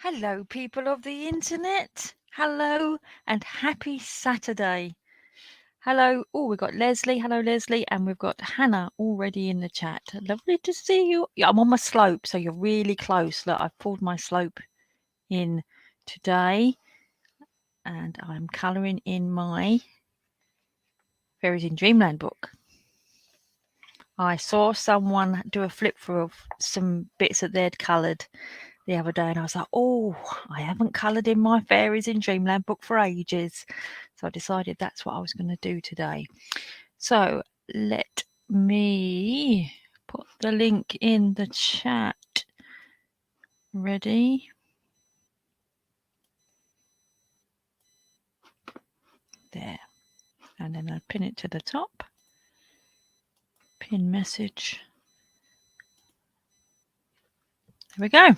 Hello, people of the internet. Hello and happy Saturday. Hello. Oh, we've got Leslie. Hello, Leslie. And we've got Hannah already in the chat. Lovely to see you. Yeah, I'm on my slope, so you're really close. Look, I've pulled my slope in today and I'm colouring in my Fairies in Dreamland book. I saw someone do a flip through of some bits that they'd coloured the other day and I was like, oh, I haven't coloured in my Fairies in Dreamland book for ages. So I decided that's what I was going to do today. So let me put the link in the chat. Ready? There. And then I pin it to the top. Pin message. There we go.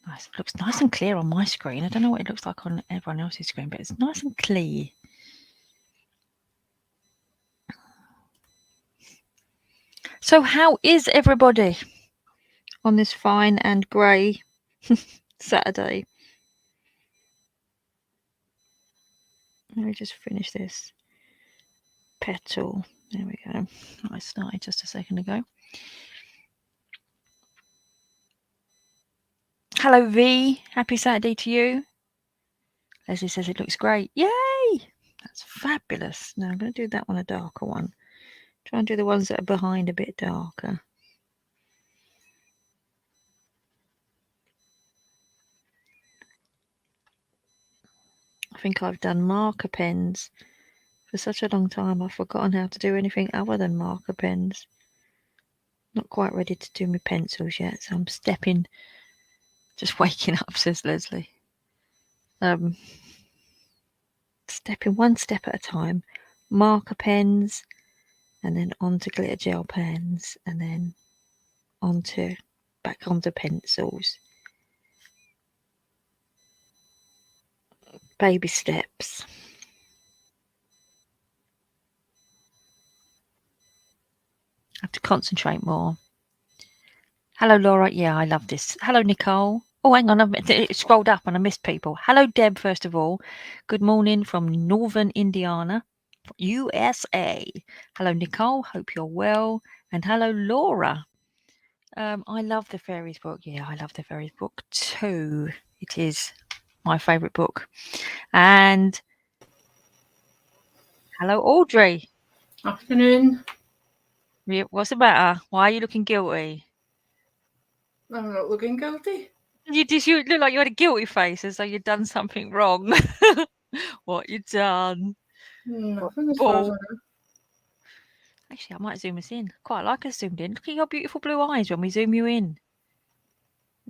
Nice. It looks nice and clear on my screen. I don't know what it looks like on everyone else's screen, but it's nice and clear. So how is everybody on this fine and grey Saturday? Let me just finish this petal. There we go. I started just a second ago. Hello, V. Happy Saturday to you. Leslie says it looks great. Yay! That's fabulous. Now I'm going to do that one, a darker one. Try and do the ones that are behind a bit darker. I think I've done marker pens for such a long time. I've forgotten how to do anything other than marker pens. Not quite ready to do my pencils yet, so I'm stepping. Just waking up, says Leslie. Stepping one step at a time. Marker pens, and then onto glitter gel pens, and then back onto pencils. Baby steps. I have to concentrate more. Hello, Laura. Yeah, I love this. Hello, Nicole. Oh, hang on. It scrolled up and I missed people. Hello, Deb, first of all. Good morning from Northern Indiana, USA. Hello, Nicole. Hope you're well. And hello, Laura. I love the Fairies book. Yeah, I love the Fairies book too. It is my favourite book. And hello, Audrey. Afternoon. What's the matter? Why are you looking guilty? I'm not looking guilty. You look like you had a guilty face, as though you'd done something wrong. What you done? Nothing as far as I know. Actually, I might zoom us in. Quite like us zoomed in. Look at your beautiful blue eyes when we zoom you in.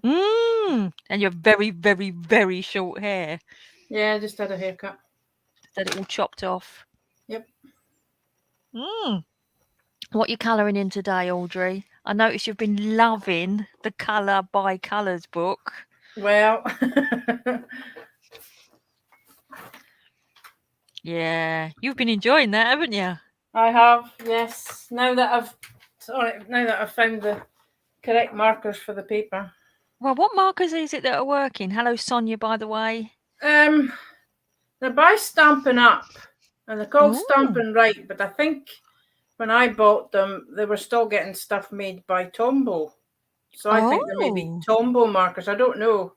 And your very, very, very short hair. Yeah, I just had a haircut. That it all chopped off. Yep. What you colouring in today, Audrey? I noticed you've been loving the Colour by Colours book. Well, yeah, you've been enjoying that, haven't you? I have. Yes. Now that I've found the correct markers for the paper. Well, what markers is it that are working? Hello, Sonia, by the way. They're by Stampin' Up, and they're called Stampin' Right. But I think when I bought them, they were still getting stuff made by Tombow. So I think they may be Tombow markers. I don't know,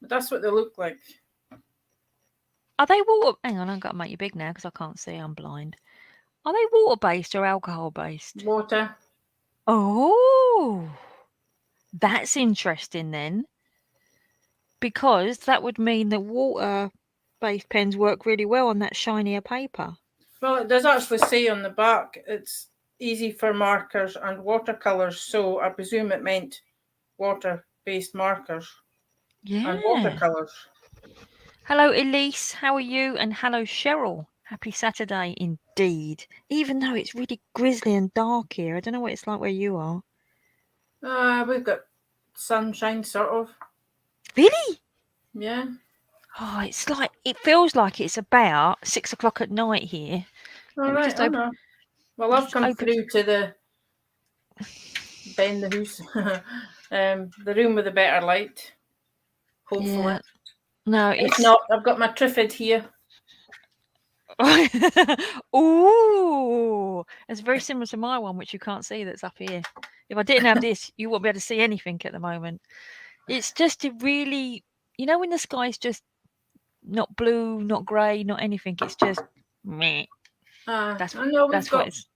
but that's what they look like. Are they water? Hang on, I've got to make you big now because I can't see. I'm blind. Are they water-based or alcohol-based? Water. Oh, that's interesting then. Because that would mean that water-based pens work really well on that shinier paper. Well, it does actually say on the back it's easy for markers and watercolours, so I presume it meant water-based markers and watercolours. Hello, Elise. How are you? And hello, Cheryl. Happy Saturday indeed. Even though it's really grizzly and dark here. I don't know what it's like where you are. We've got sunshine, sort of. Really? Yeah. Oh, it feels like it's about 6 o'clock at night here. All right. No. Well, I've come through to the Ben the house, the room with a better light. hopefully. Yeah. No, If it's not, I've got my Triffid here. Ooh, it's very similar to my one, which you can't see. That's up here. If I didn't have this, you wouldn't be able to see anything at the moment. It's just a really, when the sky's just not blue, not grey, not anything. It's just meh. I know that's what it's.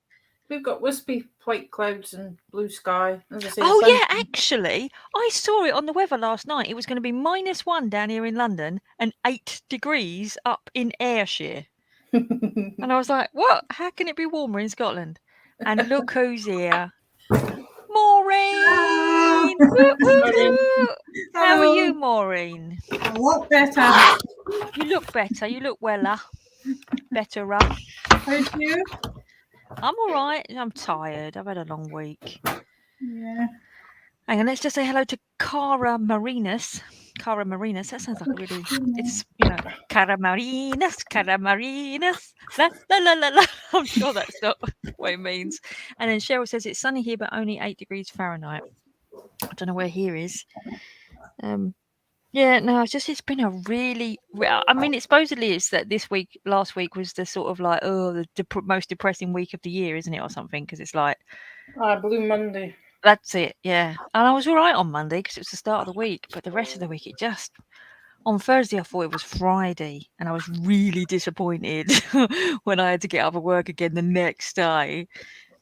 we've got wispy white clouds and blue sky. As I say, Oh yeah, actually, I saw it on the weather last night. It was going to be -1 down here in London and 8 degrees up in Ayrshire. And I was like, what? How can it be warmer in Scotland? And look who's here. Maureen! Woo, woo, woo. How are you, Maureen? A lot better. You look better. You look weller. Betterer. How's you? I'm all right. I'm tired. I've had a long week. Yeah. Hang on, let's just say hello to Cara Marinus. Cara Marinus. That sounds like a really. It's Cara Marinus. Cara Marinus. La la la la la. I'm sure that's not what it means. And then Cheryl says it's sunny here, but only 8 degrees Fahrenheit. I don't know where here is. Yeah, no, it's been a really. I mean, it supposedly is that last week was the sort of like the most depressing week of the year, isn't it, or something? Because it's like Blue Monday. That's it, yeah. And I was all right on Monday because it was the start of the week, but the rest of the week on Thursday I thought it was Friday, and I was really disappointed when I had to get up and work again the next day.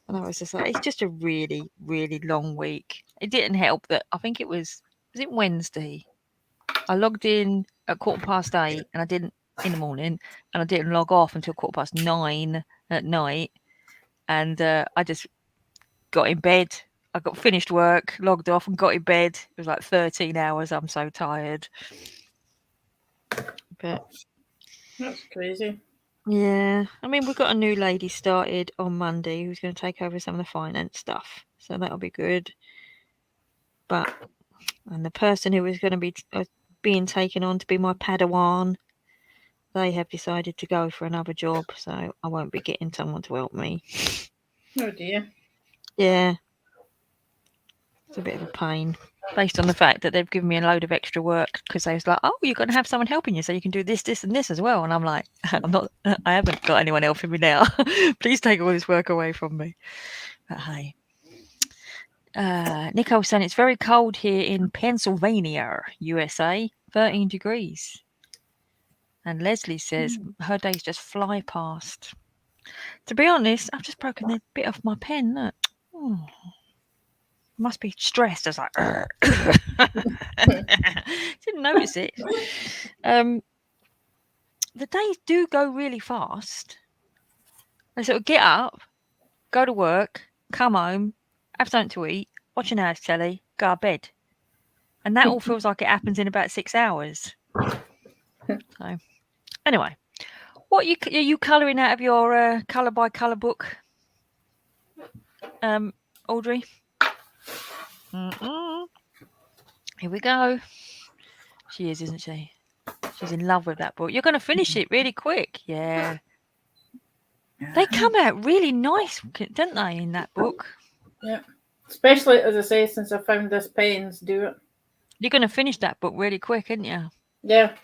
And I was just like, it's just a really, really long week. It didn't help that I think was it Wednesday? I logged in at 8:15 and I didn't in the morning, and I didn't log off until 9:15 at night, and I just got in bed. I got finished work, logged off, and got in bed. It was like 13 hours. I'm so tired. But that's crazy. Yeah, I mean, we've got a new lady started on Monday who's going to take over some of the finance stuff, so that'll be good. And the person who was going to be being taken on to be my Padawan, they have decided to go for another job, so I won't be getting someone to help me. Oh dear. Yeah. It's a bit of a pain, based on the fact that they've given me a load of extra work because they was like, oh, you're going to have someone helping you so you can do this, this and this as well. And I'm like, I haven't got anyone helping me now. Please take all this work away from me. But hey. Nicole saying it's very cold here in Pennsylvania, USA, 13 degrees. And Leslie says her days just fly past. To be honest, I've just broken the bit off my pen. Look. Oh. Must be stressed. I was like, didn't notice it. The days do go really fast. I sort of get up, go to work, come home, have something to eat, watch an hour's telly, go to bed. And that all feels like it happens in about 6 hours. So, anyway, what are you colouring out of your colour by colour book, Audrey? Here we go. She is, isn't she? She's in love with that book. You're going to finish it really quick. Yeah. They come out really nice, don't they, in that book? Yeah. Especially, as I say, since I found this pens do it. You're going to finish that book really quick, aren't you? Yeah.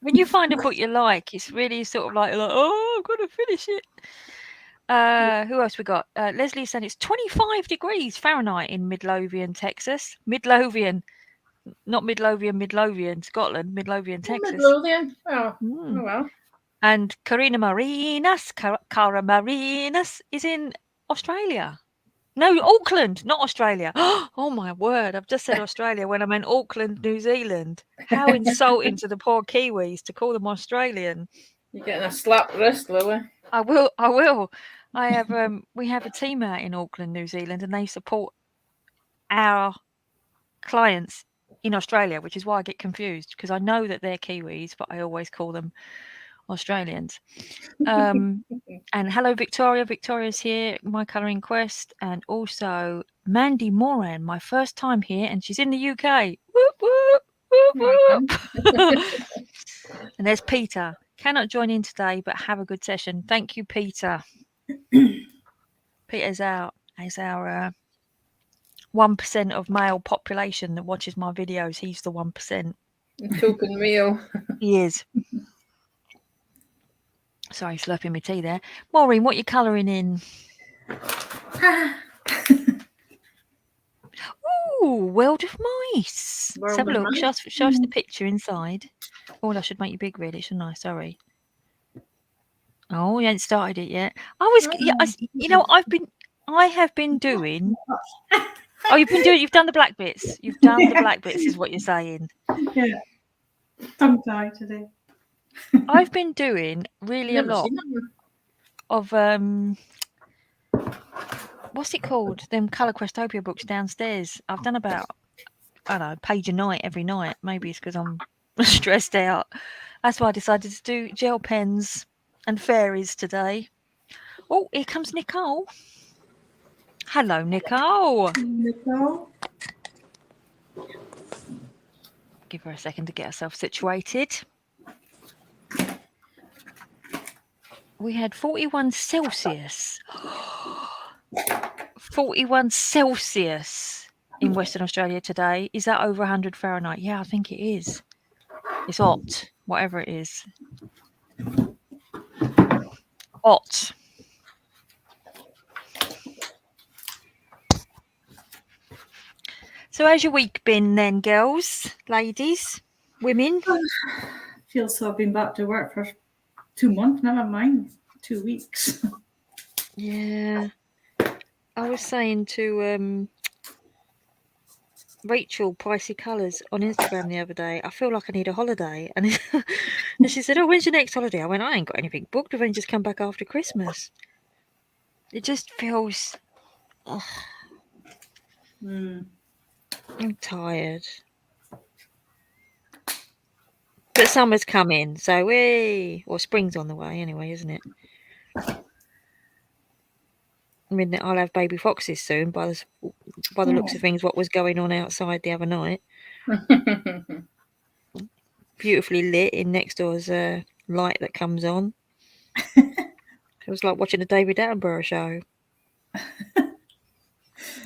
When you find a book you like, it's really sort of like, oh, I've got to finish it. Who else we got? Leslie said it's 25 degrees Fahrenheit in Midlothian, Texas. Midlothian, not Midlothian, Scotland. Midlothian, Texas. Midlothian? Oh, oh well. And Cara Marinus is in Australia. No, Auckland, not Australia. Oh my word, I've just said Australia when I meant Auckland, New Zealand. How insulting to the poor Kiwis to call them Australian. You're getting a slap wrist, Lily. I will. I have we have a team out in Auckland, New Zealand, and they support our clients in Australia, which is why I get confused, because I know that they're Kiwis, but I always call them Australians. And hello, Victoria. Victoria's here, my colouring quest, and also Mandy Moran, my first time here, and she's in the UK. Whoop, whoop, whoop, whoop. And there's Peter. Cannot join in today, but have a good session. Thank you, Peter. Peter's our 1% of male population that watches my videos. He's the 1%. Token male. He is. Sorry, slurping my tea there. Maureen, what are you colouring in? Ooh, World of Mice. Let's have a look. Show us the picture inside. Oh, I should make you big, really, shouldn't I? Sorry. Oh, you ain't started it yet. I have been doing. Oh, you've done the black bits. You've done the black bits, is what you're saying. Yeah. Tongue tie today. I've been doing really a lot of what's it called? Them Colour Questopia books downstairs. I've done about, I don't know, page a night every night. Maybe it's because I'm stressed out. That's why I decided to do gel pens and fairies today. Oh, here comes Nicole. Hello, Nicole. Nicole. Give her a second to get herself situated. We had 41 Celsius. 41 Celsius in Western Australia today. Is that over 100 Fahrenheit? Yeah, I think it is. It's hot, whatever it is. Hot. So how's your week been then, girls, ladies, women? Feels so I've been back to work for 2 months, never mind 2 weeks. Yeah. I was saying to Rachel Pricey Colours on Instagram the other day, I feel like I need a holiday. And she said, oh, when's your next holiday? I went, I ain't got anything booked. I've only just come back after Christmas. It just feels... I'm tired. But summer's coming, so spring's on the way anyway, isn't it? I mean, I'll have baby foxes soon by the looks of things, what was going on outside the other night. Beautifully lit in next door's light that comes on. It was like watching a David Attenborough show.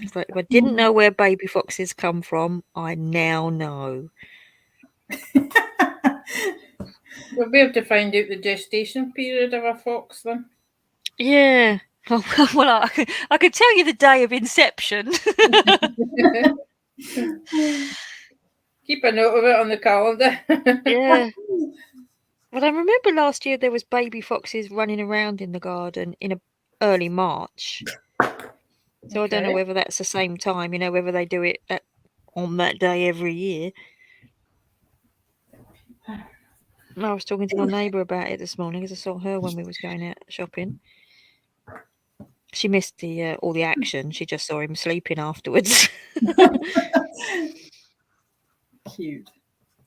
It's like, if I didn't know where baby foxes come from, I now know. We'll be able to find out the gestation period of a fox then. Yeah. Well, I could tell you the day of inception. Keep a note of it on the calendar. Yeah. Well, I remember last year there was baby foxes running around in the garden in early March. So I don't know whether that's the same time, whether they do it on that day every year. I was talking to my neighbour about it this morning because I saw her when we was going out shopping. She missed all the action. She just saw him sleeping afterwards. Cute.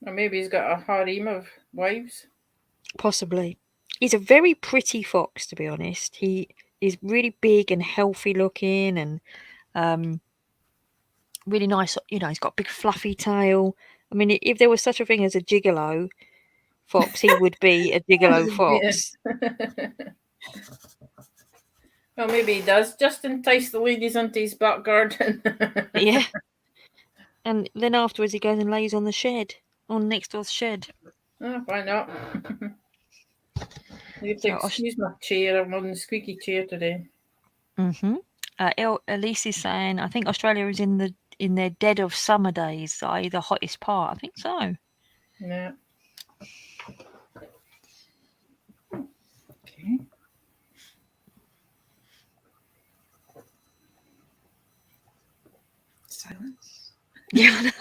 Or maybe he's got a harem of wives. Possibly. He's a very pretty fox, to be honest. He is really big and healthy looking and really nice. He's got a big fluffy tail. I mean, if there was such a thing as a gigolo fox, he would be a gigolo fox. Well, maybe he does just entice the ladies into his back garden. Yeah. And then afterwards he goes and lays on the shed, on next door's shed. Oh, why not? You have to excuse my chair. I'm on the squeaky chair today. Elise is saying, I think Australia is in their dead of summer days, i.e. the hottest part. I think so. Yeah. Okay. Silence. Yeah, I know.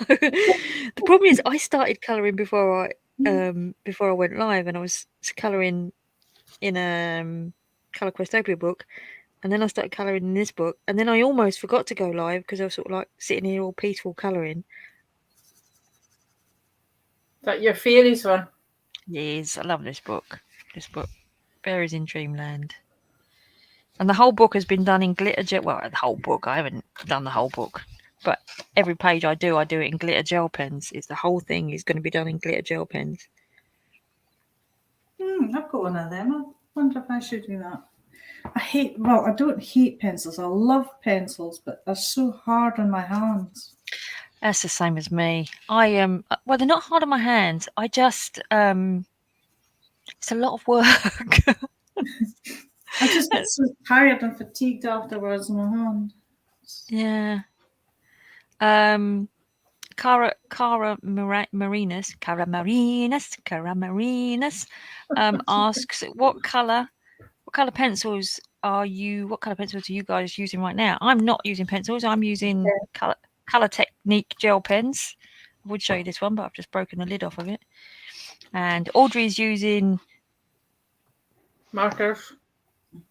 The problem is I started colouring before I went live, and I was colouring in a Colour Questopia book, and then I started colouring in this book, and then I almost forgot to go live because I was sort of like sitting here all peaceful colouring. Is that your fairies one? Yes, I love this book. Fairies in Dreamland. And the whole book has been done in glitter gel. Well, the whole book. I haven't done the whole book. But every page I do it in glitter gel pens. The whole thing is going to be done in glitter gel pens. I've got one of them. I wonder if I should do that. I don't hate pencils. I love pencils, but they're so hard on my hands. That's the same as me. I well, they're not hard on my hands. I just it's a lot of work. I just get so tired and fatigued afterwards in my hand. Yeah. Cara Marinus asks, what color pencils are you guys using right now? I'm not using pencils. I'm using color technique gel pens. I would show you this one, but I've just broken the lid off of it. And Audrey's using markers.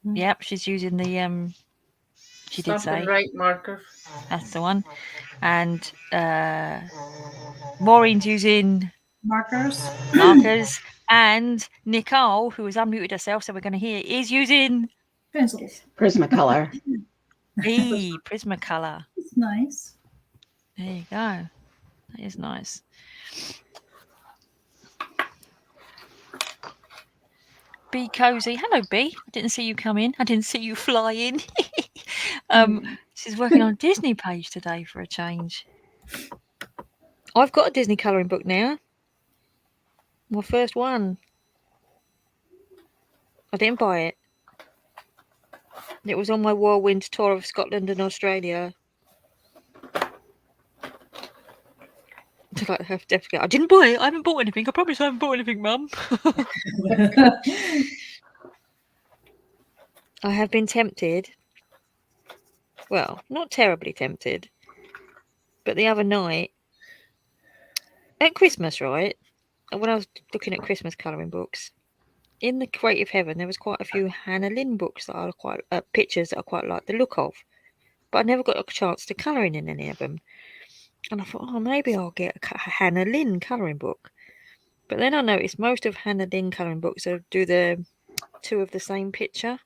Yep, she's using the she did say right markers. That's the one. And Maureen's using Markers. And Nicole, who has unmuted herself, so we're going to hear, is using Pencils. Prismacolor. Prismacolor. It's nice. There you go. That is nice. Be cozy. Hello, B. I didn't see you come in. I didn't see you fly in. She's working on a Disney page today for a change. I've got a Disney colouring book now. My first one. I didn't buy it. It was on my whirlwind tour of Scotland and Australia. I didn't buy it. I haven't bought anything. I promise I haven't bought anything, Mum. I have been tempted. Well, not terribly tempted. But the other night, at Christmas, right? When I was looking at Christmas colouring books, in the Creative Heaven, there was quite a few Hannah Lynn books that I quite pictures that I quite like the look of. But I never got a chance to colour in any of them. And I thought, oh, maybe I'll get a Hannah Lynn colouring book. But then I noticed most of Hannah Lynn colouring books do the two of the same picture.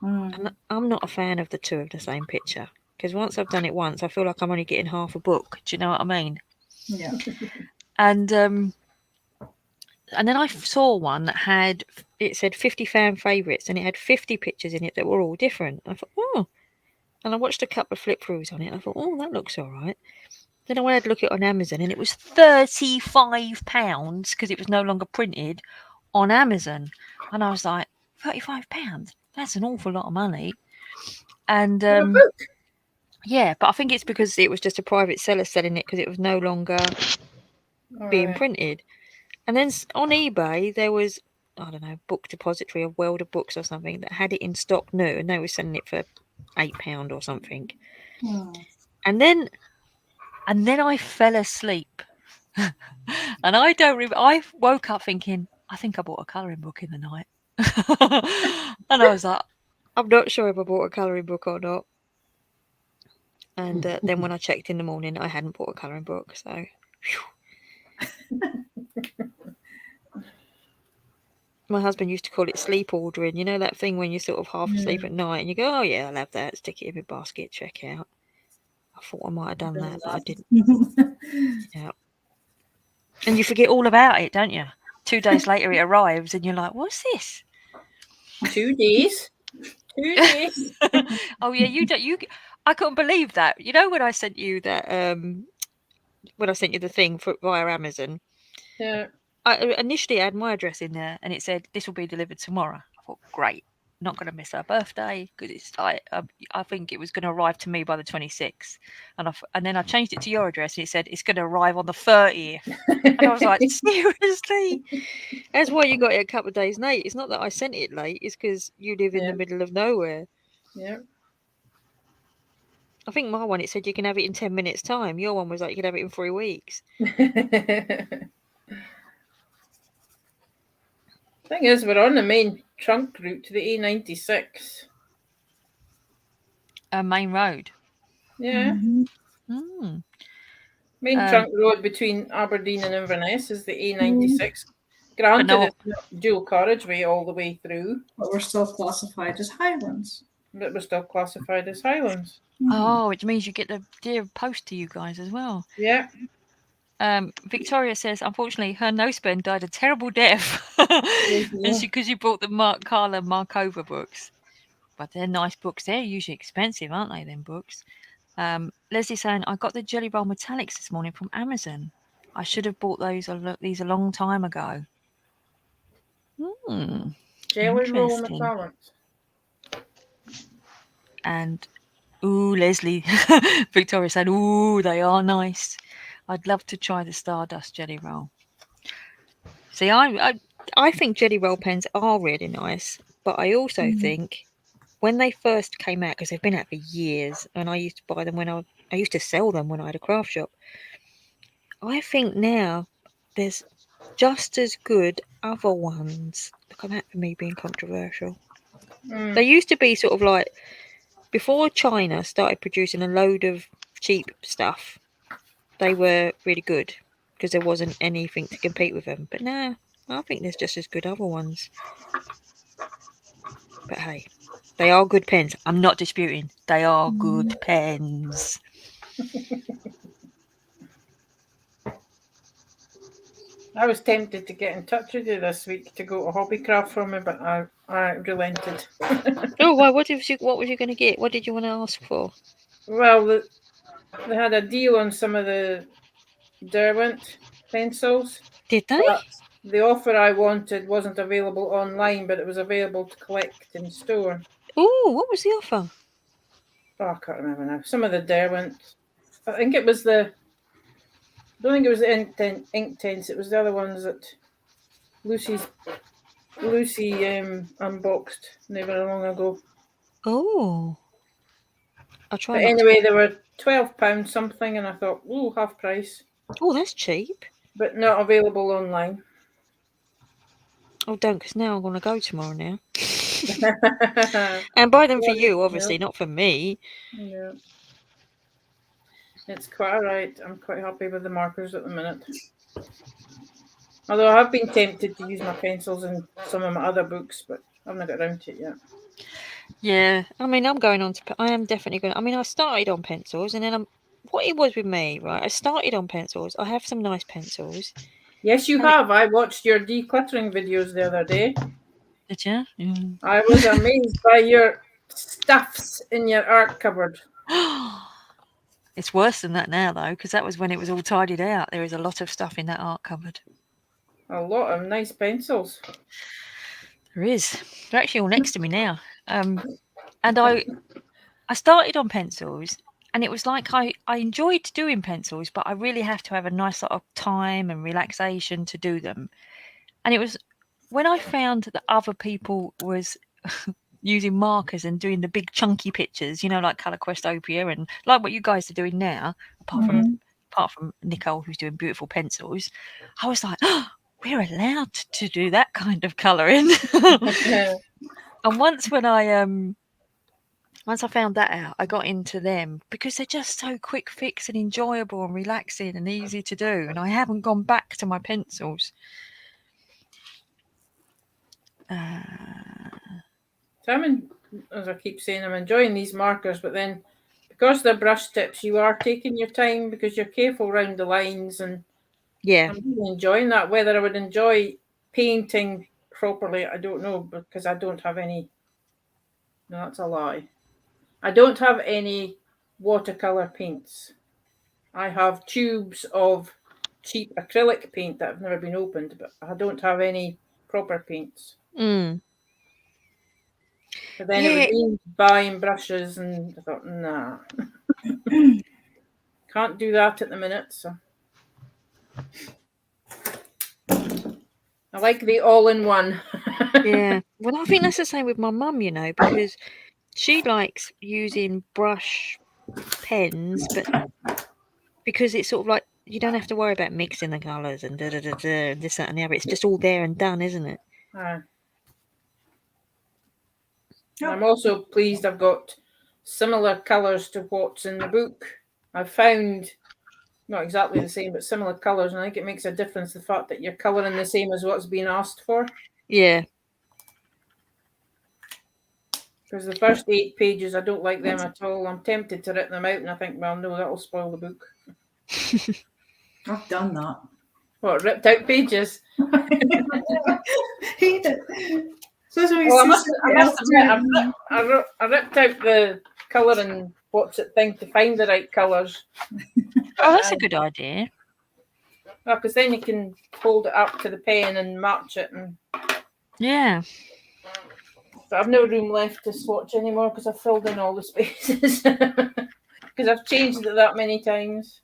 And I'm not a fan of the two of the same picture. Because once I've done it once, I feel like I'm only getting half a book. Do you know what I mean? Yeah. And then I saw one that it said 50 fan favourites, and it had 50 pictures in it that were all different. I thought, oh. And I watched a couple of flip-throughs on it, and I thought, oh, that looks all right. Then I went to look at it on Amazon, and it was £35 because it was no longer printed on Amazon. And I was like, £35? That's an awful lot of money. And yeah, but I think it's because it was just a private seller selling it because it was no longer being printed. And then on eBay, there was, I don't know, Book Depository of World of Books or something that had it in stock new, and they were selling it for £8 or something. And then I fell asleep. And I don't remember. I woke up thinking, I think I bought a colouring book in the night. And I was like, I'm not sure if I bought a colouring book or not. And then when I checked in the morning, I hadn't bought a colouring book. So, my husband used to call it sleep ordering. You know that thing when you're sort of half asleep at night and you go, oh yeah, I'll have that, stick it in my basket, check out. I thought I might have done that, but I didn't. Yeah. And you forget all about it, don't you? 2 days later it arrives and you're like, what's this? 2 days. 2 days. Oh yeah, I couldn't believe that. You know when I sent you that when I sent you the thing via Amazon. Yeah. I initially had my address in there and it said this will be delivered tomorrow. I thought, great, not going to miss her birthday because it's like I think it was going to arrive to me by the 26th, and then I changed it to your address and it said it's going to arrive on the 30th. And I was like, seriously? That's why you got it a couple of days late. It's not that I sent it late; it's because you live in the middle of nowhere. Yeah. I think my one, it said you can have it in 10 minutes time. Your one was like you can have it in 3 weeks. Thing is, we're on the main trunk route to the A96. Main road. Yeah. Main trunk road between Aberdeen and Inverness is the A96. Granted, it's not dual carriageway all the way through. But we're still classified as Highlands. But we're still classified as Highlands. Oh, which means you get the dear post to you guys as well. Yeah. Victoria says, unfortunately, her noseband died a terrible death. And because you bought the Carla Markova books. But they're nice books. They're usually expensive, aren't they, them books? Leslie saying, I got the Jelly Roll Metallics this morning from Amazon. I should have bought these a long time ago. Jelly Roll Interesting. Metallics. And, ooh, Leslie, Victoria said, ooh, they are nice. I'd love to try the Stardust Jelly Roll. See, I think Jelly Roll pens are really nice, but I also think when they first came out, because they've been out for years, and I used to buy them when I used to sell them when I had a craft shop. I think now there's just as good other ones. Look at that for me being controversial. They used to be sort of like, before China started producing a load of cheap stuff, they were really good because there wasn't anything to compete with them. But now I think there's just as good other ones. But hey, they are good pens. I'm not disputing. They are good pens. I was tempted to get in touch with you this week to go to Hobbycraft for me, but I relented. Oh, why? What was you going to get? What did you want to ask for? Well, they had a deal on some of the Derwent pencils. Did they? But the offer I wanted wasn't available online, but it was available to collect in store. Oh, what was the offer? Oh, I can't remember now. Some of the Derwent. I think it was the. I don't think it was the ink tents. It was the other ones that Lucy unboxed never long ago. Oh, I'll try. But anyway, they were £12 something, and I thought, ooh, half price. Oh, that's cheap. But not available online. Oh, don't, because now I'm going to go tomorrow now. And buy them for you, obviously, not for me. Yeah. It's quite alright. I'm quite happy with the markers at the minute. Although I have been tempted to use my pencils in some of my other books, but I haven't got around to it yet. Yeah, I mean, I'm going on to. I am definitely going. I mean, I started on pencils, and then what it was with me, right? I started on pencils. I have some nice pencils. Yes, you have. I watched your decluttering videos the other day. Did you? I was amazed by your stuffs in your art cupboard. It's worse than that now, though, because that was when it was all tidied out. There is a lot of stuff in that art cupboard. A lot of nice pencils. There is. They're actually all next to me now. And I started on pencils, and it was like I enjoyed doing pencils, but I really have to have a nice sort of time and relaxation to do them. And it was when I found that other people was using markers and doing the big chunky pictures, you know, like Colour Questopia and like what you guys are doing now, apart from Nicole, who's doing beautiful pencils, I was like, oh, we're allowed to do that kind of colouring. And once I found that out, I got into them because they're just so quick fix and enjoyable and relaxing and easy to do. And I haven't gone back to my pencils. As I keep saying, I'm enjoying these markers, but then because they're brush tips, you are taking your time because you're careful around the lines, and yeah, I'm really enjoying that. Whether I would enjoy painting properly, I don't know, because I don't have any. No, that's a lie. I don't have any watercolor paints. I have tubes of cheap acrylic paint that have never been opened, but I don't have any proper paints. But then it was me buying brushes, and I thought, nah, can't do that at the minute. So I like the all-in-one. Yeah. Well, I think that's the same with my mum, you know, because she likes using brush pens, but because it's sort of like you don't have to worry about mixing the colours and this, that, and the other. It's just all there and done, isn't it? I'm also pleased I've got similar colours to what's in the book. I've found not exactly the same, but similar colours, and I think it makes a difference, the fact that you're colouring the same as what's being asked for. Yeah. Because the first 8 pages, I don't like them at all. I'm tempted to rip them out, and I think, well, no, that'll spoil the book. I've done that. What, ripped out pages? Hate it. So I must admit, I ripped out the colouring what's it thing to find the right colours. Oh, that's a good idea. Well, because then you can hold it up to the pen and match it. And Yeah. but I've no room left to swatch anymore because I've filled in all the spaces. Because I've changed it that many times.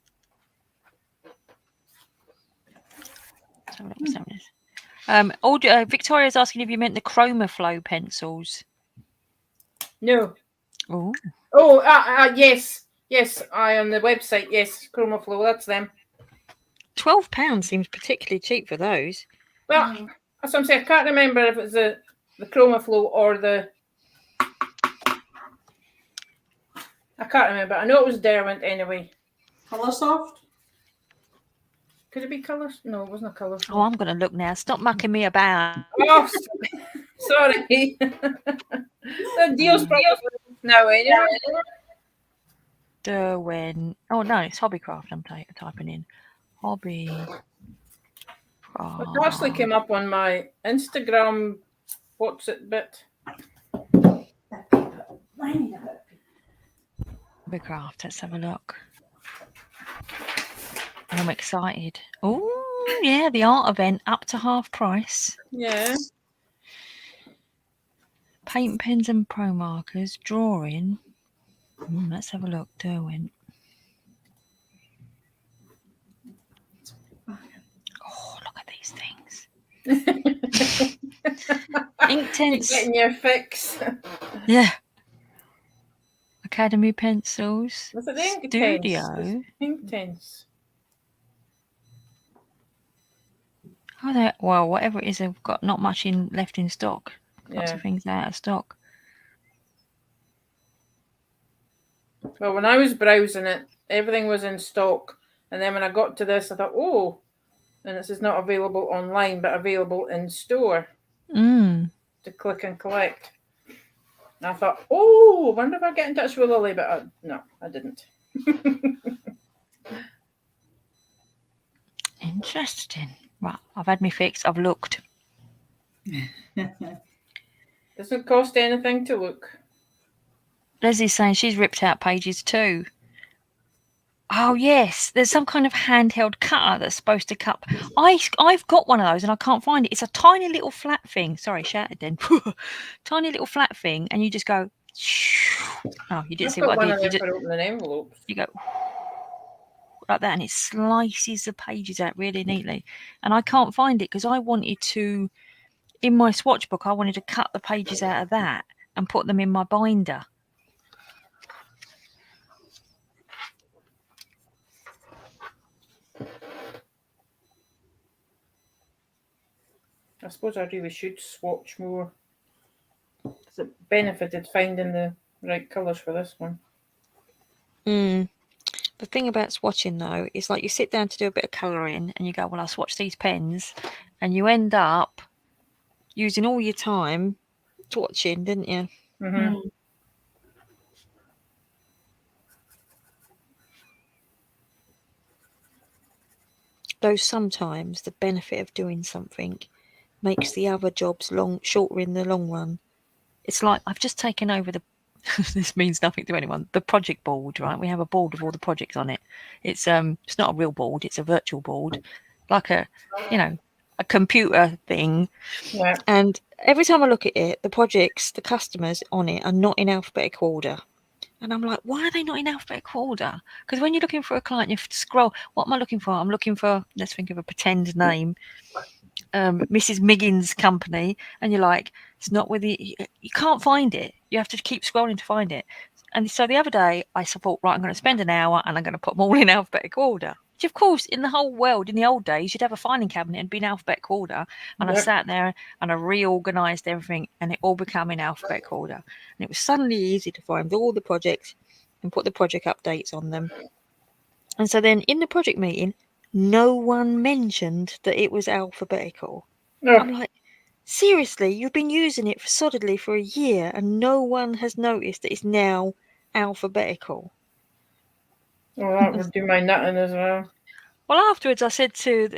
Victoria's asking if you meant the Chroma Flow pencils. No. Oh. Oh, yes. Yes, on the website, yes, Chroma Flow, that's them. £12 seems particularly cheap for those. Well, that's what I'm saying. I can't remember if it's the Chroma Flow or the... I can't remember. I know it was Derwent anyway. Colour Soft? Could it be colours? No, it wasn't a colour. Oh, I'm going to look now. Stop mucking me about. Oh, sorry. The deal's probably now anyway. Derwent. Oh, no, it's Hobbycraft I'm typing in. Hobby. It actually came up on my Instagram. What's it bit? Hobbycraft. Let's have a look. I'm excited. Oh, yeah, the art event up to half price. Yeah. Paint pens and pro markers, drawing. Let's have a look. Derwent. Oh, look at these things. Ink tints. You're getting your fix. Yeah. Academy pencils. Was it the ink Studio. tints? Ink tints. Oh, well, whatever it is, they've got not much left in stock. Lots of things out of stock. Well, when I was browsing it, everything was in stock. And then when I got to this, I thought, oh, and this is not available online, but available in store to click and collect. And I thought, oh, I wonder if I get in touch with Lily, but no, I didn't. Interesting. Right, I've had me fix. I've looked. Doesn't cost anything to look. Leslie's saying she's ripped out pages too. Oh yes, there's some kind of handheld cutter that's supposed to cut. I've got one of those and I can't find it. It's a tiny little flat thing. Sorry, shouted then. Tiny little flat thing, and you just go. Oh, you didn't see what I did. For opening envelopes. You go like that, and it slices the pages out really neatly. And I can't find it because I wanted to, in my swatch book, I wanted to cut the pages out of that and put them in my binder. I suppose I really should swatch more. Because it benefited finding the right colours for this one. The thing about swatching, though, is like you sit down to do a bit of colouring and you go, well, I'll swatch these pens. And you end up using all your time swatching, didn't you? Mm-hmm. Though sometimes the benefit of doing something makes the other jobs shorter in the long run. It's like I've just taken over the this means nothing to anyone. The project board, right? We have a board with all the projects on it. It's not a real board, it's a virtual board, like a computer thing. Yeah. And every time I look at it, the projects, the customers on it are not in alphabetical order. And I'm like, why are they not in alphabetical order? Because when you're looking for a client, you have to scroll. What am I looking for? I'm looking for, let's think of a pretend name, Mrs. Miggins' company. And you're like, it's not with you can't find it. You have to keep scrolling to find it. And so the other day I thought, right, I'm going to spend an hour and I'm going to put them all in alphabetical order. Which, of course, in the whole world, in the old days, you'd have a filing cabinet and be in alphabetical order. And I sat there and I reorganised everything and it all became in alphabetical order. And it was suddenly easy to find all the projects and put the project updates on them. And so then in the project meeting, no one mentioned that it was alphabetical. No. I'm like, seriously, you've been using it solidly for a year and no one has noticed that it's now alphabetical. Well, that would do my nutting as well. Well, afterwards I said to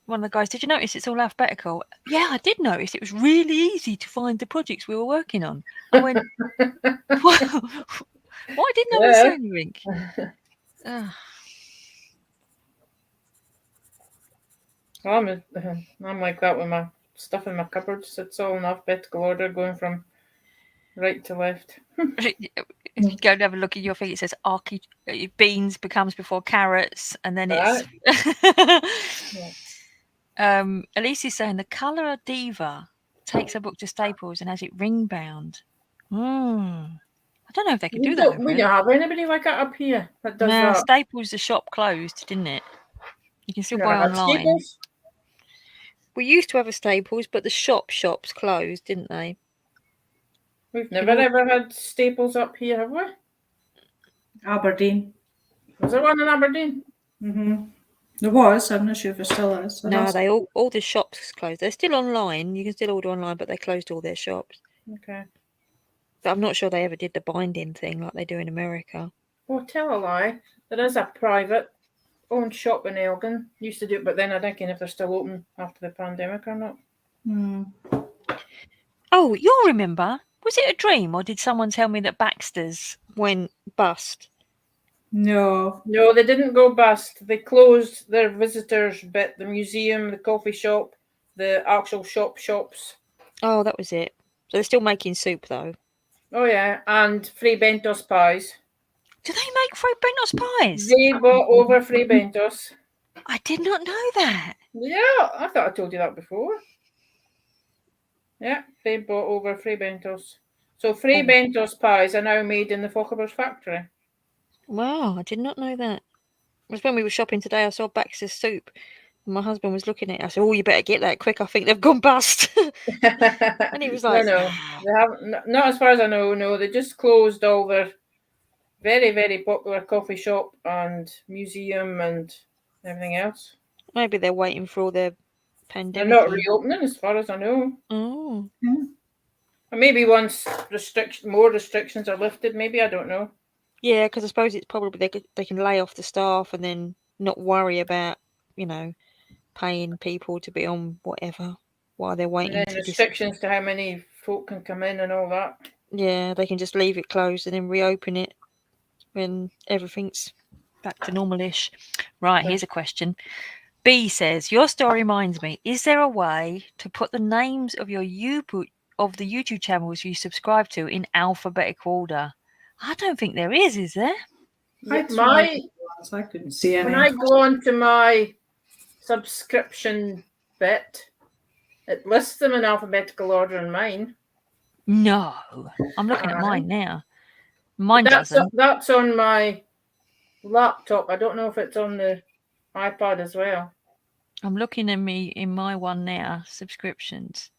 one of the guys, did you notice it's all alphabetical? Yeah, I did notice. It was really easy to find the projects we were working on. I went, Why didn't no one say anything? I'm like that with my stuff in my cupboards. It's all in alphabetical order, going from right to left. If you go and have a look at your thing, it says beans becomes before carrots, and then it's. Elise is saying the colour of Diva takes her book to Staples and has it ring bound. I don't know if they could do that. We don't have anybody like that up here that does that. Staples, the shop closed, didn't it? You can still buy online. Staples? We used to have a Staples, but the shops closed, didn't they? We've never ever had Staples up here, have we? Aberdeen. Was there one in Aberdeen? Mm-hmm. There was. I'm not sure if it still is. No, all the shops closed. They're still online. You can still order online, but they closed all their shops. Okay. But I'm not sure they ever did the binding thing like they do in America. Oh, tell a lie. There is a private owned shop in Elgin. Used to do it, but then I don't know if they're still open after the pandemic or not. Oh, you'll remember. Was it a dream, or did someone tell me that Baxter's went bust? No, they didn't go bust. They closed their visitors bit, the museum, the coffee shop, the actual shops. Oh, that was it. So they're still making soup, though. Oh yeah, and free bentos pies. Do they make free bentos pies? They bought over free bentos. I did not know that. Yeah, I thought I told you that before. Yeah, they bought over free bentos. So free bentos pies are now made in the Fockerber's factory. Wow, I did not know that. It was when we were shopping today, I saw Baxter's soup. And my husband was looking at it. I said, "Oh, you better get that quick. I think they've gone bust." And he was like, "No, they haven't. Not as far as I know. No, they just closed all their very, very popular coffee shop and museum and everything else. Maybe they're waiting for all their pandemic. They're not reopening, as far as I know. Oh, Or maybe once more restrictions are lifted. Maybe, I don't know. Yeah, because I suppose it's probably they can lay off the staff and then not worry about, paying people to be on whatever while they're waiting. And then restrictions to how many folk can come in and all that. Yeah, they can just leave it closed and then reopen it when everything's back to normalish. Right, here's a question. B says, your story reminds me, is there a way to put the names of your the YouTube channels you subscribe to in alphabetical order? I don't think there is there? I couldn't see any. When I go on to my subscription bit, it lists them in alphabetical order in mine. No, I'm looking at mine now. Mine doesn't. That's on my laptop. I don't know if it's on the iPad as well. I'm looking in my one now, subscriptions.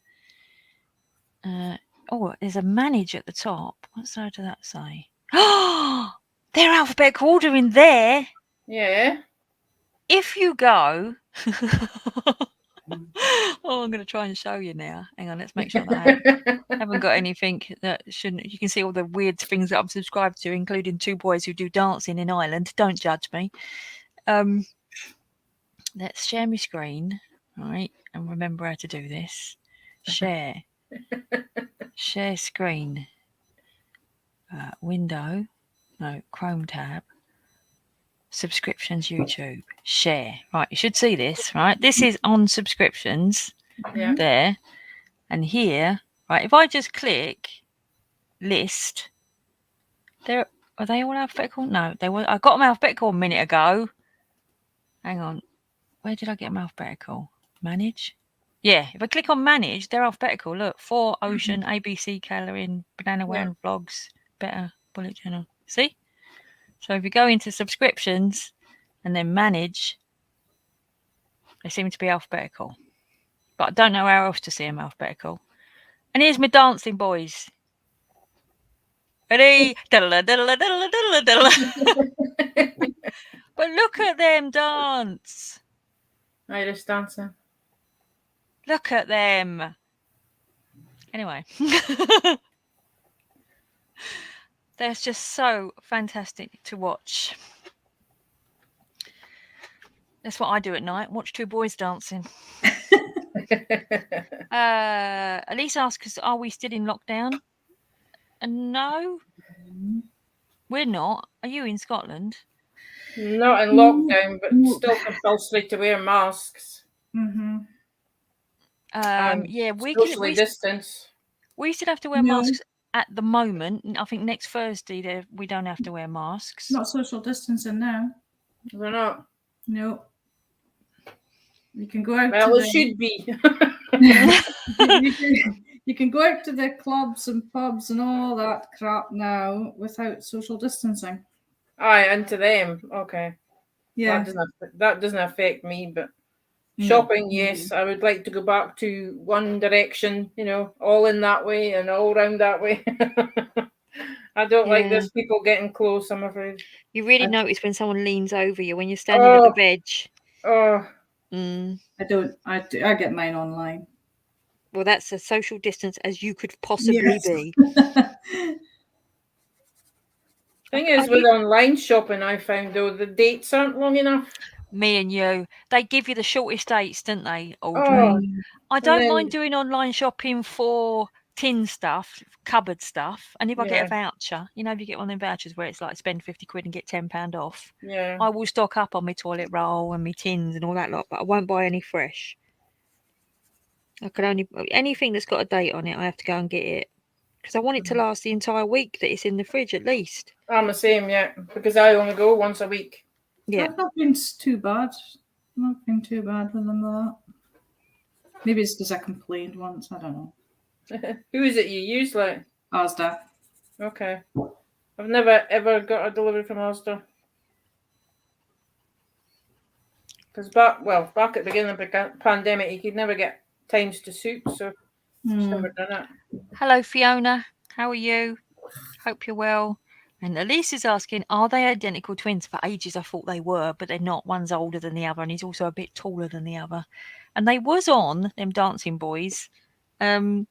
There's a manage at the top. What side does that say? Oh, they're alphabetical order in there. Yeah. If you go... I'm going to try and show you now. Hang on, let's make sure that I haven't got anything that shouldn't... You can see all the weird things that I'm subscribed to, including two boys who do dancing in Ireland. Don't judge me. Let's share my screen, right? And remember how to do this. Share. Share screen. Window. No, Chrome tab. Subscriptions, YouTube. Share. Right, you should see this, right? This is on subscriptions. Yeah. There. And here, right, if I just click list, are they all alphabetical? No, they were. I got them alphabetical a minute ago. Hang on. Where did I get them alphabetical? Manage? Yeah, if I click on manage, they're alphabetical. Look, 4 Ocean, ABC, Colouring, Banana Wan, Vlogs, Better, Bullet Journal. See? So if you go into subscriptions and then manage, they seem to be alphabetical. But I don't know how else to see them alphabetical. And here's my dancing boys. Ready? But look at them dance. Irish dancing. Look at them. Anyway. They're just so fantastic to watch. That's what I do at night. Watch two boys dancing. Elise asks, are we still in lockdown? No. We're not. Are you in Scotland? Not in lockdown, but still compulsory to wear masks. Mm-hmm. Yeah, socially distance. We still have to wear masks at the moment. I think next Thursday we don't have to wear masks. Not social distancing now. We're not. No. You can go out. Well, it should be. You can go out to the clubs and pubs and all that crap now without social distancing. Aye, into them. Okay. Yeah. That doesn't affect me, but shopping, yes, I would like to go back to one direction, all in that way and all round that way. I don't like this people getting close, I'm afraid. You really notice when someone leans over you when you're standing at the veg. Oh. I don't. I get mine online. Well, that's as social distance as you could possibly be. Thing is, with online shopping, I found, though, the dates aren't long enough. Me and you. They give you the shortest dates, don't they, Audrey? I don't mind doing online shopping for tin stuff, cupboard stuff. And if I get a voucher, if you get one of them vouchers where it's like spend 50 quid and get £10 off, I will stock up on my toilet roll and my tins and all that lot, but I won't buy any fresh. I can only, anything that's got a date on it, I have to go and get it. Because I want it to last the entire week that it's in the fridge at least. I'm the same, because I only go once a week. Yeah. I've not been too bad. Not been too bad with them that. Maybe it's because I complained once. I don't know. Who is it you use, like? Asda. Okay. I've never ever got a delivery from Asda. Because back at the beginning of the pandemic, you could never get times to suit, so I've never done it. Hello, Fiona. How are you? Hope you're well. And Elise is asking, are they identical twins? For ages I thought they were, but they're not. One's older than the other, and he's also a bit taller than the other. And they was on them Dancing Boys. I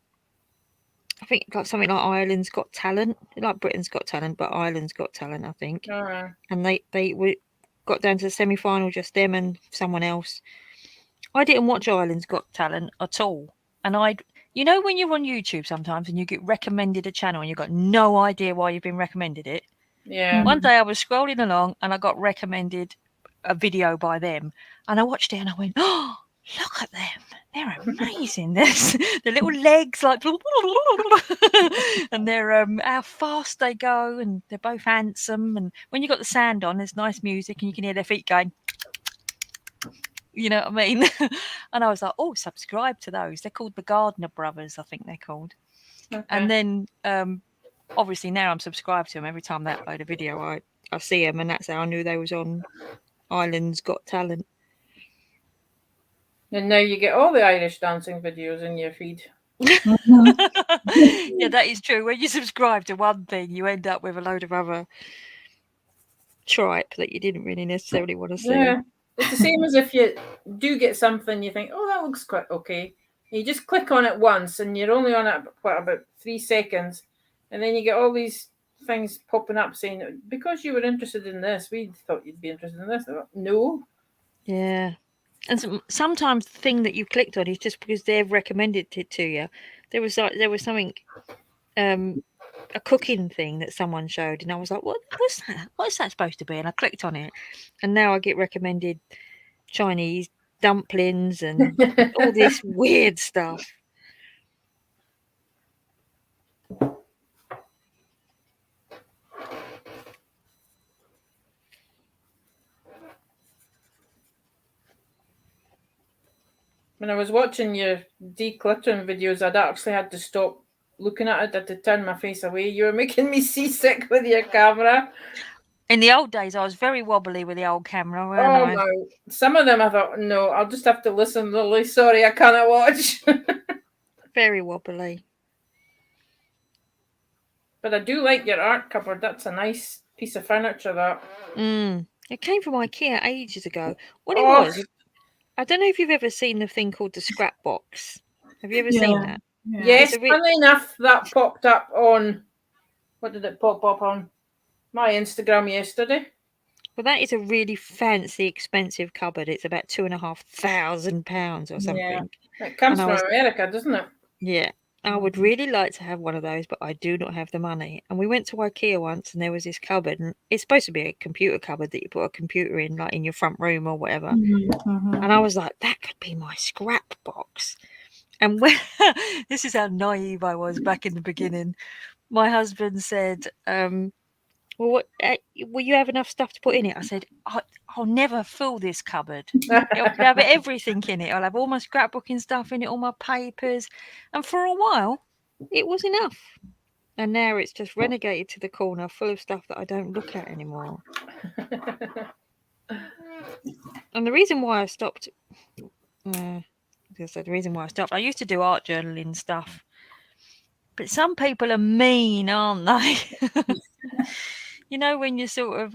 think like something like Ireland's Got Talent, like Britain's Got Talent, but Ireland's Got Talent, I think. And they got down to the semi-final, just them and someone else. I didn't watch Ireland's Got Talent at all, and when you're on YouTube sometimes and you get recommended a channel and you've got no idea why you've been recommended it. Yeah. One day I was scrolling along and I got recommended a video by them, and I watched it and I went, oh, look at them. They're amazing. There's the little legs like and they're how fast they go, and they're both handsome, and when you got the sand on there's nice music and you can hear their feet going. You know what I mean? And I was like, oh, subscribe to those. They're called the Gardner Brothers, I think they're called. Okay. And then obviously now I'm subscribed to them. Every time they upload a video, I see them, and that's how I knew they was on Ireland's Got Talent. And now you get all the Irish dancing videos in your feed. Yeah, that is true. When you subscribe to one thing, you end up with a load of other tripe that you didn't really necessarily want to see. Yeah. It's the same as if you do get something, you think, oh, that looks quite okay. And you just click on it once, and you're only on it about 3 seconds. And then you get all these things popping up saying, because you were interested in this, we thought you'd be interested in this. Thought, no. Yeah. And sometimes the thing that you clicked on is just because they've recommended it to you. There was something, a cooking thing that someone showed, and I was like, what's that? What's that supposed to be? And I clicked on it, and now I get recommended Chinese dumplings and all this weird stuff. When I was watching your decluttering videos, I'd actually had to stop looking at it. I had to turn my face away. You were making me seasick with your camera. In the old days, I was very wobbly with the old camera, weren't I? No. Some of them I thought, no, I'll just have to listen, Lily. Sorry, I cannot watch. Very wobbly. But I do like your art cupboard. That's a nice piece of furniture, that. It came from IKEA ages ago. What it was, I don't know if you've ever seen the thing called the scrap box. Have you ever seen that? Yeah. Yes, funny enough, that popped up on, what did it pop up on? My Instagram yesterday. Well, that is a really fancy, expensive cupboard. It's about £2,500 or something. Yeah. It comes from America, doesn't it? Yeah. I would really like to have one of those, but I do not have the money. And we went to IKEA once, and there was this cupboard, and it's supposed to be a computer cupboard that you put a computer in, like in your front room or whatever. And I was like, that could be my scrap box. And when this is how naive I was back in the beginning. My husband said, well, will you have enough stuff to put in it? I said, I'll never fill this cupboard. It'll have everything in it. I'll have all my scrapbooking stuff in it, all my papers. And for a while, it was enough. And now it's just renegated to the corner full of stuff that I don't look at anymore. And the reason why I stopped, I used to do art journaling stuff. But some people are mean, aren't they? You know, when you're sort of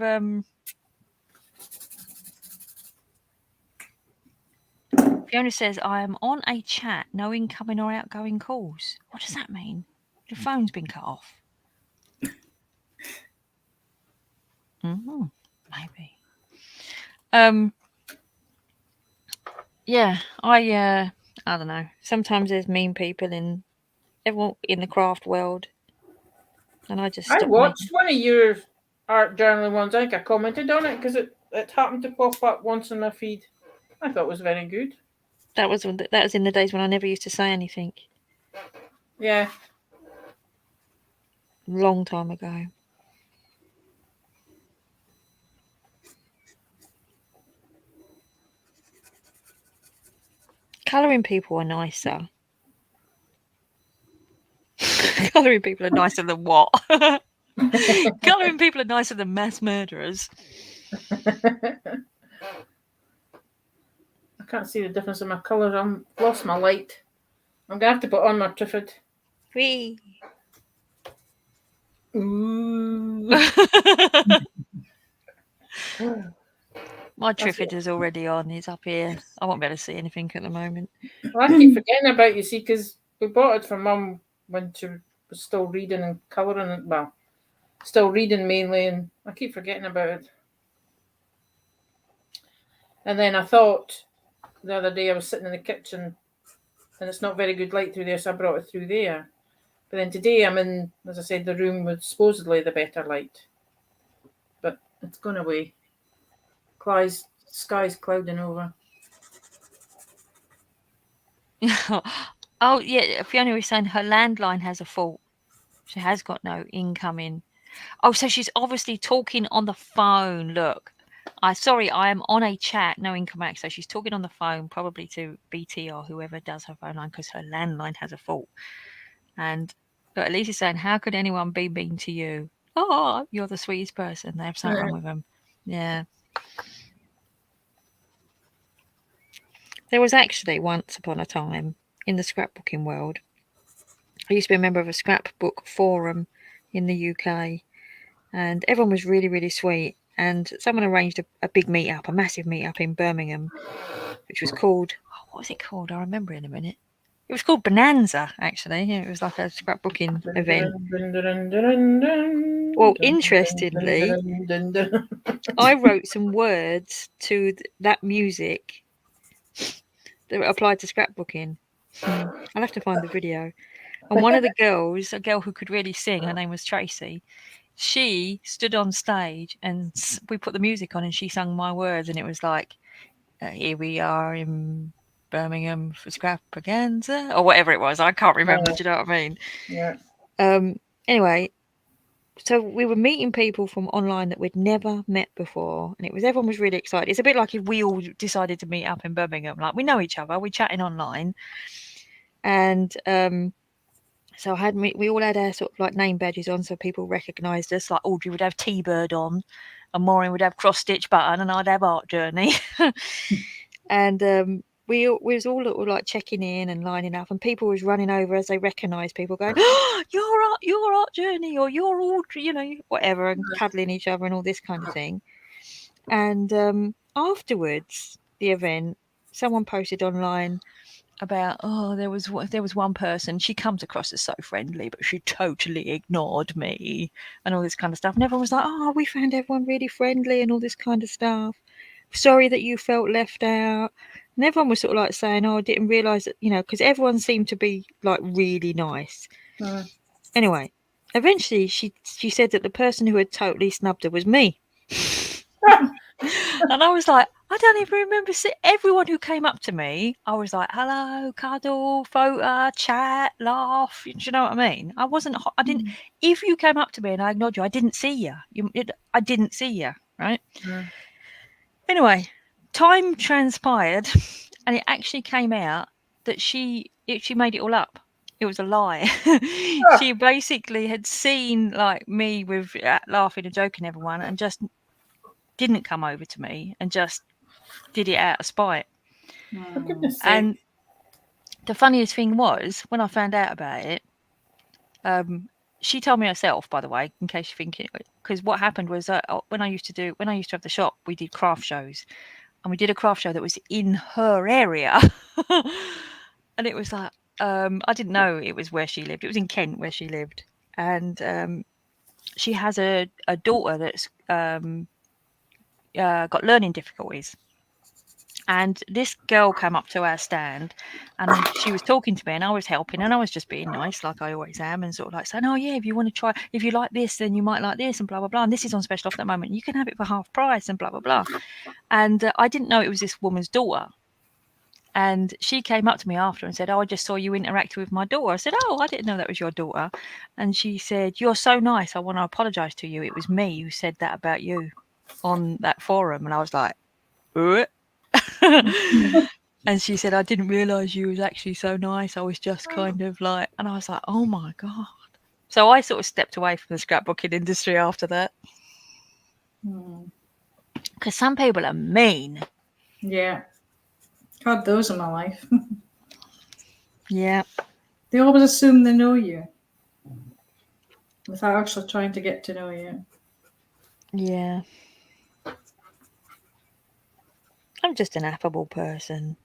Fiona says, I am on a chat, no incoming or outgoing calls. What does that mean? The phone's been cut off. Maybe. Yeah, I don't know. Sometimes there's mean people in everyone in the craft world. And I just I watched one of your art journaling ones. I think I commented on it because it happened to pop up once in my feed. I thought it was very good. That was in the days when I never used to say anything. Yeah. Long time ago. Colouring people are nicer. Colouring people are nicer than what? Colouring people are nicer than mass murderers. I can't see the difference in my colours. I've lost my light. I'm going to have to put on my Triffid. Whee! Ooh. My Triffid is already on. He's up here. I won't be able to see anything at the moment. Well, I keep forgetting about you, see, because we bought it for Mum when she was still reading and colouring. Well, still reading mainly, and I keep forgetting about it. And then I thought the other day I was sitting in the kitchen and it's not very good light through there, so I brought it through there. But then today I'm in, as I said, the room with supposedly the better light. But it's gone away. Sky's clouding over. Oh, yeah, Fiona was saying her landline has a fault. She has got no incoming. Oh, so she's obviously talking on the phone. Look. I am on a chat, no incoming. So she's talking on the phone, probably to BT or whoever does her phone line, because her landline has a fault. And but at least he's saying, how could anyone be mean to you? Oh, you're the sweetest person. They have something wrong with them. Yeah. There was actually once upon a time in the scrapbooking world, I used to be a member of a scrapbook forum in the UK, and everyone was really, really sweet. And someone arranged a big meetup, a massive meetup in Birmingham, which was called, what was it called? I'll remember in a minute. It was called Bonanza, actually. It was like a scrapbooking event. Well, interestingly, I wrote some words to that music that applied to scrapbooking. I'll have to find the video. And one of the girls, a girl who could really sing, her name was Tracy, she stood on stage and we put the music on and she sang my words, and it was like, here we are in Birmingham for Scrapaganza, or whatever it was. I can't remember. Do you know what I mean? Yeah. Anyway, so we were meeting people from online that we'd never met before, and everyone was really excited. It's a bit like if we all decided to meet up in Birmingham. Like, we know each other, we're chatting online, and so we all had our sort of like name badges on, so people recognised us. Like Audrey would have T-Bird on, and Maureen would have Cross Stitch Button, and I'd have ArtJourney. And we was all like checking in and lining up, and people was running over as they recognised people, going, "Oh, you're ArtJourney," or "You're Audrey," you know, whatever, and cuddling each other and all this kind of thing. And afterwards, the event, someone posted online about, there was one person, she comes across as so friendly, but she totally ignored me, and all this kind of stuff. And everyone was like, we found everyone really friendly and all this kind of stuff. Sorry that you felt left out. And everyone was sort of like saying, "Oh, I didn't realise that," because everyone seemed to be like really nice. Anyway, eventually she said that the person who had totally snubbed her was me. And I was like, I don't even remember everyone who came up to me. I was like, hello, cuddle, photo, chat, laugh. Do you know what I mean? I didn't. If you came up to me and I ignored you, I didn't see you. I didn't see you, right? Anyway, time transpired, and it actually came out that she made it all up. It was a lie. She basically had seen like me with laughing and joking everyone, and just didn't come over to me and just did it out of spite. For goodness sake. And the funniest thing was when I found out about it, she told me herself, by the way, in case you're thinking, because what happened was when I used to have the shop, we did craft shows, and we did a craft show that was in her area. And it was like, I didn't know it was where she lived. It was in Kent where she lived. And she has a daughter that's got learning difficulties. And this girl came up to our stand, and she was talking to me, and I was helping, and I was just being nice, like I always am, and sort of like saying, "Oh yeah, if you want to try, if you like this, then you might like this, and blah blah blah. And this is on special offer at the moment. You can have it for half price, and blah blah blah." And I didn't know it was this woman's daughter. And she came up to me after and said, "Oh, I just saw you interacting with my daughter." I said, "Oh, I didn't know that was your daughter." And she said, "You're so nice. I want to apologise to you. It was me who said that about you on that forum." And I was like, "What?" And she said, "I didn't realise you was actually so nice. I was just kind of like," and I was like, "Oh my God." So I sort of stepped away from the scrapbooking industry after that. Because some people are mean. Yeah. Had those in my life. Yeah. They always assume they know you without actually trying to get to know you. Yeah. I'm just an affable person.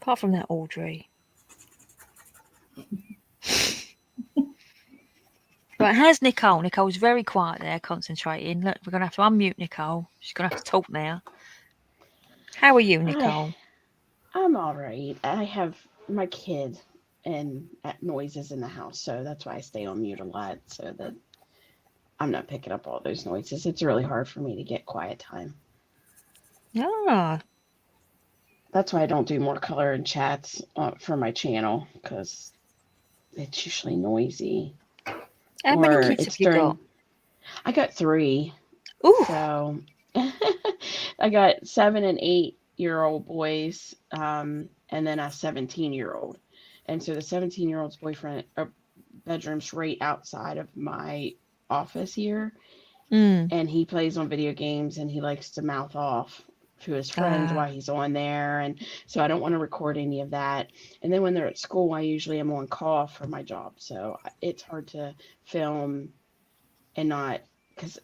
Apart from that Audrey. Right, how's Nicole? Nicole's very quiet there, concentrating. Look, we're going to have to unmute Nicole. She's going to have to talk now. How are you, Nicole? I'm all right. I have my kid and noises in the house, so that's why I stay on mute a lot, so that I'm not picking up all those noises. It's really hard for me to get quiet time. Ah. That's why I don't do more color and chats for my channel, because it's usually noisy. How many kids have you got? I got 3. Ooh. So I got 7- and 8-year-old boys, and then a 17-year-old. And so the 17-year-old's bedroom's right outside of my office here. And he plays on video games, and he likes to mouth off to his friends while he's on there. And so I don't want to record any of that. And then when they're at school, I usually am on call for my job. So it's hard to film and not, because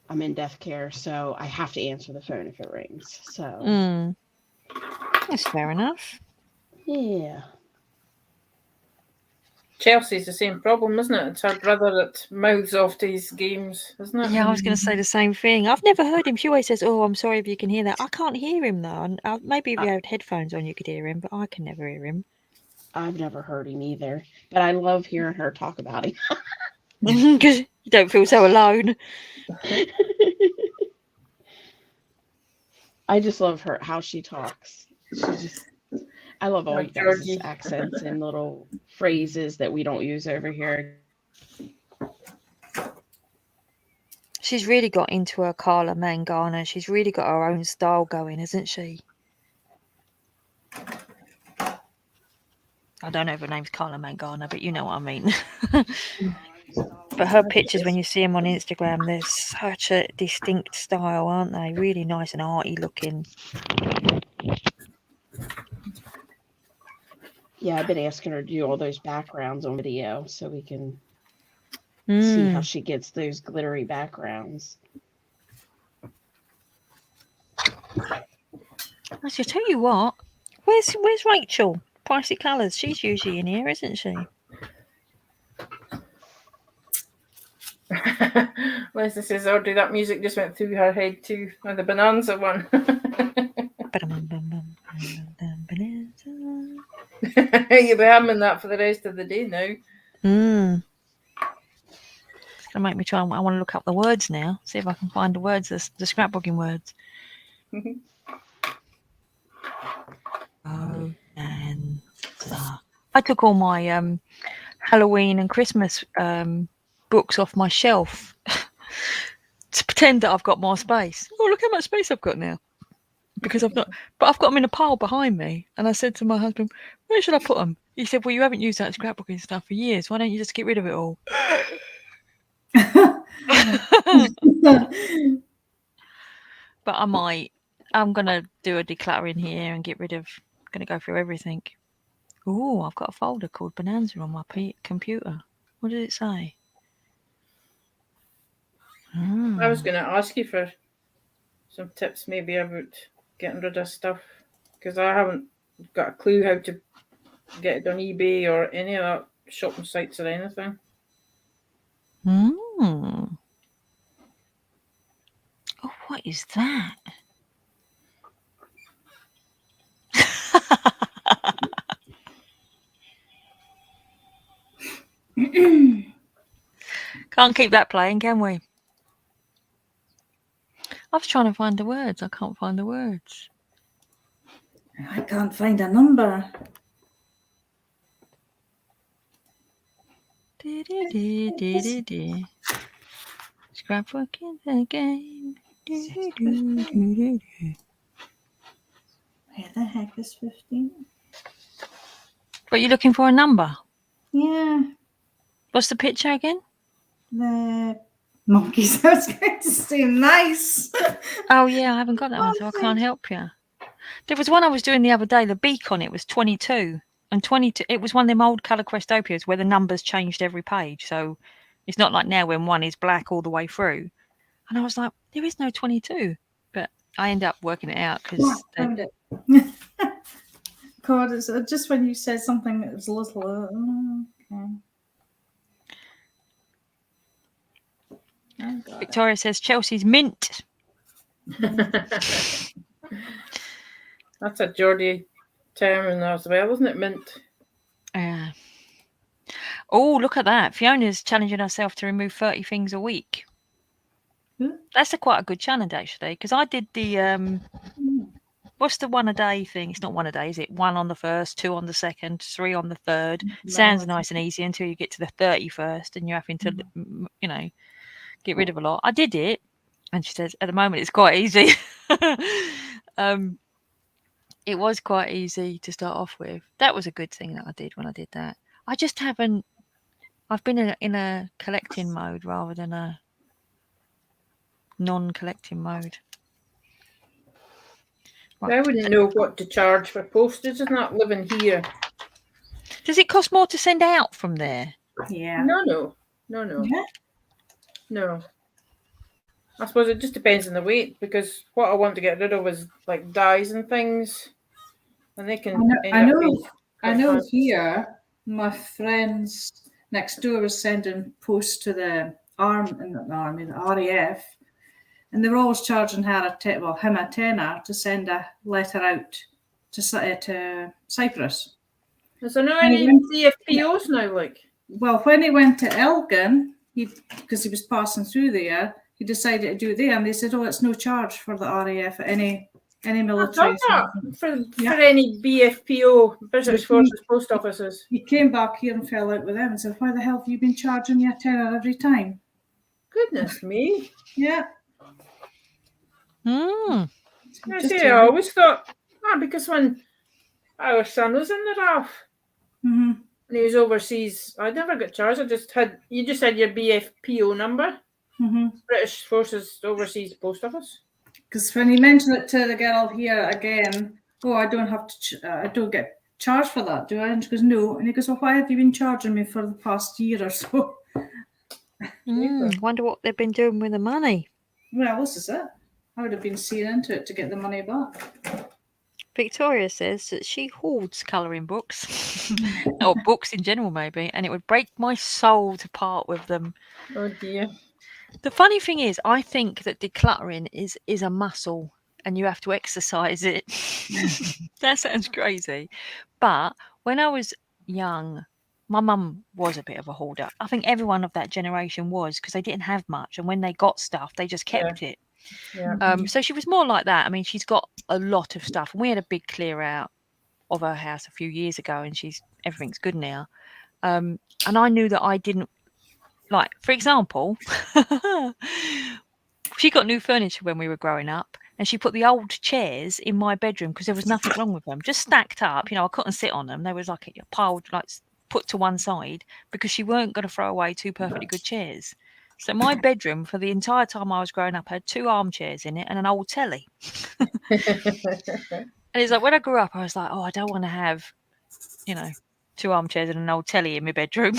I'm in deaf care, so I have to answer the phone if it rings. So that's fair enough. Yeah. Chelsea's the same problem, isn't it? It's her brother that mouths off to his games, isn't it? Yeah, I was going to say the same thing. I've never heard him. She always says, "Oh, I'm sorry if you can hear that." I can't hear him though. And maybe if you had headphones on, you could hear him, but I can never hear him. I've never heard him either, but I love hearing her talk about him. Because you don't feel so alone. I just love how she talks. I love all you guys' accents and little phrases that we don't use over here. She's really got into her Carla Mangana. She's really got her own style going, hasn't she? I don't know if her name's Carla Mangana, but you know what I mean. But her pictures, when you see them on Instagram, they're such a distinct style, aren't they? Really nice and arty looking. Yeah, I've been asking her to do all those backgrounds on video so we can see how she gets those glittery backgrounds. I should tell you what. Where's Rachel? Pricey Colours. She's usually in here, isn't she? Leslie says, Audrey, that music just went through her head too. Oh, the Bonanza one. You'll be humming that for the rest of the day now. It's gonna make me try. I want to look up the words now. See if I can find the words, the scrapbooking words. Oh, and I took all my Halloween and Christmas books off my shelf to pretend that I've got more space. Oh, look how much space I've got now. Because I've not, but I've got them in a pile behind me. And I said to my husband, where should I put them? He said, well, you haven't used that scrapbooking stuff for years. Why don't you just get rid of it all? But I might. I'm going to do a decluttering here and get rid of, going to go through everything. Oh, I've got a folder called Bonanza on my computer. What did it say? I was going to ask you for some tips maybe about getting rid of stuff, because I haven't got a clue how to get it on eBay or any of that shopping sites or anything. Oh, what is that? Can't keep that playing, can we? I was trying to find the words. I can't find the words. I can't find a number. Scrapbooking the game. Where the heck is 15? But you're looking for a number? Yeah. What's the picture again? The monkeys. I was going to say nice. Oh, yeah, I haven't got that one, so I can't help you. There was one I was doing the other day. The beak on it was 22. And 22, it was one of them old colour Questopias where the numbers changed every page. So it's not like now when one is black all the way through. And I was like, there is no 22. But I end up working it out because... Found it. God, it's just when you said something that was a little... okay. Victoria says Chelsea's mint. That's a Geordie term as well, isn't it? Mint. Yeah. Oh, look at that. Fiona's challenging herself to remove 30 things a week. That's quite a good challenge, actually, because I did the... what's the one a day thing? It's not one a day, is it? 1 on the first, 2 on the second, 3 on the third. Sounds nice and easy until you get to the 31st and you're having to, get rid of a lot. I did it, and she says, at the moment, it's quite easy. It was quite easy to start off with. That was a good thing that I did when I did that. I just haven't... I've been in a collecting mode rather than a non-collecting mode. Right. I wouldn't know what to charge for postage, isn't that, living here? Does it cost more to send out from there? Yeah. No. Yeah. No. I suppose it just depends on the weight, because what I want to get rid of is like dyes and things, and they can. I know. Here, my friends next door was sending posts to the RAF, and they were always charging him a tenner to send a letter out to Cyprus. Is there no any CFPOs now? Like, well, when he went to Elgin, because he was passing through there, he decided to do it there, and they said, "Oh, it's no charge for the RAF at any military." For any BFPO, British Forces Post Offices. He came back here and fell out with them and said, "Why the hell have you been charging me a tenner every time?" Goodness me. Yeah. I always thought, because when our son was in the RAF and he was overseas, I never got charged. You just had your BFPO number, British Forces Overseas Post Office. Because when he mentioned it to the girl here again, I don't have to, I don't get charged for that, do I? And she goes, no. And he goes, well, why have you been charging me for the past year or so? Wonder what they've been doing with the money. Well, this is it. I would have been seeing into it to get the money back. Victoria says that she hoards colouring books, or books in general maybe, and it would break my soul to part with them. Oh dear. The funny thing is, I think that decluttering is a muscle and you have to exercise it. That sounds crazy. But when I was young, my mum was a bit of a hoarder. I think everyone of that generation was, because they didn't have much. And when they got stuff, they just kept it. Yeah. So she was more like that. I mean, she's got a lot of stuff. And we had a big clear out of her house a few years ago, and everything's good now. And I knew that I didn't, like, for example, she got new furniture when we were growing up, and she put the old chairs in my bedroom because there was nothing wrong with them, just stacked up. I couldn't sit on them. They was like piled, like put to one side, because she weren't going to throw away two perfectly good chairs. So my bedroom for the entire time I was growing up had 2 armchairs in it and an old telly. And it's like, when I grew up, I was like, oh, I don't want to have, 2 armchairs and an old telly in my bedroom.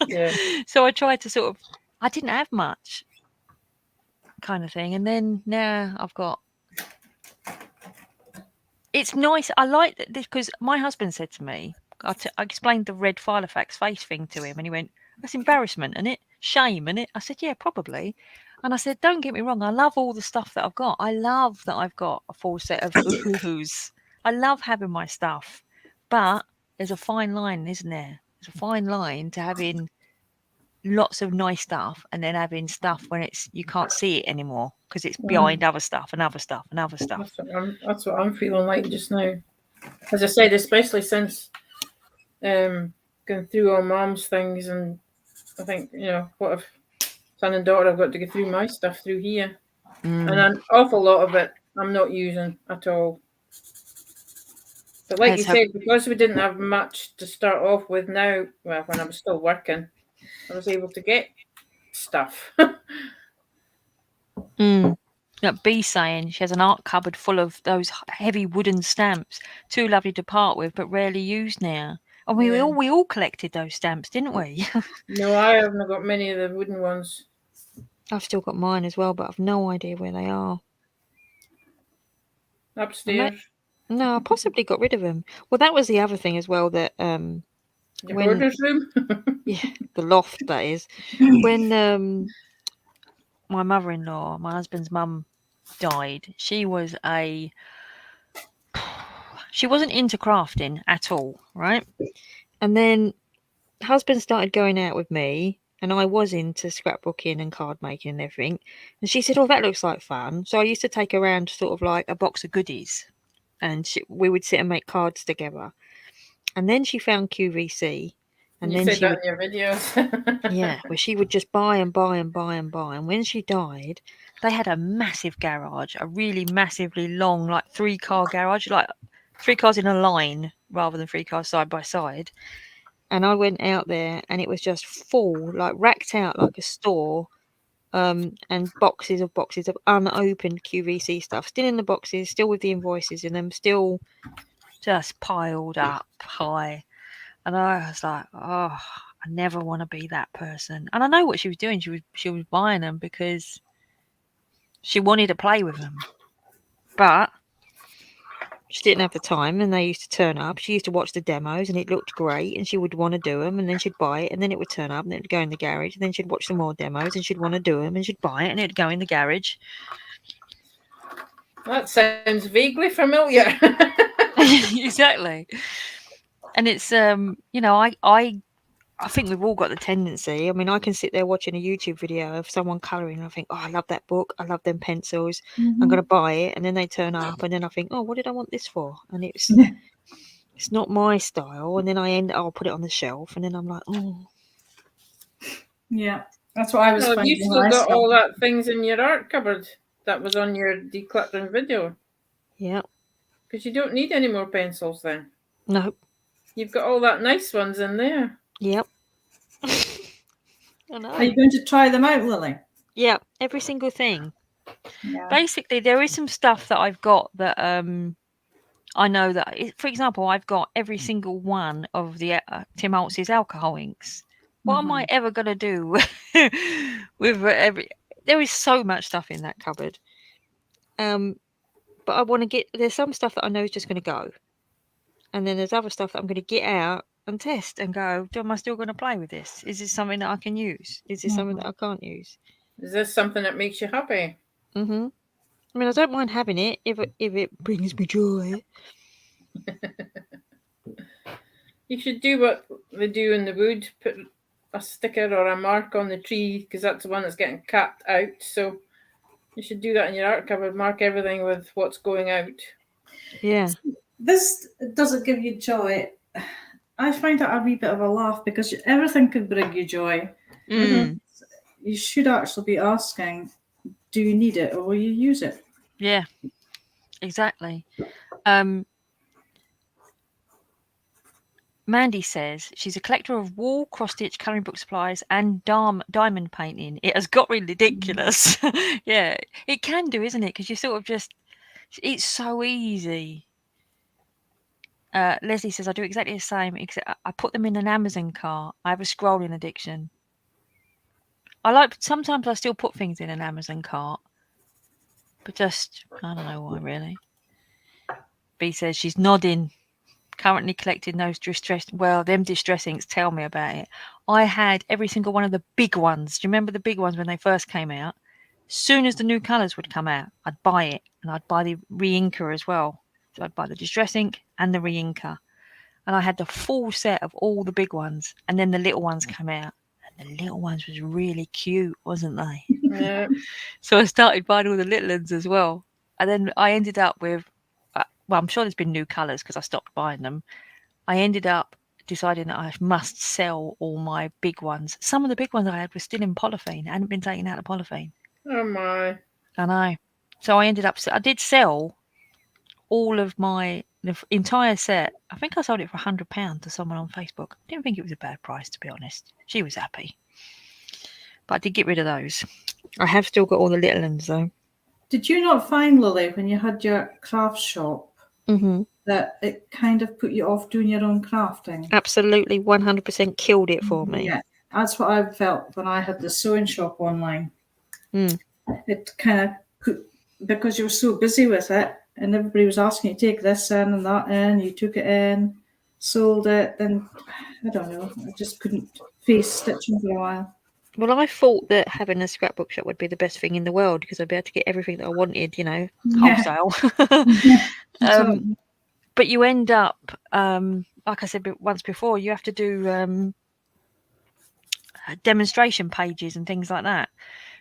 Yeah. So I tried to I didn't have much, kind of thing. And then now I've got, it's nice. I like this because my husband said to me, I explained the red Filofax face thing to him, and he went, that's embarrassment, isn't it? Shame, isn't it? I said, yeah, probably. And I said, don't get me wrong, I love all the stuff that I've got. I love that I've got a full set of oohoo's. I love having my stuff. But there's a fine line, isn't there? There's a fine line to having lots of nice stuff and then having stuff when you can't see it anymore because it's behind other stuff and other stuff and other stuff. That's what I'm feeling like just now. As I said, especially since going through all Mum's things, and I think, what if son and daughter have got to go through my stuff through here, and an awful lot of it I'm not using at all. But like you said, because we didn't have much to start off with now, well, when I was still working, I was able to get stuff. B saying she has an art cupboard full of those heavy wooden stamps, too lovely to part with, but rarely used now. And we all collected those stamps, didn't we? No, I haven't got many of the wooden ones. I've still got mine as well, but I've no idea where they are. Upstairs. No, I possibly got rid of them. Well, that was the other thing as well, that Your hoarder's room? Yeah, the loft, that is. When my mother-in-law, my husband's mum, died, she wasn't into crafting at all, right? And then husband started going out with me, and I was into scrapbooking and card making and everything. And she said, oh, that looks like fun. So I used to take her around sort of like a box of goodies, and we would sit and make cards together. And then she found QVC. And you then said that in your videos. Yeah, where she would just buy and buy and buy and buy. And when she died, they had a massive garage, a really massively long, like 3-car garage, like 3 cars in a line rather than 3 cars side by side. And I went out there and it was just full, like racked out like a store, and boxes of unopened QVC stuff, still in the boxes, still with the invoices in them, still just piled up high. And I was like, oh, I never want to be that person. And I know what she was doing. She was buying them because she wanted to play with them. But she didn't have the time, and they used to turn up. She used to watch the demos, and it looked great, and she would want to do them, and then she'd buy it, and then it would turn up, and it would go in the garage, and then she'd watch some more demos, and she'd want to do them, and she'd buy it, and it would go in the garage. That sounds vaguely familiar. Exactly. And it's, I think we've all got the tendency. I mean, I can sit there watching a YouTube video of someone colouring and I think, oh, I love that book. I love them pencils. I'm going to buy it. And then they turn up and then I think, oh, what did I want this for? And it's not my style. And then I'll put it on the shelf and then I'm like, oh. Yeah, that's what I was finding. You've still got all that things in your art cupboard that was on your decluttering video. Yeah. Because you don't need any more pencils then. No. You've got all that nice ones in there. Yep. I know. Are you going to try them out, Lily? Yeah, every single thing. Yeah. Basically, there is some stuff that I've got that I know that, for example, I've got every single one of the Tim Holtz's alcohol inks. What am I ever going to do with there is so much stuff in that cupboard. But I want to there's some stuff that I know is just going to go. And then there's other stuff that I'm going to get out and test and go, am I still going to play with this? Is this something that I can use? Is this something that I can't use? Is this something that makes you happy? Mm-hmm. I mean, I don't mind having it if it brings me joy. You should do what they do in the wood, put a sticker or a mark on the tree, because that's the one that's getting cut out. So you should do that in your art cupboard, mark everything with what's going out. Yeah. This doesn't give you joy. I find it a wee bit of a laugh because everything could bring you joy. Mm. You should actually be asking, do you need it or will you use it? Yeah. Exactly. Mandy says she's a collector of wall, cross-stitch, colouring book supplies and diamond painting. It has got really ridiculous. Yeah, it can do, isn't it? Because you sort of just, it's so easy. Leslie says, I do exactly the same, except I put them in an Amazon cart. I have a scrolling addiction. Sometimes I still put things in an Amazon cart, but just, I don't know why, really. B says she's nodding. Currently collecting those them distress inks, tell me about it. I had every single one of the big ones. Do you remember the big ones when they first came out? Soon as the new colours would come out, I'd buy it, and I'd buy the re-inker as well. So I'd buy the distress ink and the re-inker, and I had the full set of all the big ones, and then the little ones come out, and the little ones was really cute, wasn't they? Yeah. So I started buying all the little ones as well, and then I ended up with, well, I'm sure there's been new colours because I stopped buying them. I ended up deciding that I must sell all my big ones. Some of the big ones I had were still in polythene, hadn't been taken out of polythene. Oh my. I know. So I did sell all of the entire set. I think I sold it for £100 to someone on Facebook. I didn't think it was a bad price, to be honest. She was happy. But I did get rid of those. I have still got all the little ones though. Did you not find, Lily, when you had your craft shop, that it kind of put you off doing your own crafting? Absolutely, 100% killed it for me. Yeah, that's what I felt when I had the sewing shop online. It kind of put, because you were so busy with it and everybody was asking you to take this in and that in, you took it in, sold it, then I don't know, I just couldn't face stitching for a while. Well, I thought that having a scrapbook shop would be the best thing in the world because I'd be able to get everything that I wanted, wholesale. But you end up, like I said once before, you have to do demonstration pages and things like that.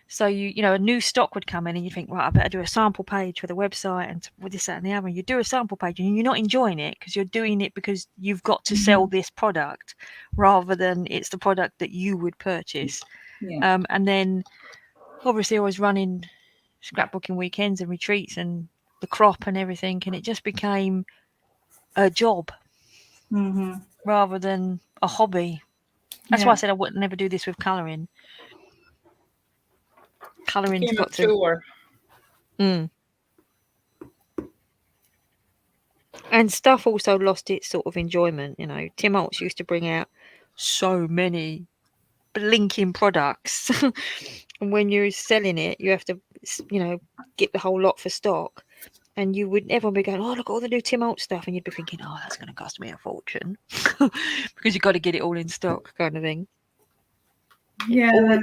So a new stock would come in and you think, right, I better do a sample page for the website and with this, that, and the other. And you do a sample page and you're not enjoying it because you're doing it because you've got to sell this product rather than it's the product that you would purchase. Yeah. And then obviously I was running scrapbooking weekends and retreats and the crop and everything, and it just became a job rather than a hobby. That's why I said I would never do this with colouring. Colouring's got to. And stuff also lost its sort of enjoyment. Tim Holtz used to bring out so many blinking products, and when you're selling it, you have to, get the whole lot for stock. And everyone would be going, oh, look at all the new Tim Holtz stuff, and you'd be thinking, oh, that's going to cost me a fortune because you've got to get it all in stock, kind of thing. Yeah,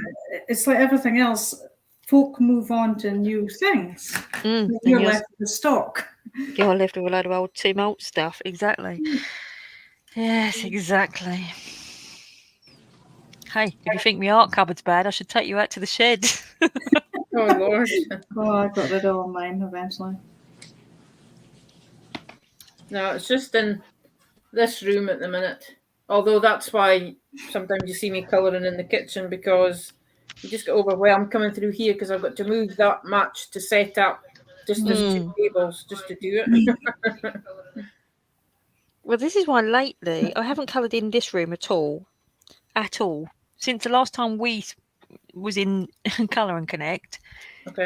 it's like everything else. Folk move on to new things. You're left with stock. You're left with a load of old Tim Holtz stuff. Exactly. Yes, exactly. Hey, if you think my art cupboard's bad, I should take you out to the shed. Oh, Lord. Oh, I got rid of all mine eventually. No, it's just in this room at the minute. Although that's why sometimes you see me colouring in the kitchen, because you just get overwhelmed coming through here because I've got to move that much to set up just those 2 tables just to do it. Well, this is why lately I haven't coloured in this room at all. Since the last time we was in Colour and Connect,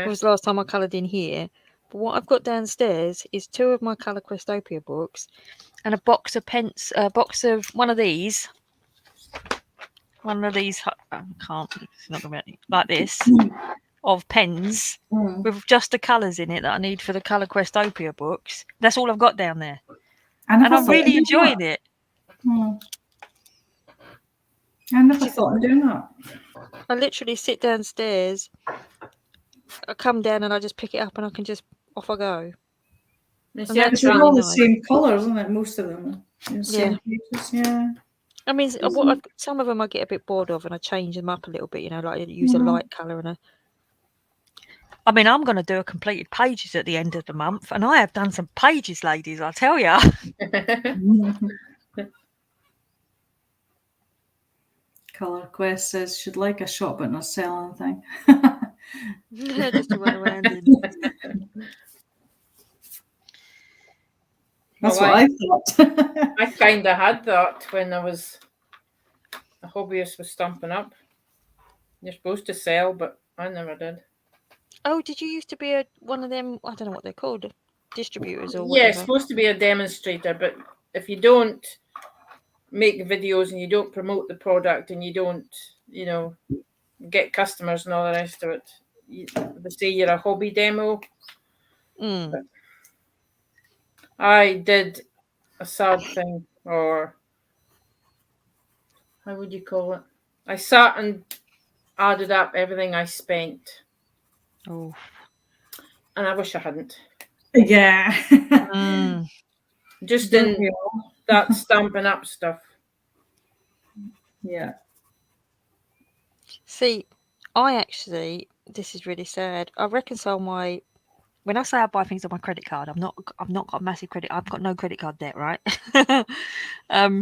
was the last time I coloured in here. But what I've got downstairs is 2 of my Colour Questopia books and a box of pens, one of these. I can't, it's not going to be like this, of pens with just the colours in it that I need for the Colour Questopia books. That's all I've got down there. And I'm really enjoying it. I never thought of doing that. I literally sit downstairs, I come down and I just pick it up and I can just, off I go. And And that's It's really all the nice. same colours, isn't it? Most of them. The same pages, yeah. I mean, some of them I get a bit bored of and I change them up a little bit, you know, like I use a light colour and I mean, I'm going to do a completed pages at the end of the month, and I have done some pages, ladies, I tell you. Colour Quest says she'd like a shop but not sell anything. Just to run around in. That's what I thought. I kind of had that when I was a hobbyist with Stampin' Up. You're supposed to sell, but I never did. Oh, did you used to be one of them, I don't know what they're called, distributors or Yeah, whatever? it's supposed to be a demonstrator, but if you don't make videos and you don't promote the product and you don't, you know, get customers and all the rest of it, they say you're a hobby demo. I did a sad thing, or how would you call it? I sat and added up everything I spent. Oh. And I wish I hadn't. Yeah. Just in that Stampin' Up stuff. Yeah. See, I actually, this is really sad. I reconcile when I say I buy things on my credit card, I've not got a massive credit. I've got no credit card debt, right? No,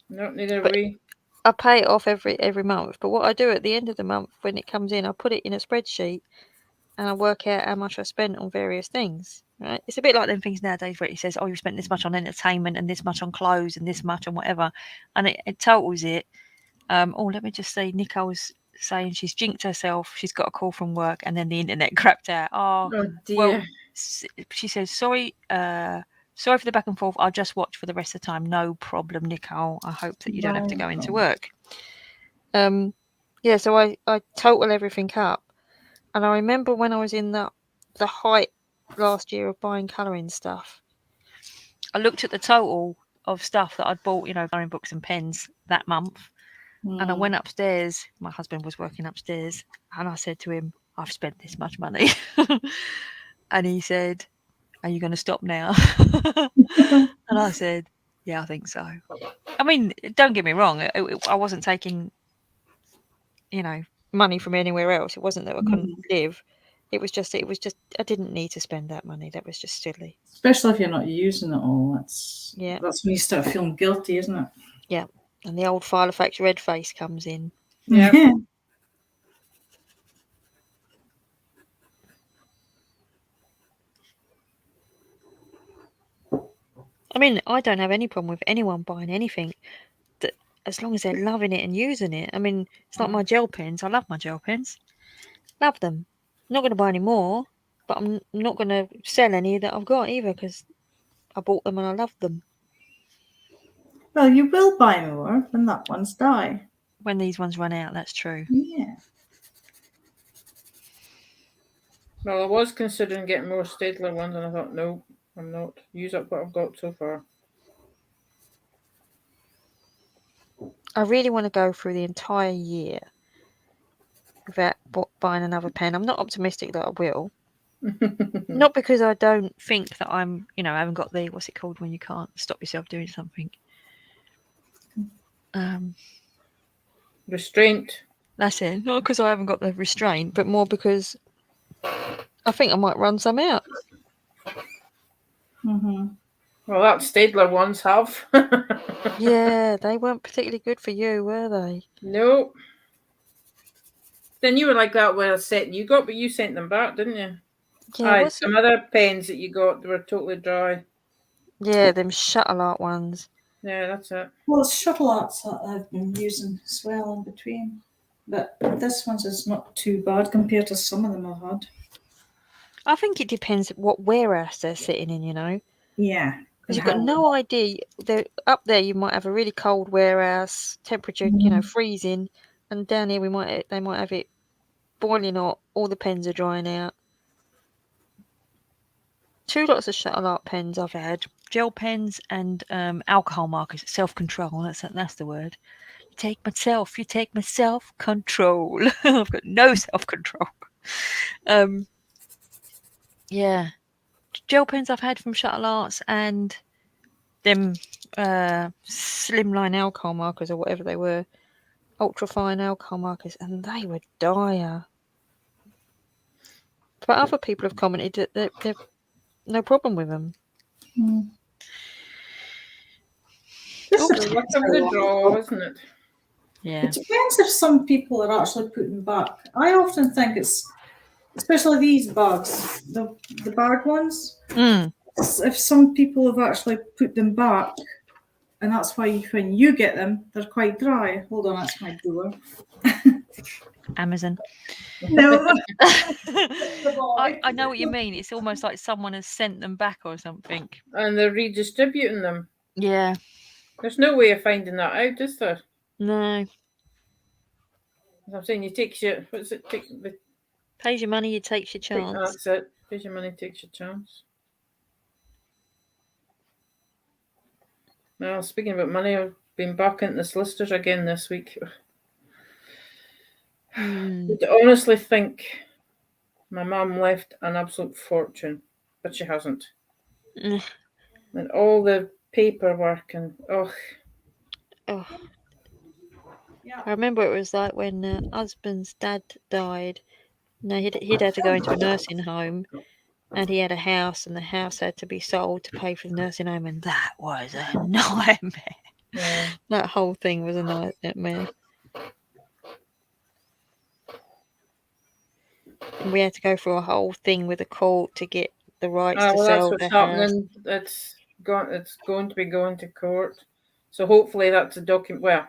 neither have we. I pay it off every month. But what I do at the end of the month when it comes in, I put it in a spreadsheet and I work out how much I spent on various things. Right? It's a bit like them things nowadays where it says, "Oh, you spent this much on entertainment and this much on clothes and this much on whatever," and it totals it. Let me just say, Nicole's saying she's jinxed herself. She's got a call from work and then the internet crapped out. Oh dear. Well, she says, sorry for the back and forth. I'll just watch for the rest of the time. No problem, Nicole. I hope that you don't have to go into work. Yeah, so I total everything up. And I remember when I was in the height last year of buying colouring stuff, I looked at the total of stuff that I'd bought, you know, colouring books and pens that month. And I went upstairs. My husband was working upstairs. And I said to him, I've spent this much money. And he said, are you going to stop now? And I said, yeah, I think so. I mean, don't get me wrong. I wasn't taking, you know, money from anywhere else. It wasn't that I couldn't live. It was just I didn't need to spend that money. That was just silly. Especially if you're not using it all. That's when you start feeling guilty, isn't it? Yeah. And the old Filofax red face comes in. Yeah. I mean, I don't have any problem with anyone buying anything that, as long as they're loving it and using it. I mean, it's like my gel pens. I love my gel pens. Love them. I'm not going to buy any more, but I'm not going to sell any that I've got either because I bought them and I love them. Well, you will buy more when that ones die. When these ones run out, that's true. Yeah. Well, I was considering getting more Staedtler ones, and I thought, no, I'm not. Use up what I've got so far. I really want to go through the entire year without buying another pen. I'm not optimistic that I will. Not because I don't think that I'm, you know, I haven't got the, what's it called when you can't stop yourself doing something? Restraint. That's it. Not because I haven't got the restraint, but more because I think I might run some out. Well, that Staedtler ones have. Yeah, they weren't particularly good for you, were they? No. Then you were like that with a set you got, but you sent them back, didn't you? Yeah, some other pens that you got, they were totally dry. Yeah, them shuttle art ones. Yeah, that's it. Well, it's shuttle arts that I've been using as well in between. But this one's is not too bad compared to some of them I've had. I think it depends what warehouse they're sitting in, you know. Yeah. Because you've got no idea. Up there, you might have a really cold warehouse, temperature, you know, freezing, and down here they might have it boiling hot. All the pens are drying out. 2 lots of shuttle art pens I've had, gel pens and alcohol markers. Self-control. That's the word. take myself. You take my self-control. I've got no self-control. Yeah. Gel pens I've had from Shuttle Arts and them slimline alcohol markers or whatever they were, ultra fine alcohol markers, and they were dire. But other people have commented that they've no problem with them. This The luck of the draw, isn't it? Yeah. It depends if some people are actually putting back. I often think it's, especially these bags, the bag ones, if some people have actually put them back, and that's why when you get them, they're quite dry. Hold on, that's my door. Amazon. No. I know what you mean. It's almost like someone has sent them back or something. And they're redistributing them. Yeah. There's no way of finding that out, is there? No. As I'm saying, you take your, what's it? Pays your money, you takes your chance. That's it. Pays your money, takes your chance. Well, speaking about money, I've been back into the solicitors again this week. You'd honestly think my mum left an absolute fortune, but she hasn't. And all the paperwork and I remember it was like when husband's dad died. No, he'd had to go into a nursing home, and he had a house, and the house had to be sold to pay for the nursing home, and that was a nightmare. Yeah. That whole thing was a nightmare. And we had to go through a whole thing with the court to get the rights to sell that's the what's house. happening. It's going to be going to court. So hopefully that's a document. Well,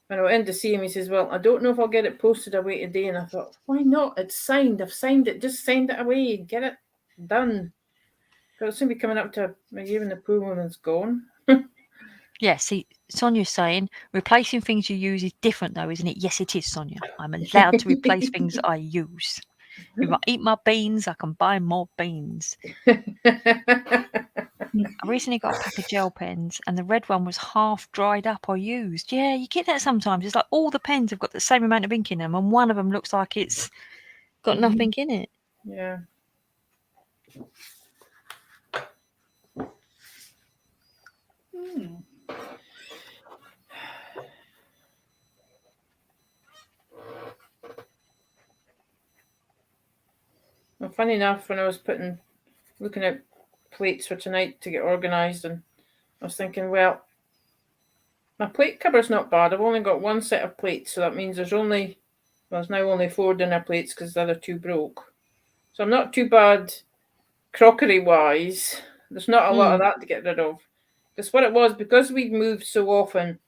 when I went in to see him, he says, "Well, I don't know if I'll get it posted away today." And I thought, why not? It's signed. I've signed it. Just send it away. Get it done. Because it's going to be coming up to a year and the poor woman's gone. Yeah, see, Sonia's saying replacing things you use is different, though, isn't it? Yes, it is, Sonia. I'm allowed to replace things I use. If I eat my beans, I can buy more beans. I recently got a pack of gel pens, and the red one was half dried up or used. Yeah, you get that sometimes. It's like all the pens have got the same amount of ink in them, and one of them looks like it's got nothing in it. Yeah. Well, funny enough, when I was looking at plates for tonight to get organised, and I was thinking, well, my plate cupboard's not bad. I've only got one set of plates, so that means there's now only 4 dinner plates because the other 2 broke. So I'm not too bad crockery-wise. There's not a lot of that to get rid of. Because what it was, because we'd moved so often,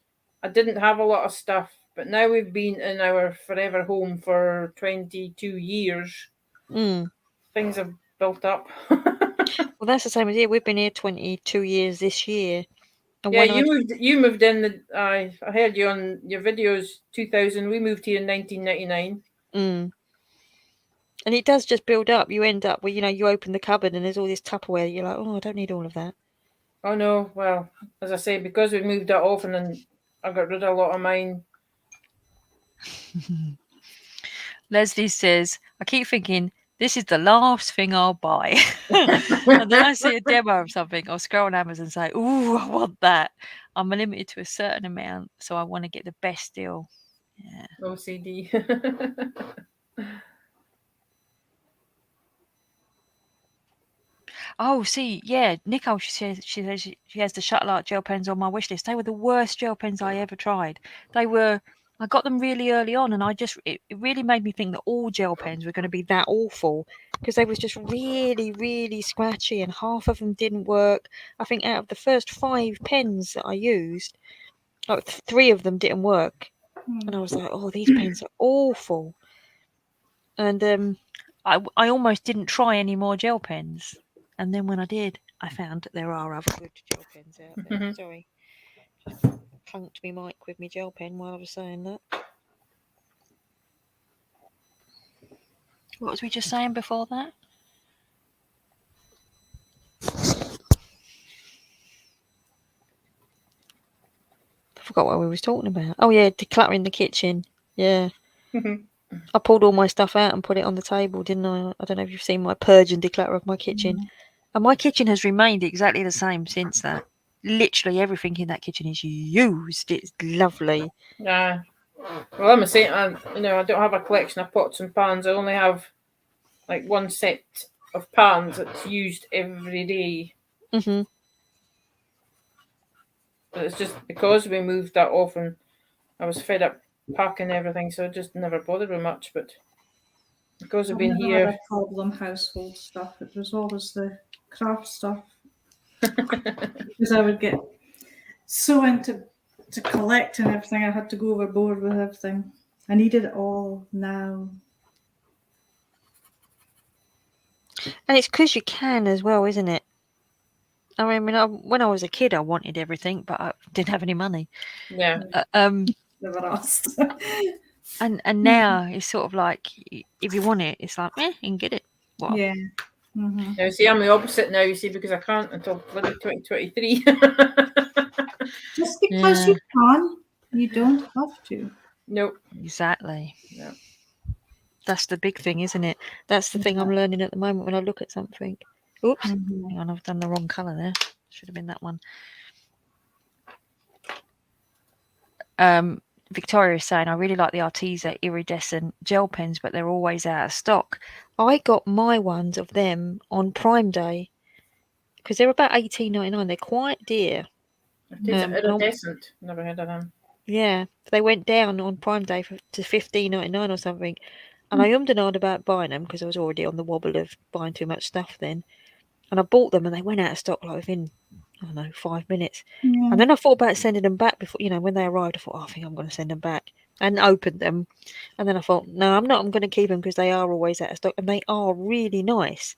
I didn't have a lot of stuff. But now we've been in our forever home for 22 years. Things have built up. Well, that's the same as here. We've been here 22 years this year. And yeah, you moved in. I heard you on your videos 2000. We moved here in 1999. And it does just build up. You end up where, you open the cupboard and there's all this Tupperware. You're like, oh, I don't need all of that. Oh, no. Well, as I say, because we moved that often and I got rid of a lot of mine. Leslie says, I keep thinking, this is the last thing I'll buy. And then I see a demo of something. I'll scroll on Amazon and say, ooh, I want that. I'm limited to a certain amount, so I want to get the best deal. Yeah. OCD. Oh, see, yeah, Nicole, she says she has the Shuttle Art gel pens on my wish list. They were the worst gel pens I ever tried. I got them really early on, and it really made me think that all gel pens were going to be that awful, because they was just really, really scratchy, and half of them didn't work. I think out of the first 5 pens that I used, like 3 of them didn't work, and I was like, oh, these pens are awful. And I almost didn't try any more gel pens. And then when I did, I found that there are other good gel pens out there. Sorry. Just clunked me mic with me gel pen while I was saying that. What was we just saying before that? forgot what we was talking about. Oh yeah, decluttering the kitchen. Yeah. I pulled all my stuff out and put it on the table, didn't I? I don't know if you've seen my purge and declutter of my kitchen. And my kitchen has remained exactly the same since that. Literally everything in that kitchen is used. It's lovely. Yeah. Well, I'm saying, I don't have a collection of pots and pans. I only have like one set of pans that's used every day. Mm-hmm. But it's just because we moved that often, I was fed up packing everything, so I just never bothered with much. But because I've been never here, had a problem household stuff. It was always the craft stuff. Because I would get so into collecting everything, I had to go overboard with everything. I needed it all now. And it's because you can as well, isn't it? I mean, when I was a kid, I wanted everything, but I didn't have any money. yeah. Never asked. And now it's sort of like, if you want it, it's like, you can get it. Well, Yeah. Mm-hmm. Now, see, I'm the opposite now, you see, because I can't until bloody 2023. Just because you can, you don't have to. Nope. Exactly. Yeah. That's the big thing, isn't it? That's the thing I'm learning at the moment when I look at something. Oops, hang on, I've done the wrong colour there. Should have been that one. Victoria's saying, I really like the Arteza iridescent gel pens, but they're always out of stock. I got my ones of them on Prime Day because they're about $18.99. They're quite dear. Iridescent. Never heard of them. Yeah, they went down on Prime Day to $15.99 or something. And I ummed and ahed about buying them because I was already on the wobble of buying too much stuff then. And I bought them and they went out of stock like within, I don't know, 5 minutes. Yeah. And then I thought about sending them back before, when they arrived. I thought, I think I'm going to send them back. And opened them. And then I thought, no, I'm not. I'm going to keep them because they are always out of stock. And they are really nice.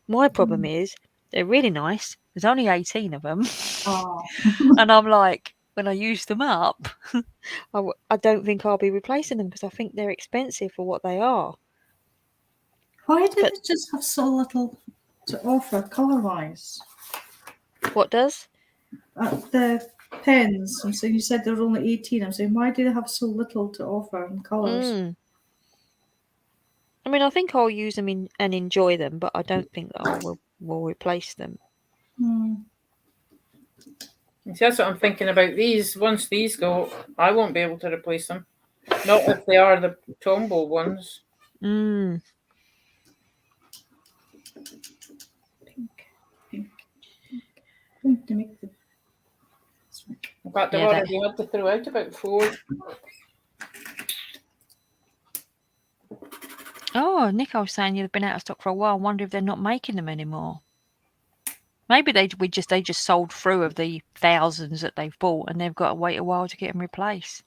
My problem is they're really nice. There's only 18 of them. Oh. And I'm like, when I use them up, I don't think I'll be replacing them because I think they're expensive for what they are. Why do they just have so little to offer colour-wise? What does? The pens. I'm saying you said there were only 18. I'm saying why do they have so little to offer in colours? I mean, I think I'll use them and enjoy them, but I don't think that I will replace them. That's what I'm thinking about these. Once these go, I won't be able to replace them. Not if they are the Tombow ones. Pink. To make the... In fact, I've already had to throw out about 4. Oh, Nicole's saying you've been out of stock for a while. I wonder if they're not making them anymore. Maybe they just sold through of the thousands that they've bought and they've got to wait a while to get them replaced.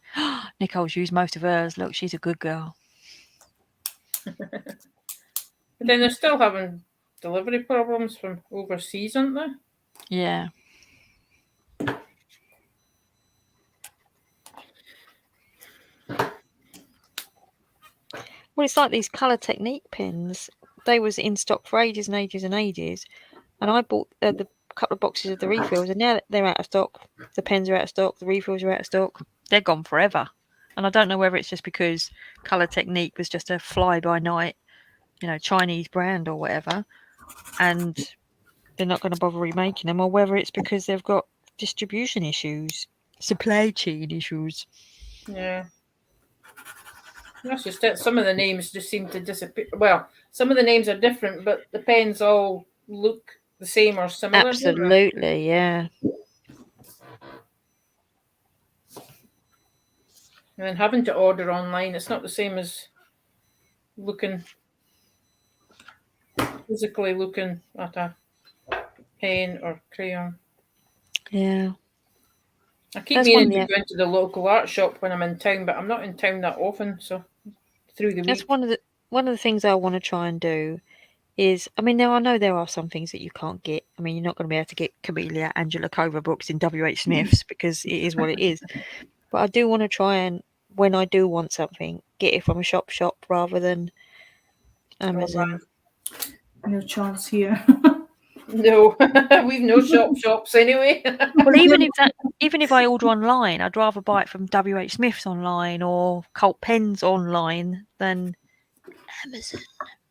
Nicole's used most of hers. Look, she's a good girl. But then they're still having delivery problems from overseas, aren't they? Yeah. Well, it's like these colour technique pens. They was in stock for ages and ages and ages. And I bought the couple of boxes of the refills, and now they're out of stock. The pens are out of stock. The refills are out of stock. They're gone forever. And I don't know whether it's just because Colour Technique was just a fly-by-night, Chinese brand or whatever, and they're not going to bother remaking them, or whether it's because they've got distribution issues, supply chain issues. Yeah. That's just it. Some of the names just seem to disappear. Well, some of the names are different, but the pens all look the same or similar. Absolutely, yeah. And then having to order online, it's not the same as physically looking at a pen or crayon. Yeah. I keep meaning to go into the local art shop when I'm in town, but I'm not in town that often, so through the week. That's one of the things I want to try and do is, I mean, now I know there are some things that you can't get. I mean, you're not going to be able to get Camellia Angela Cova books in WH Smith's because it is what it is. But I do want to try and, when I do want something, get it from a shop rather than Amazon. No chance here. No, we've no shops anyway. Well, even if I order online, I'd rather buy it from WH Smith's online or Cult Pens online than Amazon.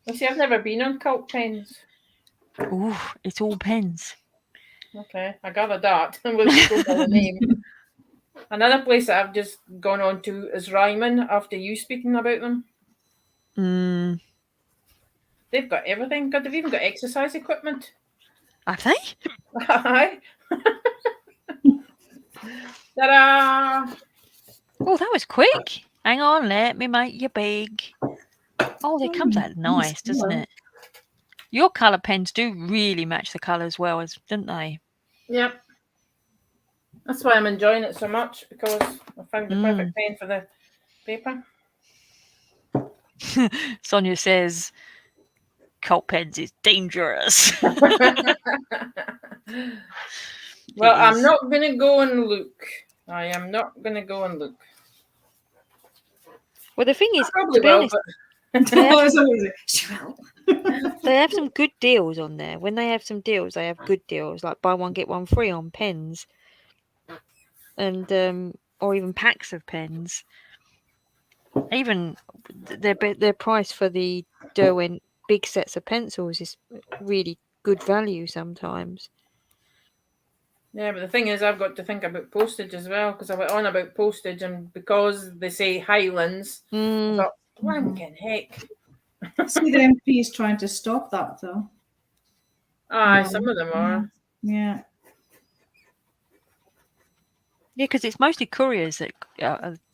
Well, see, I've never been on Cult Pens. Ooh, it's all pens. Okay, I gathered that. We'll go by the name. Another place that I've just gone on to is Ryman after you speaking about them. They've got everything. God, they've even got exercise equipment. Have they? Hi. Ta-da! Oh, that was quick. Hang on, let me make you big. Oh, that comes out nice, doesn't it? Your colour pens do really match the colours well, don't they? Yep. That's why I'm enjoying it so much, because I found the perfect pen for the paper. Sonia says Cult Pens is dangerous. Well, I'm not going to go and look. I am not going to go and look. Well, the thing is, I probably to be will, honest, but they have some good deals on there. When they have some deals, they have good deals, like buy one get one free on pens, and or even packs of pens. Even their price for the Derwent big sets of pencils is really good value sometimes. Yeah, but the thing is, I've got to think about postage as well, because I went on about postage, and because they say Highlands, I thought, blanking heck. See, the MP is trying to stop that, though. Aye, some of them are. Yeah. Yeah, because it's mostly couriers that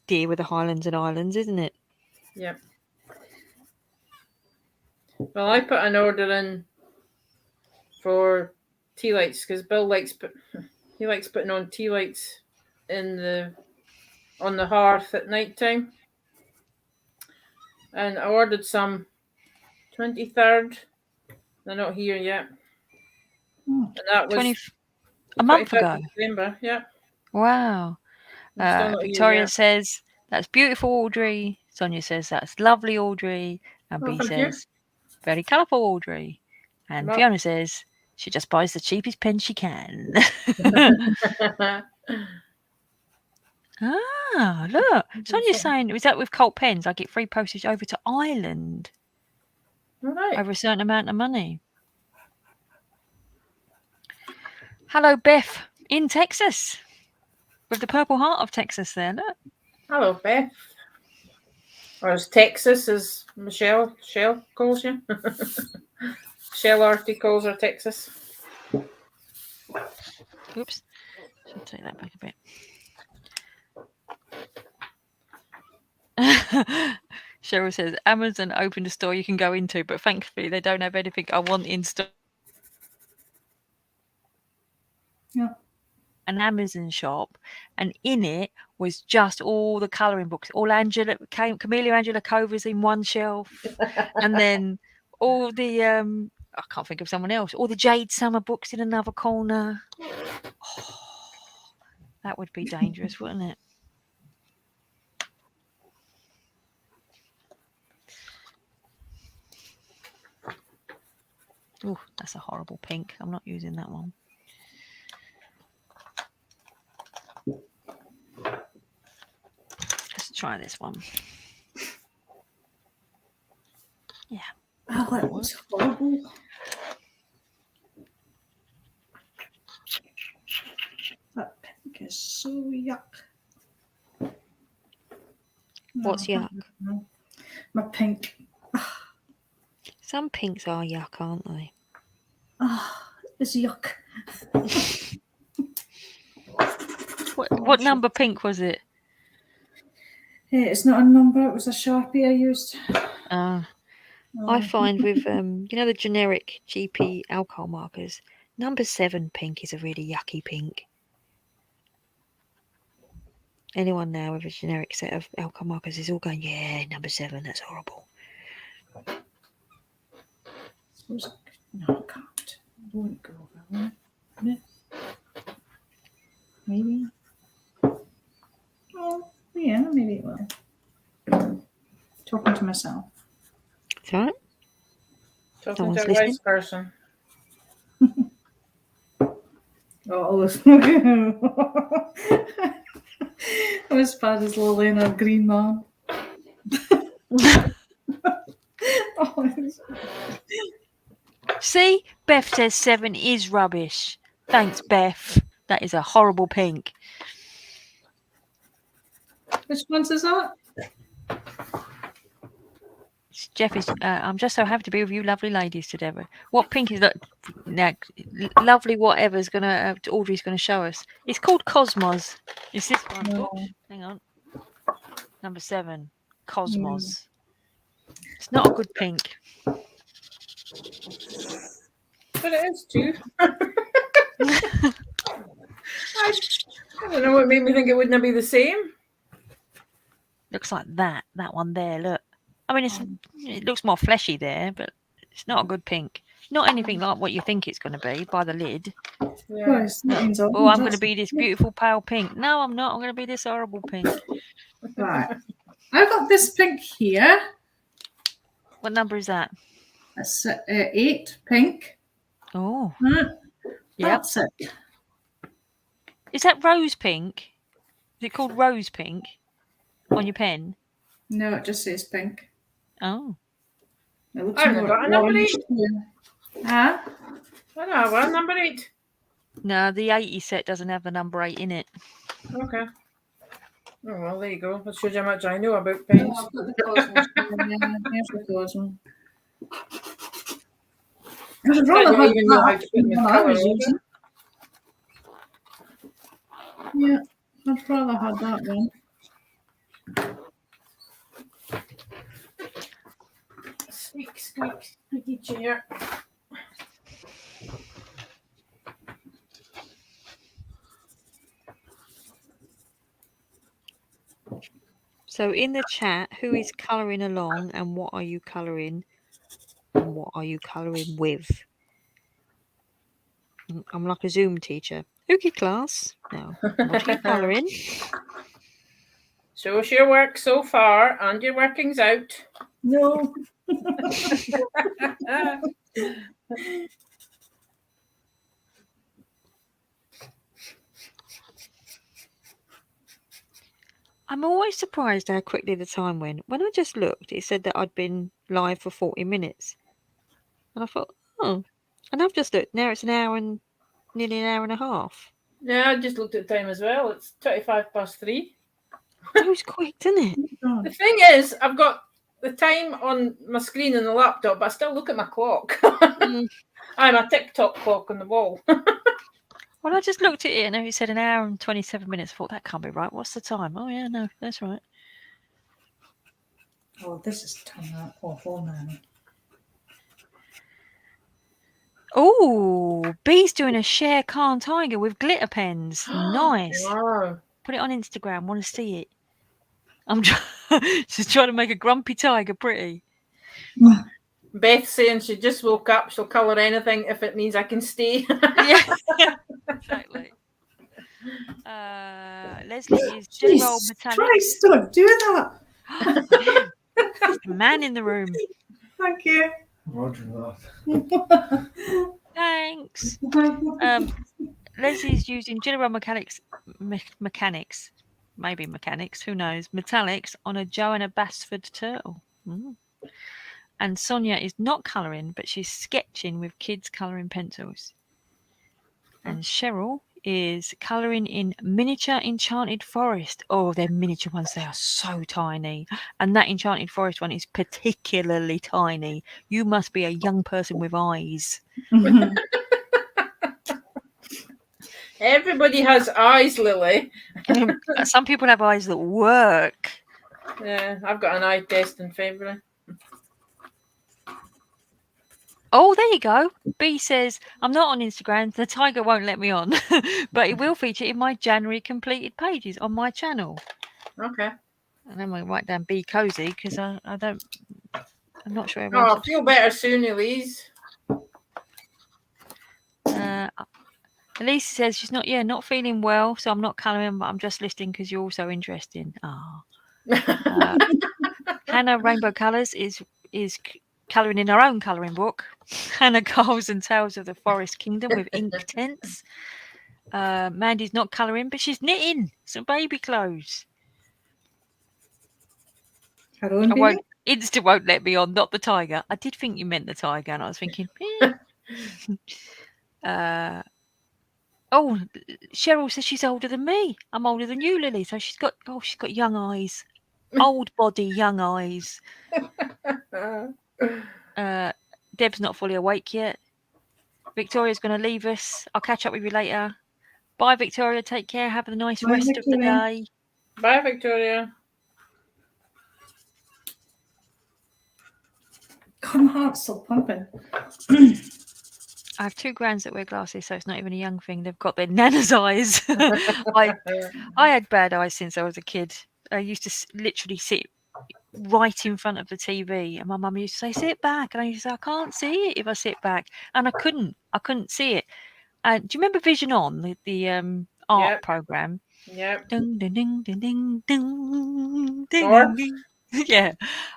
deal with the Highlands and Islands, isn't it? Yep. Well, I put an order in for tea lights, because Bill likes putting on tea lights on the hearth at night time. And I ordered some 23rd. They're not here yet. And that was a month ago. December, yeah. Wow. Victoria says, that's beautiful, Audrey. Sonia says, that's lovely, Audrey. And B says, very colourful, Audrey. And Fiona says, she just buys the cheapest pen she can. Look. Sonia's saying, is that with Cult Pens? I get free postage over to Ireland. Right. Over a certain amount of money. Hello, Beth, in Texas. With the purple heart of Texas there, look. Hello, Beth. Or as Texas, as Michelle calls you. Michelle Artie calls her Texas. Oops. Should take that back a bit. Cheryl says, Amazon opened a store you can go into, but thankfully they don't have anything I want in store. Yeah. An Amazon shop, and in it was just all the colouring books. All Camellia Angela Covers in one shelf, and then all the I can't think of someone else. All the Jade Summer books in another corner. Oh, that would be dangerous, wouldn't it? Oh, that's a horrible pink. I'm not using that one. Let's try this one. Yeah. Oh, that was horrible. That pink is so yuck. What's yuck? My pink. Some pinks are yuck, aren't they? It's yuck. What number pink was it? It's not a number, it was a Sharpie I used. I find with the generic GP alcohol markers, number 7 pink is a really yucky pink. Anyone now with a generic set of alcohol markers is all going, yeah, number 7, that's horrible. No, I can't. I won't go over that one. Maybe. Oh, yeah, maybe it will. Talking to myself. It's all right. Talking to a wise person. Oh, it was bad as Lily and her green man. See, Beth says 7 is rubbish. Thanks, Beth. That is a horrible pink. Which ones is that? Jeff is. I'm just so happy to be with you, lovely ladies, today. What pink is that? Now, lovely whatever's gonna. Audrey's gonna show us. It's called Cosmos. It's this one. No. Oops, hang on. Number 7, Cosmos. It's not a good pink. But it is too. I don't know what made me think it wouldn't be the same. Looks like that. That one there. Look. I mean, it looks more fleshy there, but it's not a good pink. Not anything like what you think it's going to be by the lid. Yeah. Oh, I'm going to be this beautiful pale pink. No, I'm not. I'm going to be this horrible pink. Right. I've got this pink here. What number is that? That's 8 pink. Oh, Yep. That's it. Is that rose pink? Is it called rose pink on your pen? No, it just says pink. Oh. It looks I haven't got a number 8. Huh? I don't have one number 8. No, the 80 set doesn't have the number 8 in it. Okay. Oh, well, there you go. That shows you how much I know about pens. I've got the Cosmos. Here's the Cosmos. I'd rather I don't have even know how to put them in that I colour. was using. Yeah, I'd rather have that one. Squeak, squeak, squeaky chair. So in the chat, who is colouring along and what are you colouring? And what are you colouring with? I'm like a Zoom teacher. Okay, class. Now, what are you colouring? Show us your work so far and your workings out. No. I'm always surprised how quickly the time went. When I just looked, it said that I'd been live for 40 minutes. And I thought, oh. And I've just looked. Now it's an hour and nearly an hour and a half. Yeah, I just looked at the time as well. It's 25:03. It was quick, didn't it? The thing is, I've got the time on my screen on the laptop, but I still look at my clock. I'm a TikTok clock on the wall. Well, I just looked at it and it said an hour and 27 minutes. I thought, that can't be right. What's the time? Oh, yeah, no, that's right. Oh, this is turning out awful, man. Oh, Bee's doing a share Khan Tiger with glitter pens. Nice. Wow. Put it on Instagram. Want to see it? She's trying to make a grumpy tiger pretty. Beth saying she just woke up. She'll colour anything if it means I can stay. Yeah, exactly. Leslie is general metallic. Christ, don't do that. There's a man in the room. Thank you. Roger that. Thanks. Leslie's using General Mechanics, maybe mechanics, who knows, metallics on a Joanna Basford turtle. And Sonia is not colouring, but she's sketching with kids' colouring pencils. And Cheryl is colouring in miniature Enchanted Forest. Oh, they're miniature ones. They are so tiny. And that Enchanted Forest one is particularly tiny. You must be a young person with eyes. Everybody has eyes, Lily. Some people have eyes that work. Yeah, I've got an eye test in February. Oh, there you go. B says, I'm not on Instagram. The tiger won't let me on, but it will feature in my January completed pages on my channel. Okay. And I'm going to write down Be Cozy because I'm not sure. Oh, feel better soon, Elise. Elise says she's not feeling well, so I'm not colouring, but I'm just listening because you're also interesting. Hannah Rainbow Colours is colouring in her own colouring book. Hannah Carls and Tales of the Forest Kingdom with ink tints. Mandy's not colouring, but she's knitting some baby clothes. Her own I baby? won't. Insta won't let me on. Not the tiger. I did think you meant the tiger, and I was thinking, oh, Cheryl says she's older than me. I'm older than you, Lily. So she's got young eyes, old body, young eyes. Deb's not fully awake yet. Victoria's going to leave us. I'll catch up with you later. Bye, Victoria. Take care. Have a nice Bye, rest of the Victoria. day. Bye, Victoria. Come heart's still pumping. I have 2 grands that wear glasses, so it's not even a young thing. They've got their nana's eyes. I had bad eyes since I was a kid. I used to literally sit right in front of the TV, and my mum used to say, "Sit back," and I used to say, "I can't see it if I sit back," and I couldn't see it. And do you remember Vision On, the art Yep. program? Yep. Ding ding ding ding ding ding ding Or- ding ding. Yeah,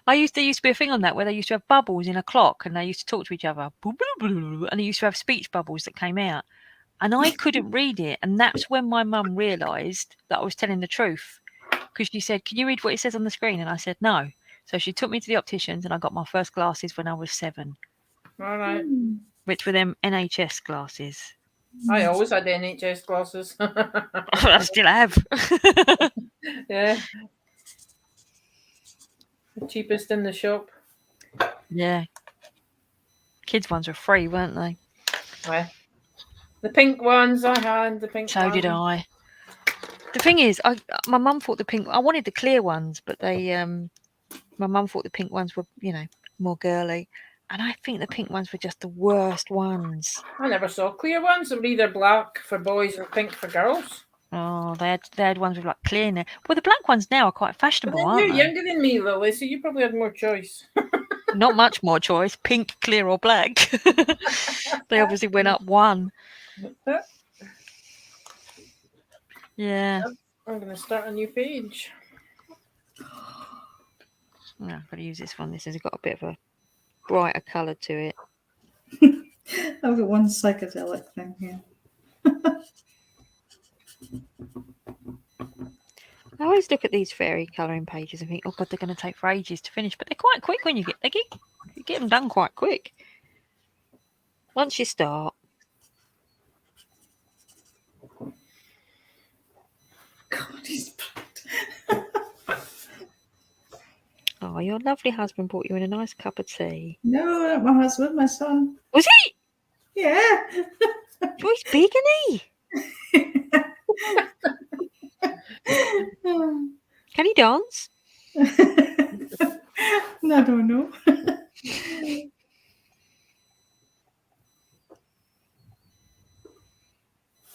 there used to be a thing on that where they used to have bubbles in a clock, and they used to talk to each other, and they used to have speech bubbles that came out, and I couldn't read it, and that's when my mum realised that I was telling the truth, because she said, "Can you read what it says on the screen?" And I said, "No." So she took me to the opticians, and I got my first glasses when I was 7, All right. which were them NHS glasses. I always had NHS glasses. I still have. Yeah. The cheapest in the shop. Yeah. Kids' ones were free, weren't they? Yeah. The pink ones I had. The pink So ones. did I. The thing is, my mum thought I wanted the clear ones, but my mum thought the pink ones were, more girly. And I think the pink ones were just the worst ones. I never saw clear ones. They were either black for boys and pink for girls. Oh, they had ones with like clear in it. Well, the black ones now are quite But fashionable, then aren't you're they? younger than me, Lily, so you probably had more choice. Not much more choice. Pink, clear, or black. They obviously went up one. Yeah. I'm going to start a new page. No, I've got to use this one. This has got a bit of a brighter colour to it. I've got one psychedelic thing here. I always look at these fairy colouring pages and think, oh God, they're going to take for ages to finish. But they're quite quick when you get them done quite quick. Once you start. God, he's Oh, your lovely husband brought you in a nice cup of tea. No, not my husband, my son. Was he? Yeah. Oh, he's big, isn't he? Can he dance? No, I don't know.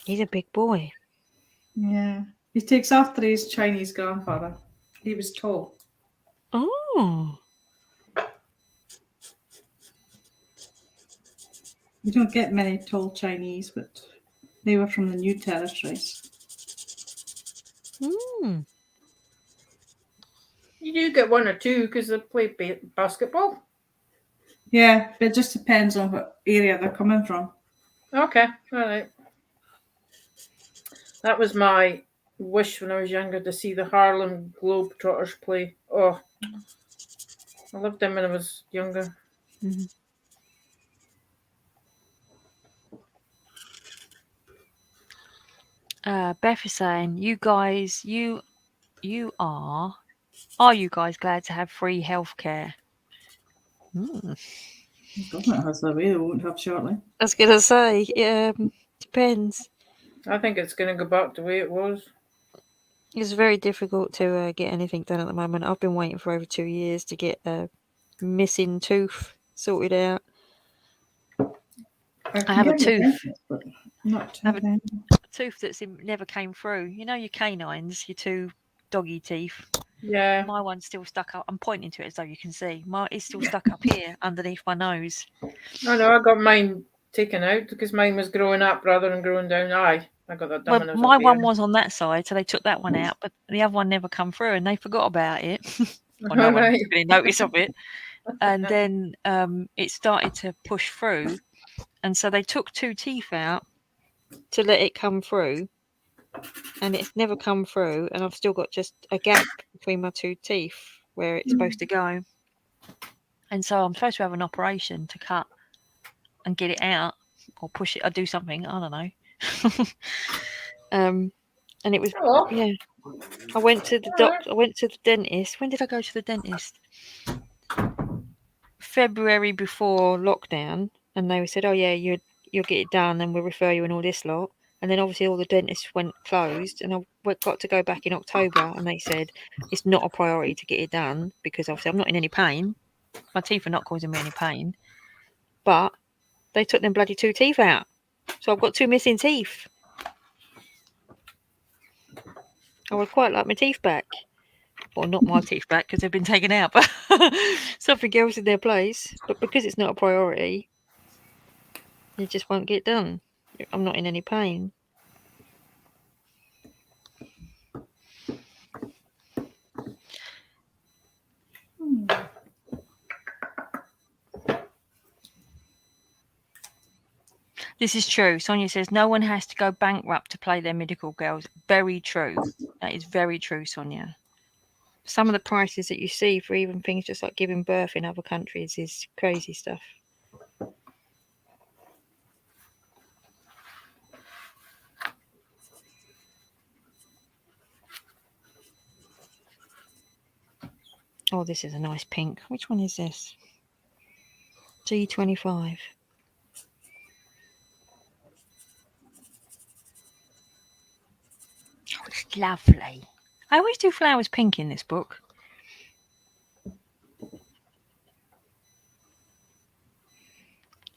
He's a big boy. Yeah. He takes after his Chinese grandfather. He was tall. Oh. You don't get many tall Chinese, but they were from the New Territories. Hmm. You do get one or two because they play basketball. Yeah, but it just depends on what area they're coming from. Okay, all right. That was my wish when I was younger, to see the Harlem Globetrotters play. Oh, I loved them when I was younger. Mm-hmm. Beth is saying, you guys, are you guys glad to have free healthcare? The government has their way, they won't have shortly. I was going to say, depends. I think it's going to go back the way it was. It's very difficult to get anything done at the moment. I've been waiting for over 2 years to get a missing tooth sorted out. I have a tooth. But not I have a tooth that's never came through. You know your canines, your 2 doggy teeth. Yeah. My one's still stuck up. I'm pointing to it as though you can see. It's still stuck up here underneath my nose. Oh no, I got mine taken out because mine was growing up rather than growing down. I got that done. Well, my one was on that side, so they took that one out, but the other one never come through, and they forgot about it. Well, no one took any notice of it. And then it started to push through, and so they took 2 teeth out, to let it come through, and it's never come through, and I've still got just a gap between my 2 teeth where it's supposed to go. And so I'm supposed to have an operation to cut and get it out, or push it, or do something. I don't know. And it was yeah. I went to the doctor. I went to the dentist. When did I go to the dentist? February before lockdown, and they said, "Oh yeah, you'll get it done, and we'll refer you and all this lot." And then obviously all the dentists went closed, and I got to go back in October, and they said it's not a priority to get it done because obviously I'm not in any pain. My teeth are not causing me any pain, but they took them bloody 2 teeth out, so I've got 2 missing teeth. I would quite like my teeth back. Well, not my teeth back because they've been taken out, but something else in their place. But because it's not a priority, it just won't get done. I'm not in any pain. This is true. Sonia says no one has to go bankrupt to play their medical girls. Very true. That is very true, Sonia. Some of the prices that you see for even things just like giving birth in other countries is crazy stuff. Oh, this is a nice pink. Which one is this? G25. Oh, it's lovely. I always do flowers pink in this book.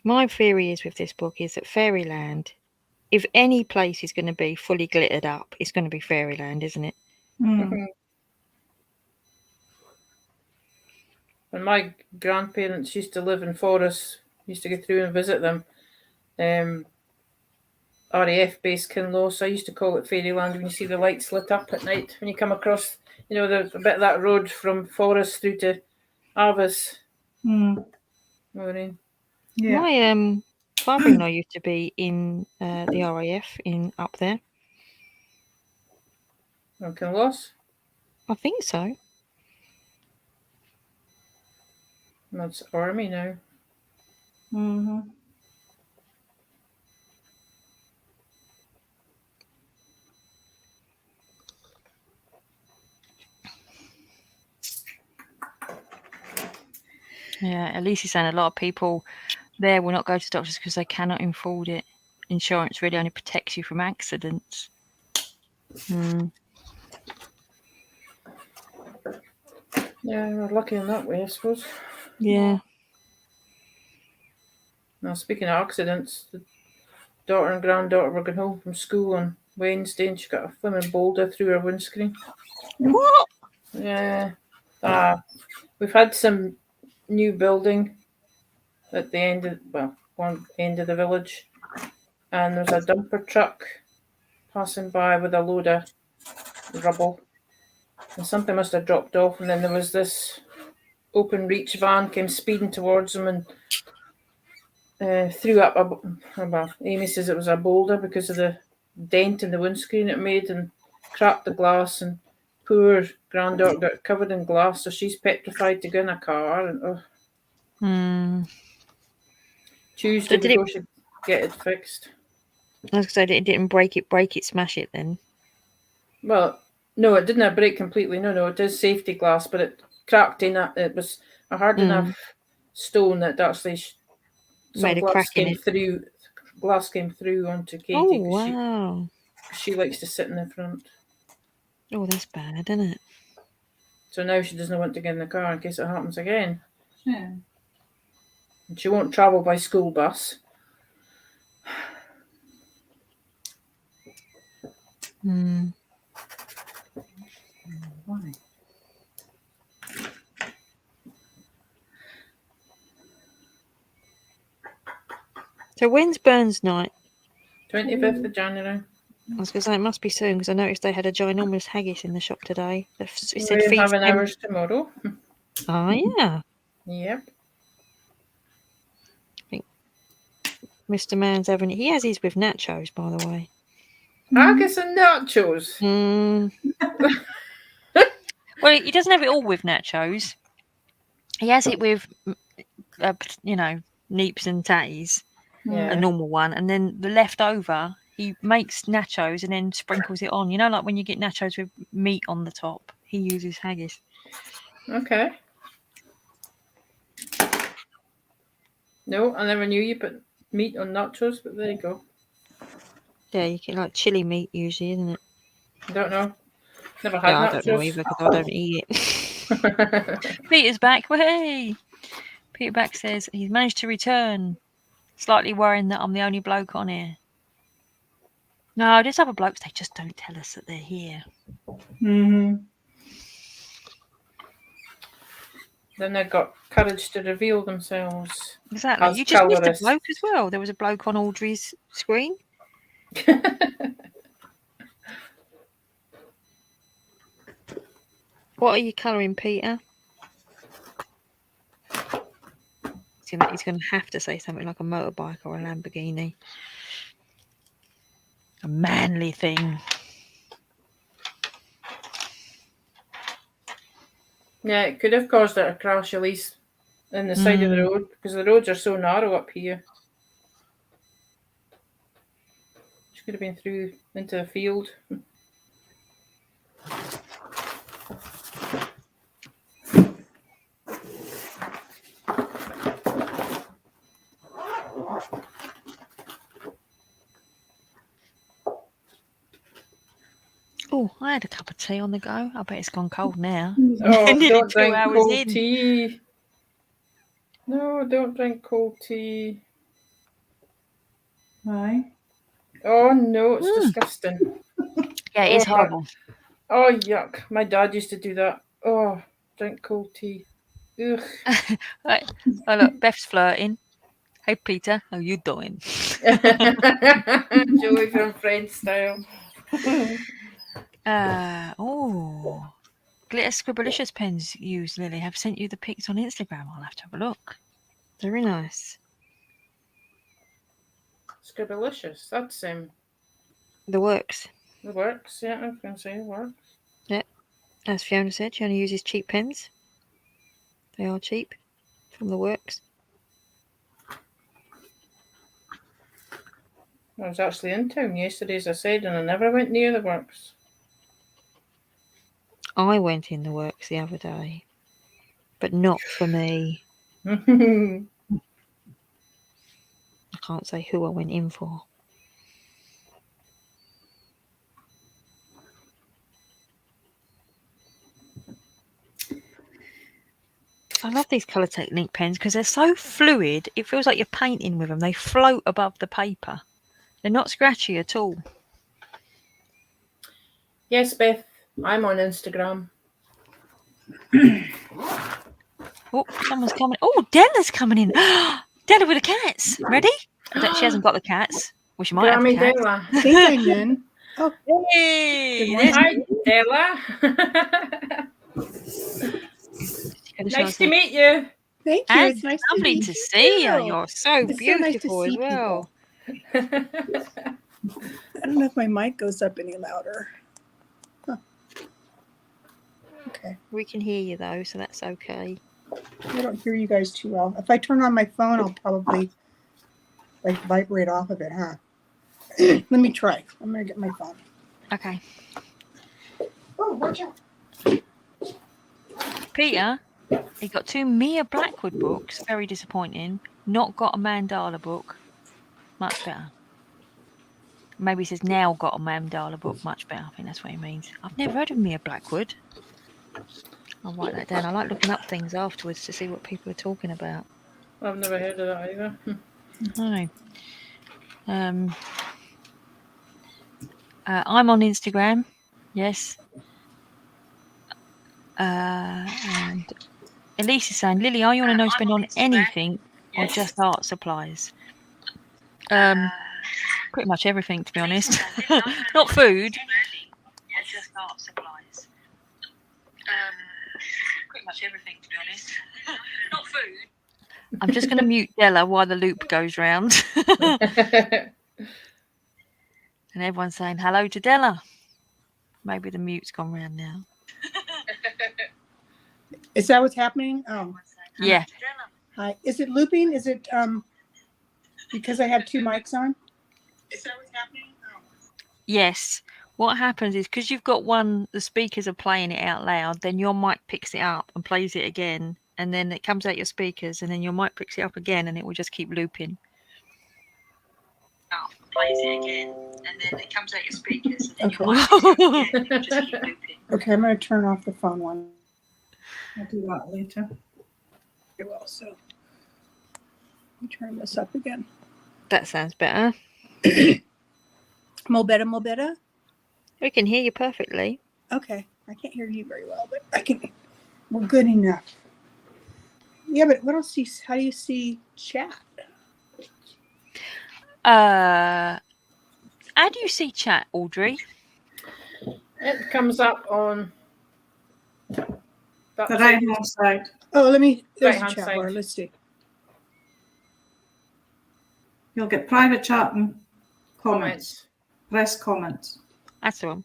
My theory is with this book is that Fairyland, if any place is going to be fully glittered up, it's going to be Fairyland, isn't it? When my grandparents used to live in Forres, used to go through and visit them. RAF base Kinloss, so I used to call it Fairyland when you see the lights lit up at night when you come across, there's a bit of that road from Forres through to Arvis. Yeah. My father-in-law used to be in the RAF in up there. Kinloss? I think so. That's Army now. Yeah, at least he's saying a lot of people there will not go to doctors because they cannot afford it. Insurance really only protects you from accidents. Yeah, we're lucky in that way, I suppose. Yeah. Now, speaking of accidents, the daughter and granddaughter were going home from school on Wednesday and she got a flimming boulder through her windscreen. What? Yeah. We've had some new building at the end of, one end of the village, and there's a dumper truck passing by with a load of rubble, and something must have dropped off, and then there was this open reach van came speeding towards them and threw up Amy says it was a boulder because of the dent in the windscreen it made and cracked the glass, and poor granddaughter got covered in glass, so she's petrified to go in a car, and Tuesday before she get it fixed. I was going to say, it didn't break it, smash it then. Well, no, it didn't break completely. No, it is safety glass, but it cracked in. It was a hard enough stone that actually made a crack in it. Glass came through onto Katie. Oh, wow. She likes to sit in the front. Oh, that's bad, isn't it? So now she doesn't want to get in the car in case it happens again. Yeah. And she won't travel by school bus. Why? So when's Burns night? 25th of January. I was going to say it must be soon because I noticed they had a ginormous haggis in the shop today. It said We're feast having ours tomorrow. Oh, yeah. Yep. Mr. Man's having it. He has his with nachos, by the way. Haggis and nachos. Mm. Well, he doesn't have it all with nachos. He has it with, neeps and tatties, Yeah. a normal one, and then the leftover, he makes nachos and then sprinkles it on. You know, like when you get nachos with meat on the top, he uses haggis. Okay. No, I never knew you put meat on nachos, but there you go. Yeah, you get like chili meat usually, isn't it? I don't know. Never had Yeah, I nachos. don't know either because I don't eat it. Peter's back. Hey, Peter back says he's managed to return. Slightly worrying that I'm the only bloke on here. No, there's other blokes. They just don't tell us that they're here. Mm-hmm. Then they got courage to reveal themselves. Exactly. As You just missed a colourist. bloke as well. There was a bloke on Audrey's screen. What are you colouring, Peter? He's going to have to say something like a motorbike or a Lamborghini. A manly thing. Yeah, it could have caused a crash at least in the side of the road because the roads are so narrow up here. She could have been through into a field. Oh, I had a cup of tea on the go. I bet it's gone cold now. Oh, Nearly don't 2 drink hours cold in. tea. No, don't drink cold tea. Why? Oh no, it's disgusting. Yeah, it is horrible. Oh yuck! My dad used to do that. Oh, drink cold tea. Ugh. Right. Oh look, Beth's flirting. Hey Peter, how you doing? Joey from Friends style. Glitter Scribblicious pens used, Lily. Have sent you the pics on Instagram. I'll have to have a look. Very nice. Scribblicious. That's The works. the works. Yeah, I was going to say it works. As Fiona said, she only uses cheap pens. They are cheap from the works. I was actually in town yesterday, as I said, and I never went near the works. I went in the works the other day, but not for me. I can't say who I went in for. I love these Colour Technique pens because they're so fluid. It feels like you're painting with them. They float above the paper. They're not scratchy at all. Yes, Beth, I'm on Instagram. Oh, someone's coming. Oh, Della's coming in. Della with the cats. Ready? She hasn't got the cats. Well, she might have the cats. Della. I think I'm in. Oh, Hey, Hi, Della. Nice to meet you. thank you. It's nice to Lovely meet to you. see you. too. You're so It's so nice to beautiful as see well. I don't know if my mic goes up any louder. Huh. Okay. We can hear you though, so that's okay. I don't hear you guys too well. If I turn on my phone, I'll probably like vibrate off of it, huh? Let me try. I'm gonna get my phone. Okay. Oh, watch out. Peter, he got 2 Mia Blackwood books. Very disappointing. Not got a mandala book. Much better. Maybe he says now got a mandala book. Much better. I think that's what he means. I've never heard of Mia Blackwood. I'll write that down. I like looking up things afterwards to see what people are talking about. I've never heard of that either. I know. I'm on Instagram. Yes. And Elise is saying, Lily, are you on a no spend on anything or just art supplies? Pretty much everything, to be honest. Not food. Just art supplies. Pretty much everything, to be honest. Not food. I'm just going to mute Della while the loop goes round. And everyone's saying hello to Della. Maybe the mute's gone round now. Is that what's happening? Oh, Yeah. hi. Is it looping? Is it because I have two mics on? Is that what's happening? Oh. Yes. What happens is because you've got one, the speakers are playing it out loud, then your mic picks it up and plays it again, and then it comes out your speakers, and then your mic picks it up again, and it will just keep looping. Plays it again, and then it comes out your speakers, and then your mic picks it up again, and it will just keep looping. Okay, I'm going to turn off the phone one. I'll do that later. Very well, so let me turn this up again. That sounds better. Mo better. We can hear you perfectly. Okay, I can't hear you very well, but I can. We're good enough. Yeah, but what else how do you see chat? How do you see chat, Audrey? It comes up on The right-hand side. Oh, there's a Right-hand chat side. bar. Let's see. You'll get private chat and comments. comments. Press comments. That's the one.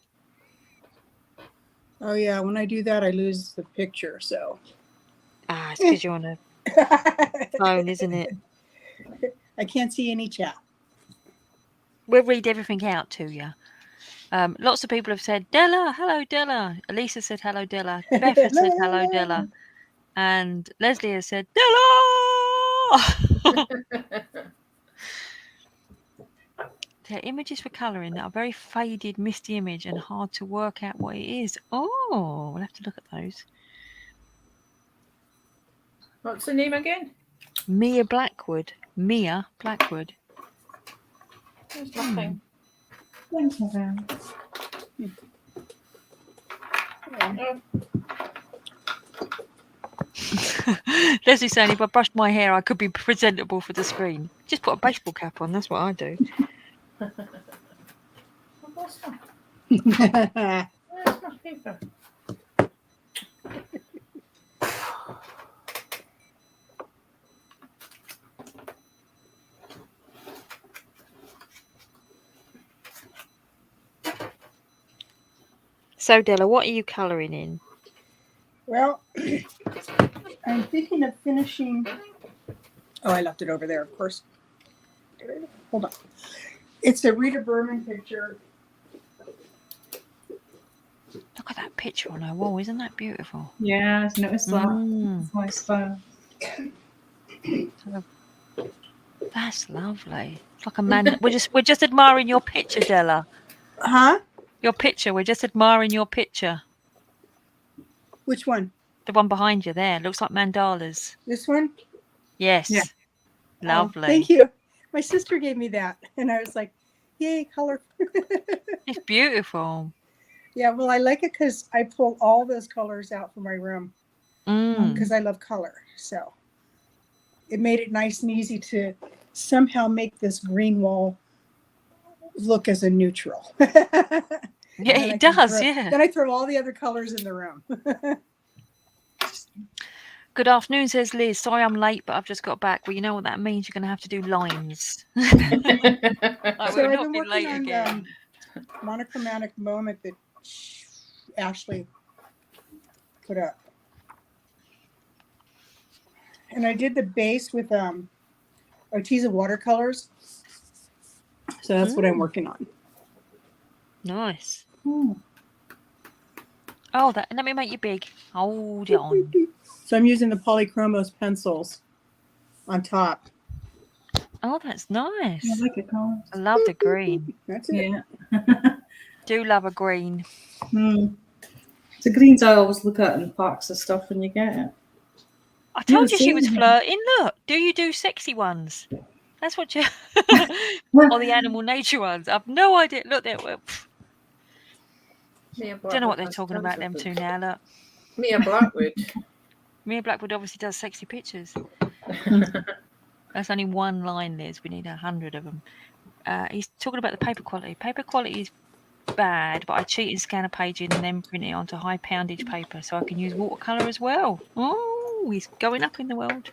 Oh yeah, when I do that, I lose the picture. So It's because you're on a phone, isn't it? I can't see any chat. We'll read everything out to you. Lots of people have said, Della, hello, Della. Elisa said, hello, Della. Beth has said, hello, Della. And Leslie has said, Della! They're images for colouring that are very faded, misty image and hard to work out what it is. Oh, we'll have to look at those. What's the name again? Mia Blackwood. Mia Blackwood. There's nothing. Thanks, Madame. Oh, Leslie's saying if I brushed my hair, I could be presentable for the screen. Just put a baseball cap on. That's what I do. what's that? Where's my paper? So, Della, what are you colouring in? Well, I'm thinking of finishing. Oh, I left it over there, of course. Hold on. It's a Rita Berman picture. Look at that picture on her wall. Isn't that beautiful? Yeah, I've noticed that. Mm. It's nice style. That's lovely. It's like a man. We're just admiring your picture, Della. Huh? Your picture. We're just admiring your picture. Which one? The one behind you there. Looks like mandalas. This one? Yes. Yeah. Lovely. Oh, thank you. My sister gave me that, and I was like, "Yay, color!" It's beautiful. Yeah, well, I like it because I pull all those colors out from my room because I love color. So it made it nice and easy to somehow make this green wall look as a neutral. Yeah, it does. Yeah. Then I throw all the other colors in the room. Good afternoon, says Liz. Sorry I'm late, but I've just got back. Well, you know what that means. You're going to have to do lines. So I've I've been working on monochromatic moment that Ashley put up. And I did the base with Arteza watercolors. So that's what I'm working on. Nice. Hmm. Oh, let me make you big. Hold on. So I'm using the polychromos pencils on top. Oh, that's nice. I like it, Colin. I love the green. That's it. Yeah. Do love a green. The greens I always look at in parks and stuff when you get it. I told you she was same. flirting. Look, do you do sexy ones? That's what you... or the animal nature ones. I've no idea. Look, there. Don't know what they're talking about, them two now. Look. Mia Blackwood. Mia Blackwood obviously does sexy pictures. That's only one line, Liz. We need 100 of them. He's talking about the paper quality. Paper quality is bad, but I cheat and scan a page in and then print it onto high poundage paper so I can use watercolour as well. Oh, he's going up in the world.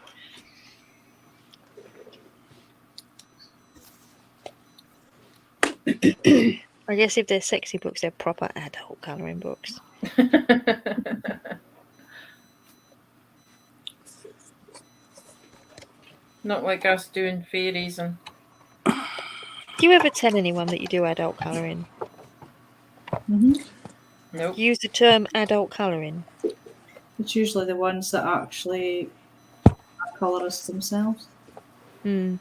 I guess if they're sexy books, they're proper adult colouring books. Not like us doing fairies and. Do you ever tell anyone that you do adult colouring? Nope. Use the term adult colouring. It's usually the ones that actually are colourists themselves. I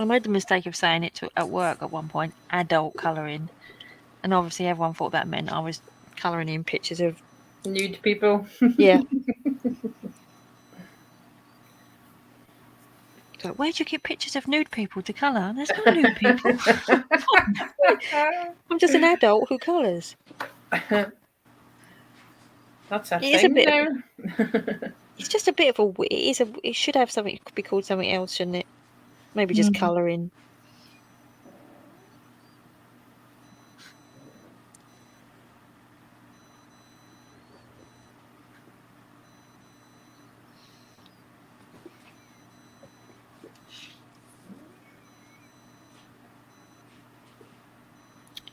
made the mistake of saying it at work at one point, adult colouring. And obviously everyone thought that meant I was colouring in pictures of Nude people. Yeah. So, where'd you get pictures of nude people to colour? There's no nude people. I'm just an adult who colours. That's a It is thing a bit now. It's just a bit of it should have something, it could be called something else, shouldn't it? Maybe just colouring.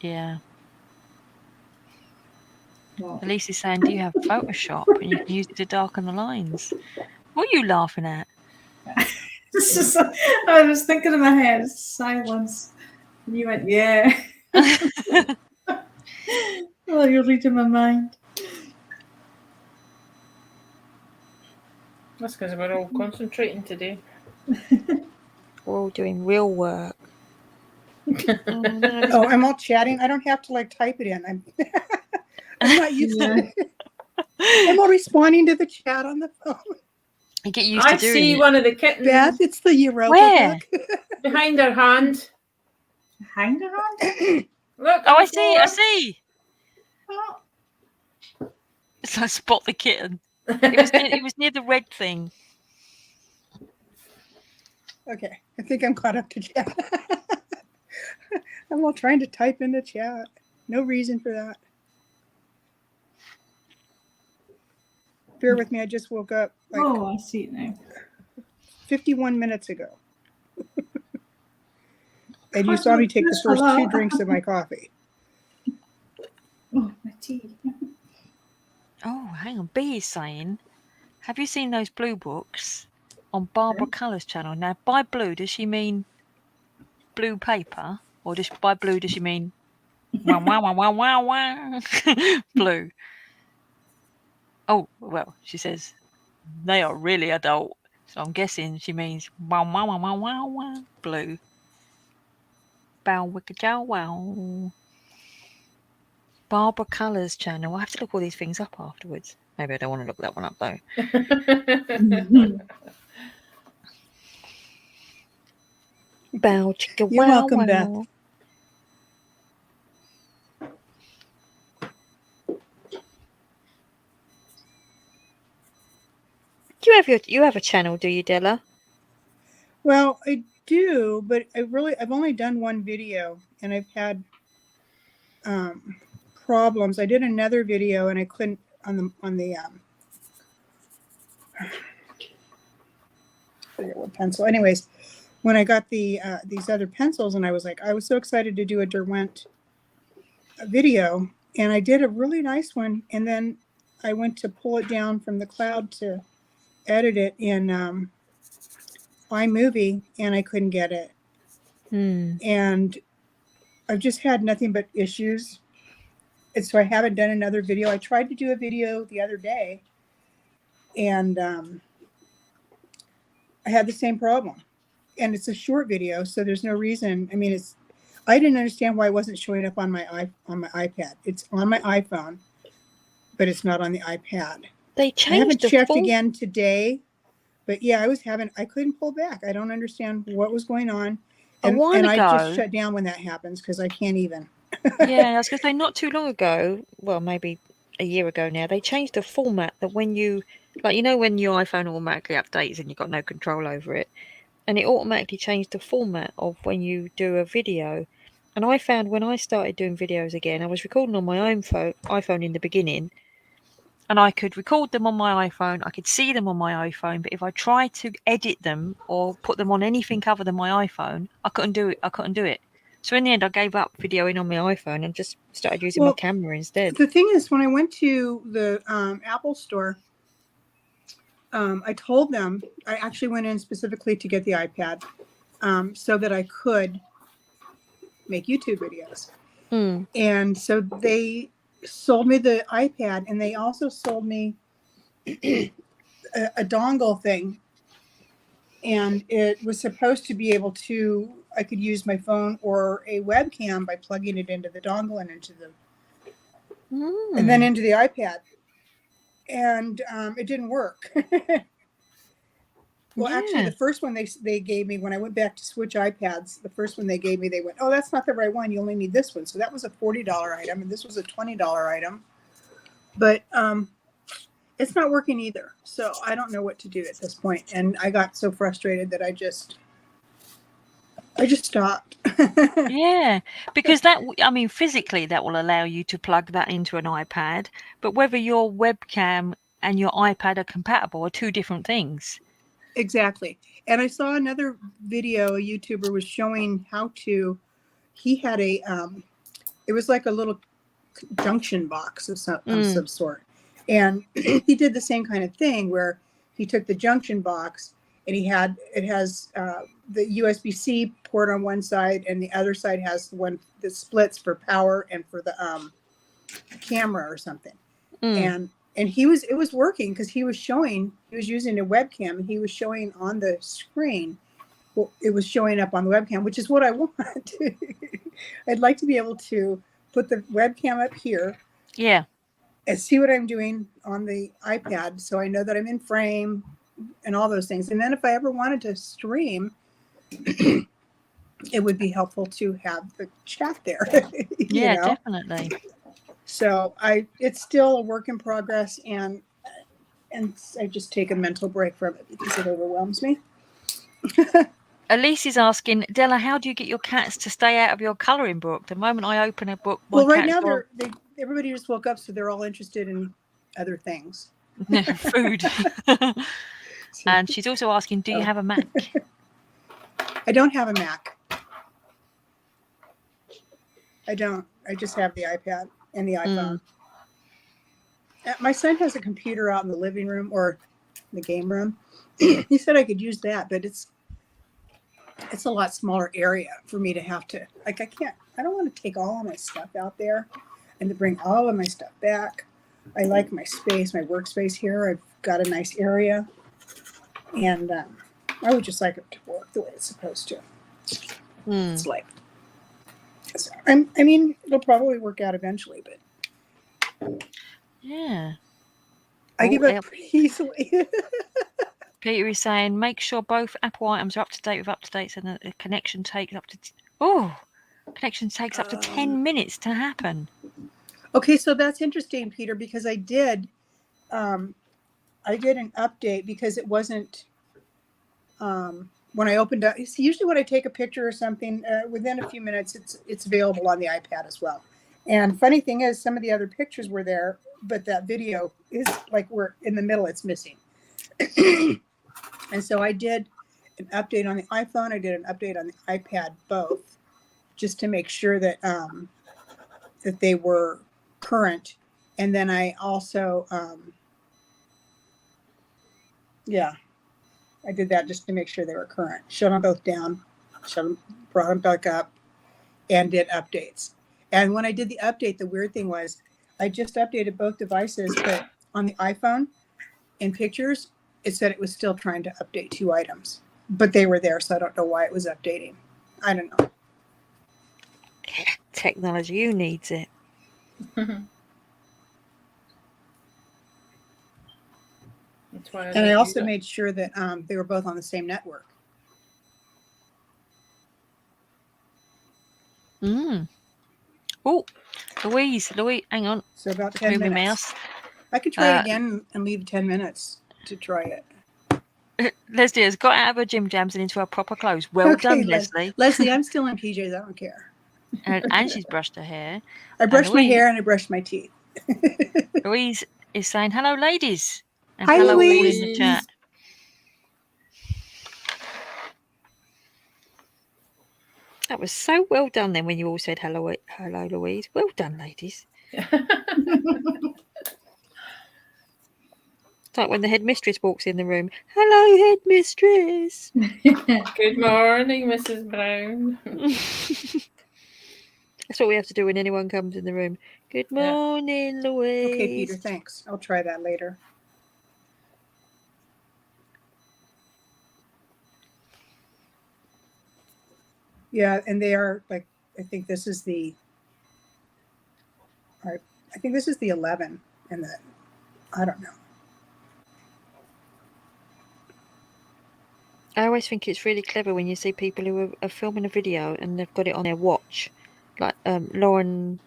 Yeah. Well, Elise is saying, do you have Photoshop and you can use it to darken the lines? What are you laughing at? this is, I was thinking in my head, silence. And you went, yeah. Oh, you're reading my mind. That's because we're all concentrating today. We're all doing real work. Oh, no. Oh, I'm all chatting. I don't have to like type it in. I'm not used to it. I'm all responding to the chat on the phone. You get used I to doing see it. one of the kittens Beth, it's the Europa Where? book. behind her hand. Behind her hand? Look. Oh, on I the see, floor. I see. Oh. So I spot the kitten. It was near the red thing. Okay, I think I'm caught up to chat. I'm all trying to type in the chat. No reason for that. Bear with me, I just woke up like Oh, I see it now. 51 minutes ago. And you saw me take the first 2 drinks of my coffee. Oh, my tea. Oh, hang on. B is saying, have you seen those blue books on Barbara Colours channel? Now, by blue, does she mean blue paper? Or by blue, does she mean wow, wow, wow, wow, wow, wow? Blue? Oh, well, she says, they are really adult. So I'm guessing she means wow, wow, wow, wow, wow, wow, blue. Bow, wicka, jow, wow. Barbara Colours channel. I have to look all these things up afterwards. Maybe I don't want to look that one up, though. Bow, chicka, You're wow, welcome, wow. Beth. You have a channel, do you, Della? Well, I do, but I've only done one video and I've had problems. I did another video and I couldn't on the I forget what pencil. Anyways, when I got the these other pencils and I was so excited to do a Derwent video and I did a really nice one and then I went to pull it down from the cloud to edit it in iMovie and I couldn't get it. And I've just had nothing but issues. And so I haven't done another video. I tried to do a video the other day and I had the same problem. And it's a short video, so there's no reason. I mean, I didn't understand why it wasn't showing up on my iPad. It's on my iPhone, but it's not on the iPad. They changed I haven't checked again today, but yeah, I couldn't pull back. I don't understand what was going on. And I just shut down when that happens because I can't even. Yeah, I was going to say not too long ago, well, maybe a year ago now, they changed the format that when you, like, you know, when your iPhone automatically updates and you've got no control over it, and it automatically changed the format of when you do a video. And I found when I started doing videos again, I was recording on my own iPhone in the beginning, and I could record them on my iPhone, I could see them on my iPhone, but if I tried to edit them or put them on anything other than my iPhone, I couldn't do it. So in the end, I gave up videoing on my iPhone and just started using my Well, camera instead. The thing is, when I went to the Apple store, I told them, I actually went in specifically to get the iPad so that I could make YouTube videos. And so they sold me the iPad, and they also sold me a dongle thing. And it was supposed to be able to, I could use my phone or a webcam by plugging it into the dongle and into the, and then into the iPad. And it didn't work. Well, actually, the first one they gave me, when I went back to switch iPads, the first one they gave me, they went, oh, that's not the right one. You only need this one. So that was a $40 item, and this was a $20 item. But it's not working either. So I don't know what to do at this point. And I got so frustrated that I just stopped. Yeah, because that, I mean, physically that will allow you to plug that into an iPad, but whether your webcam and your iPad are compatible are two different things. Exactly. And I saw another video, a YouTuber was showing how to, he had a, it was like a little junction box of some sort. And he did the same kind of thing where he took the junction box and it has the USB-C port on one side, and the other side has the one that splits for power and for the camera or something. And it was working because he was using a webcam, and he was showing on the screen. Well, it was showing up on the webcam, which is what I want. I'd like to be able to put the webcam up here. Yeah. And see what I'm doing on the iPad, so I know that I'm in frame and all those things. And then if I ever wanted to stream, it would be helpful to have the chat there. Yeah, definitely. So it's still a work in progress, and I just take a mental break from it because it overwhelms me. Elise is asking, Della, how do you get your cats to stay out of your colouring book? The moment I open a book, well, right now everybody just woke up, so they're all interested in other things. Food. And she's also asking, do you have a Mac? I don't have a Mac. I don't. I just have the iPad and the iPhone. My son has a computer out in the living room or the game room. He said I could use that, but it's a lot smaller area for me to have to, like, I don't want to take all of my stuff out there and to bring all of my stuff back. I like my space, my workspace here. I've got a nice area, and I would just like it to work the way it's supposed to. It's like, so, I mean, it'll probably work out eventually, but yeah, I give up pretty easily. Peter is saying, make sure both Apple items are up to date with up-to-dates, and the connection takes up to connection takes up to 10 minutes to happen. Okay, so that's interesting, Peter, because I did an update because it wasn't when I opened up. Usually when I take a picture or something, within a few minutes, it's available on the iPad as well. And funny thing is, some of the other pictures were there, but that video is like we're in the middle; it's missing. And so I did an update on the iPhone. I did an update on the iPad, both, just to make sure that that they were current. And then I also, I did that just to make sure they were current. Shut them both down, brought them back up, and did updates. And when I did the update, the weird thing was I just updated both devices, but on the iPhone, in pictures, it said it was still trying to update 2 items, but they were there, so I don't know why it was updating. I don't know. Technology, who needs it? And I also made sure that they were both on the same network. Oh, Louise, hang on. So about 10 minutes. Mouse. I could try it again and leave 10 minutes to try it. Leslie has got out of her gym jams and into her proper clothes. Well done, Leslie. Leslie, I'm still in PJs. I don't care. And she's brushed her hair. I brushed my hair and I brushed my teeth. Louise is saying, hello, ladies. And hi, hello, Louise. All in the chat. That was so well done then when you all said hello, Louise. Well done, ladies. It's like when the headmistress walks in the room. Hello, headmistress. Good morning, Mrs. Brown. That's what we have to do when anyone comes in the room. Good morning, Louise. Okay, Peter, thanks. I'll try that later. Yeah, and they are like, I think this is the 11, and then I don't know. I always think it's really clever when you see people who are filming a video and they've got it on their watch. Like Lauren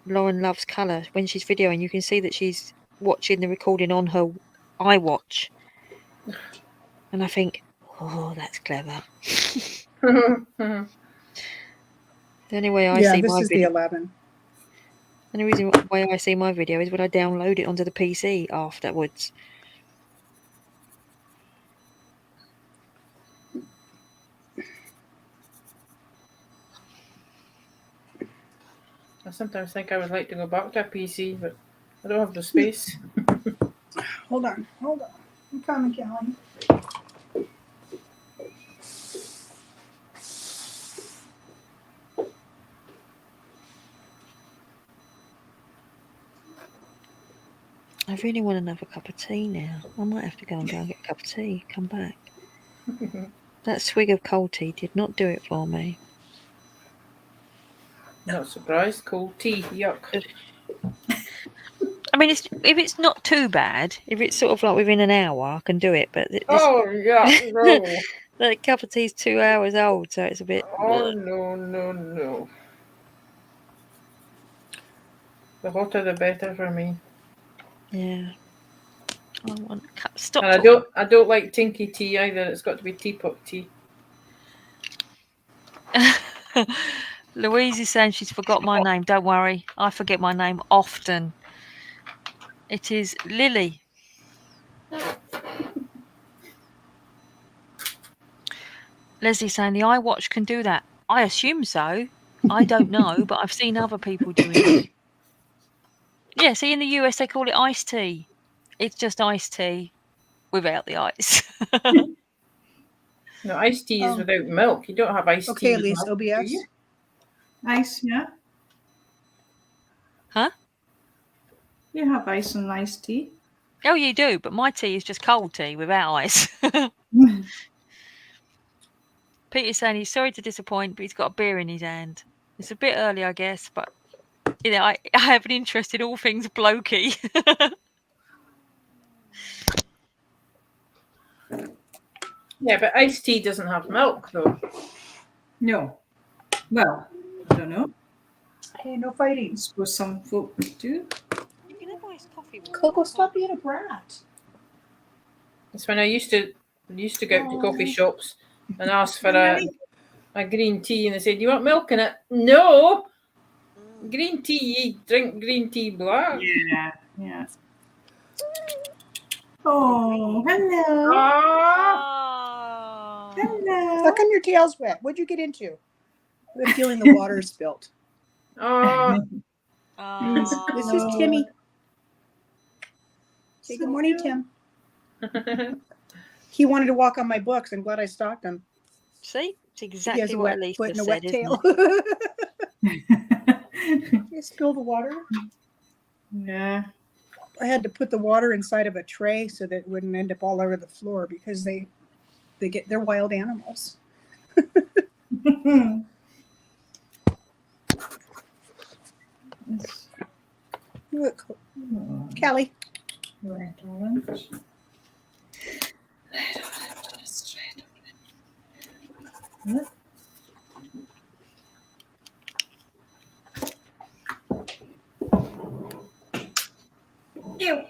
loves colour. When she's videoing, you can see that she's watching the recording on her iWatch. And I think, oh, that's clever. The only way I see this my is video, the 11. the only reason why I see my video is when I download it onto the PC afterwards. I sometimes think I would like to go back to a PC, but I don't have the space. Hold on. I'm coming, Callie. I really want another cup of tea now. I might have to go and get a cup of tea, come back. That swig of cold tea did not do it for me. Not surprised. Cold tea, yuck. I mean, if it's not too bad, if it's sort of like within an hour, I can do it. But Yeah, no. the cup of tea's 2 hours old, so it's a bit. Oh, no. The hotter the better for me. Yeah. I want a cup. Stop. And I don't like tinky tea either. It's got to be teapot tea. Louise is saying she's forgot my name. Don't worry, I forget my name often. It is Lily. Leslie saying the iWatch can do that. I assume so. I don't know, but I've seen other people doing it. Yeah, see, in the US they call it iced tea. It's just iced tea without the ice. No, iced tea is without milk. You don't have iced tea. Okay, Elise, milk, do OBS. you? Ice, yeah. Huh? You have ice and iced tea. Oh, you do, but my tea is just cold tea without ice. Peter's saying he's sorry to disappoint, but he's got a beer in his hand. It's a bit early, I guess, but you know, I have an interest in all things blokey. Yeah, but iced tea doesn't have milk, though. No. Well, I don't know. Hey, no fighting. I suppose some folk do. You can have iced coffee. Coco, stop being a brat. It's when I used to go out to coffee shops and ask for a green tea, and they said, "You want milk in it?" No. Green tea, you drink green tea black. Yeah. Oh, hello. Ah. Hello. How come your tail's wet? What'd you get into? I'm feeling the water spilt. Oh. This is Timmy. Say good morning, Tim. He wanted to walk on my books. I'm glad I stalked him. See, it's He exactly has a what wet Elise foot and a just wet said, tail. You spill the water. Yeah. I had to put the water inside of a tray so that it wouldn't end up all over the floor because they're wild animals. Look, Callie. Right, orange. Ew.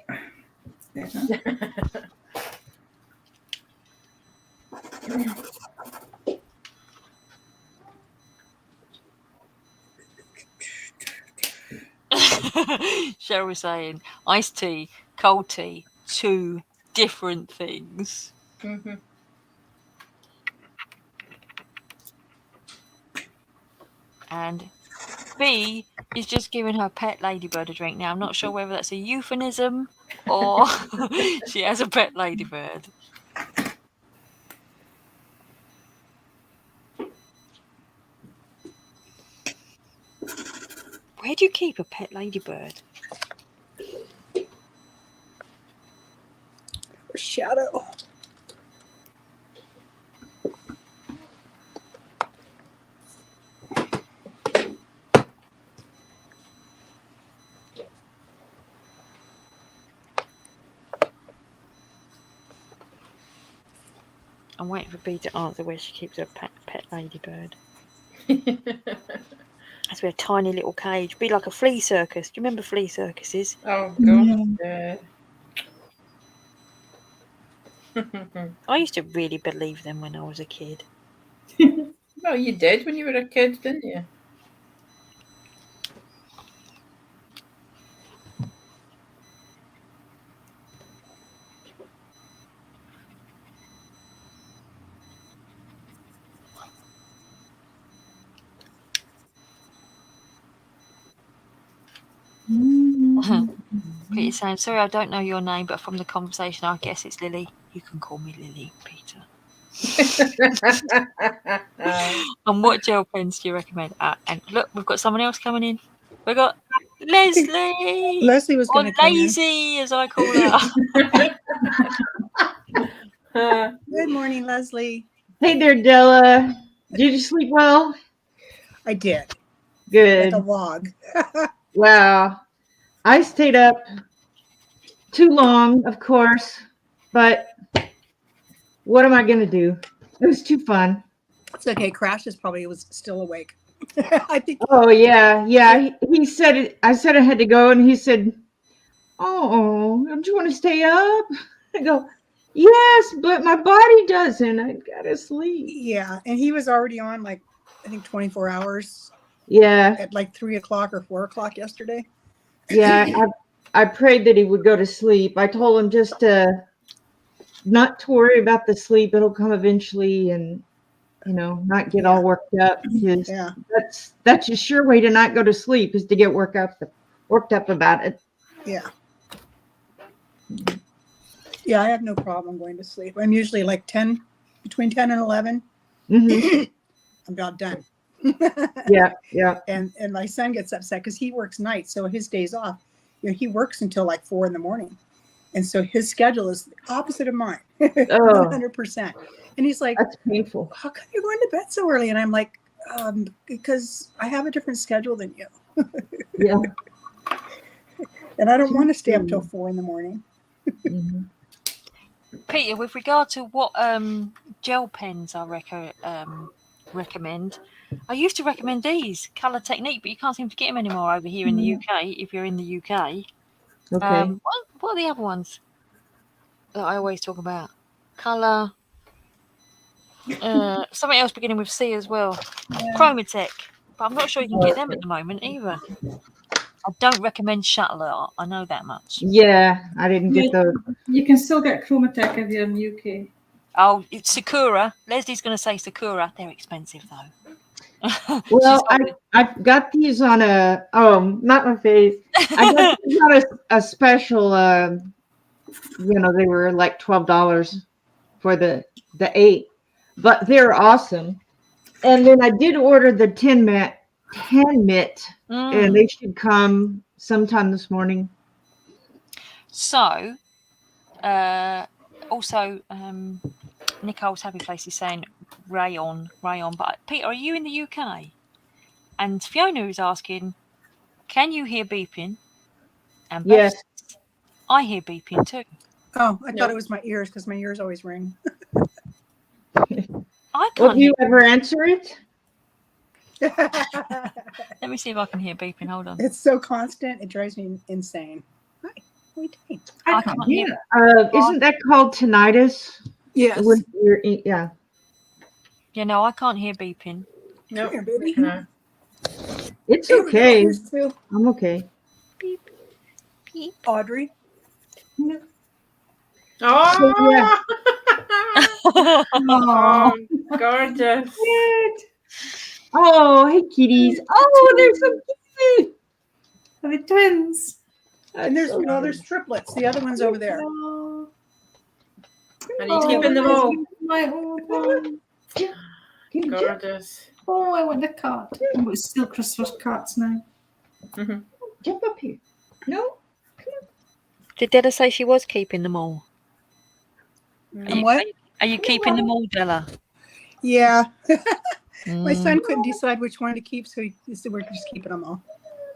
Cheryl was saying iced tea, cold tea, 2 different things. Mm-hmm. and B is just giving her pet ladybird a drink. Now, I'm not sure whether that's a euphemism or she has a pet ladybird. Where do you keep a pet ladybird? Shadow. I'm waiting for B to answer where she keeps her pet ladybird. Has to be a tiny little cage. Be like a flea circus. Do you remember flea circuses? Oh, God. I used to really believe them when I was a kid. Well, you did when you were a kid, didn't you? Peter's saying, sorry, I don't know your name, but from the conversation, I guess it's Lily. You can call me Lily, Peter. And what gel pens do you recommend? And look, we've got someone else coming in. We've got Leslie. Leslie was Or going to come in. Lazy, as I call her. Good morning, Leslie. Hey there, Della. Did you sleep well? I did. Good. Like a log. Wow. I stayed up too long, of course, but what am I going to do? It was too fun. It's okay. Crash probably was still awake. I think. Oh, yeah. Yeah. He said it. I said I had to go, and he said, oh, don't you want to stay up? I go, yes, but my body doesn't. I got to sleep. Yeah. And he was already on like, I think 24 hours. Yeah. At like 3 o'clock or 4 o'clock yesterday. Yeah. I prayed that he would go to sleep. I told him just not to worry about the sleep. It'll come eventually, and not get all worked up. Yeah. That's a sure way to not go to sleep, is to get worked up about it. Yeah. Yeah, I have no problem going to sleep. I'm usually like between 10 and 11. Mm-hmm. I'm about done. Yeah. And my son gets upset because he works nights, so his days off, he works until like 4 a.m. And so his schedule is the opposite of mine. 100%. And he's like, that's painful. How come you're going to bed so early? And I'm like, because I have a different schedule than you. Yeah. And I don't want to stay up till 4 a.m. Mm-hmm. Peter, with regard to what gel pens I recommend, I used to recommend these, Colour Technique, but you can't seem to get them anymore over here in the UK, if you're in the UK. Okay. What are the other ones that I always talk about? Colour. Something else beginning with C as well. Chromatech. But I'm not sure you can get them at the moment either. I don't recommend Shuttle Art. I know that much. Yeah, I didn't get those. You can still get Chromatech if you're in the UK. Oh, it's Sakura. Leslie's going to say Sakura. They're expensive though. Well, I got these on not my face. I got these on a special. They were like $12 for the 8, but they're awesome. And then I did order the 10 mitt, and they should come sometime this morning. So, also, Nicole's Happy Place is saying rayon. But Peter, are you in the UK? And Fiona is asking, can you hear beeping? And Beth says, I hear beeping too. Oh, I thought it was my ears because my ears always ring. I can't. Well, do you ever answer it? Let me see if I can hear beeping. Hold on. It's so constant, it drives me insane. Hi, what are you doing? I can't hear. Isn't that called tinnitus? Yes. Yeah. Yeah, no, I can't hear beeping. No, Here, baby. no. It's okay. Too. I'm okay. Beep. Beep. Audrey. Oh, Yeah. oh, gorgeous. Oh, hey, kitties. Oh, they're so cute. Are they twins? And there's so no, there's triplets. The other one's over there. Oh, And he's keeping them nice. all. My old one. Gorgeous. Oh, I want the card. I'm going to steal Christmas cards now. Jump up here. No? Did Della say she was keeping them all? And what? Are you keeping them all, Della? Yeah. Mm. My son couldn't decide which one to keep, so he said we're just keeping them all.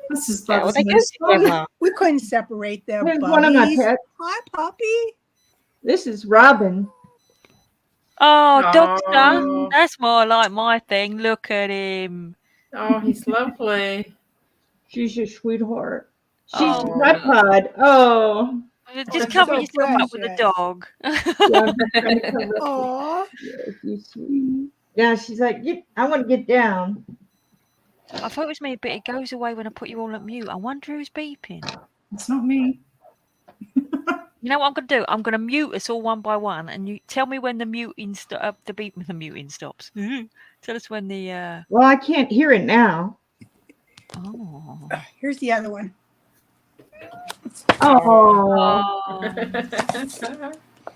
This is Yeah, well, Buzz they go Moose. together. We couldn't separate them. There's one of my Bubbies. pets. Hi, puppy. This is Robin. Oh, Aw. Dogster. That's more like my thing. Look at him. Oh, he's lovely. She's your sweetheart. She's Oh. my pod. Oh. Just That's cover so yourself up with a precious. dog. Yeah, I'm just trying to cover up. Aw. Yes, you sweet. Yeah, she's like, I want to get down. I thought it was me, but it goes away when I put you all at mute. I wonder who's beeping. It's not me. You know what I'm going to do? I'm going to mute us all one by one, and you tell me when the muting stops. Tell us when the. Well, I can't hear it now. Oh. Here's the other one. Oh.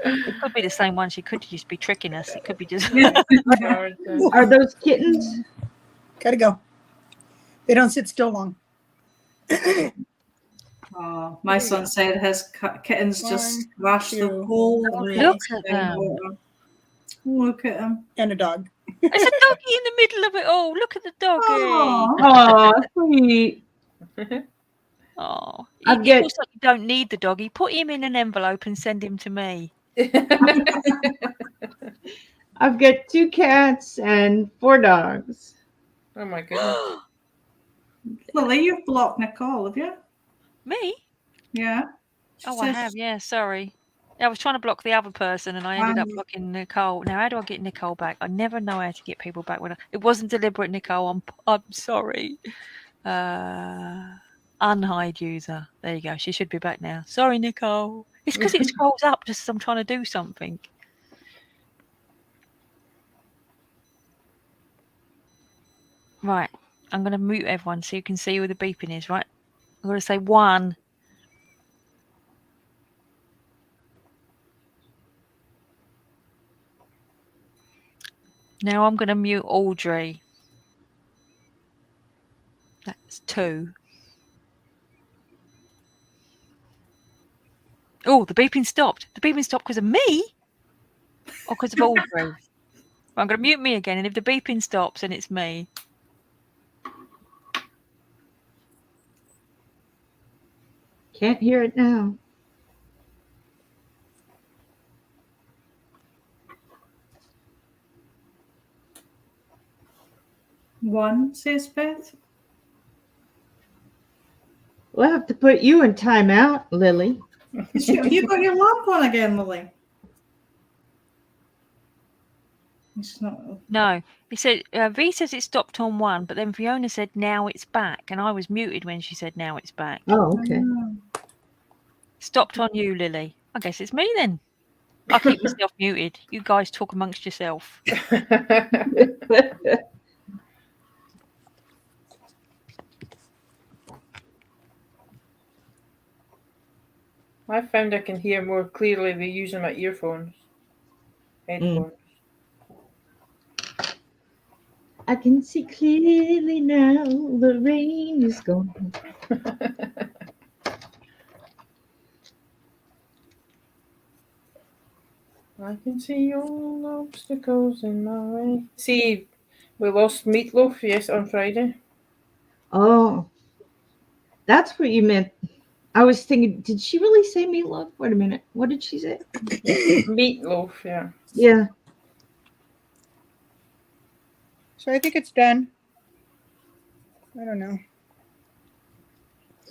It could be the same one. She could just be tricking us. It could be just. Gorgeous. Are those kittens? Gotta go. They don't sit still long. Oh, my son said his kittens just One, scratched the two. whole Oh, way. look at them. Look at him. And a dog. There's a doggy in the middle of it all. Look at the doggy. Oh, sweet. Oh, I've it got- looks like you don't need the doggy. Put him in an envelope and send him to me. I've got 2 cats and 4 dogs. Oh my goodness. Lily, you've blocked Nicole, have you? Me? Yeah. She Oh, I says- have. Yeah, sorry. I was trying to block the other person, and I ended up Um, blocking Nicole. Now, how do I get Nicole back? I never know how to get people back when it wasn't deliberate, Nicole. I'm sorry. Unhide user. There you go. She should be back now. Sorry, Nicole. It's because it scrolls up just as I'm trying to do something. Right. I'm going to mute everyone so you can see where the beeping is, right? I'm going to say 1. Now I'm going to mute Audrey. That's 2. Oh, the beeping stopped. The beeping stopped because of me? Or because of Audrey? Well, I'm going to mute me again, and if the beeping stops, then it's me. Can't hear it now. One, says Beth. We'll have to put you in timeout, Lily. You got your lamp on again, Lily. It's not. No. He said, V says it stopped on 1, but then Fiona said, now it's back. And I was muted when she said, now it's back. Oh, okay. Stopped on you, Lily. I guess it's me then. I'll keep myself muted. You guys talk amongst yourself. I found I can hear more clearly by using my earphones. Headphones. I can see clearly now. The rain is gone. I can see all obstacles in my way. See, we lost Meatloaf, yes, on Friday. Oh, that's what you meant. I was thinking, did she really say meatloaf? Wait a minute. What did she say? Meatloaf, yeah. Yeah. So I think it's done. I don't know.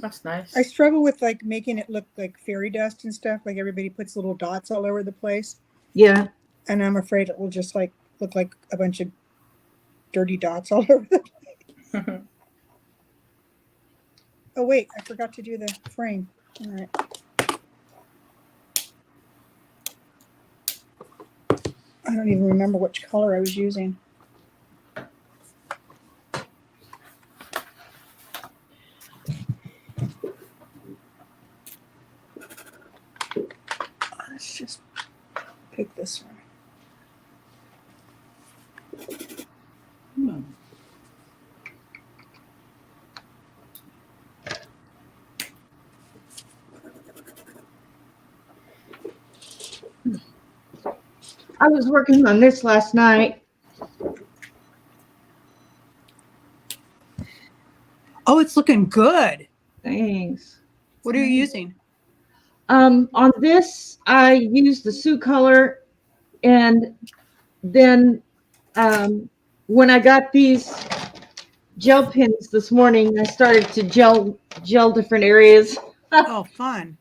That's nice. I struggle with like making it look like fairy dust and stuff. Like everybody puts little dots all over the place. Yeah. And I'm afraid it will just like look like a bunch of dirty dots all over the place. Oh wait, I forgot to do the frame. All right. I don't even remember which color I was using. pick this one. I was working on this last night. Oh, it's looking good. Thanks. What are you using? On this, I used the Sioux color, and then when I got these gel pens this morning, I started to gel different areas, Oh, fun.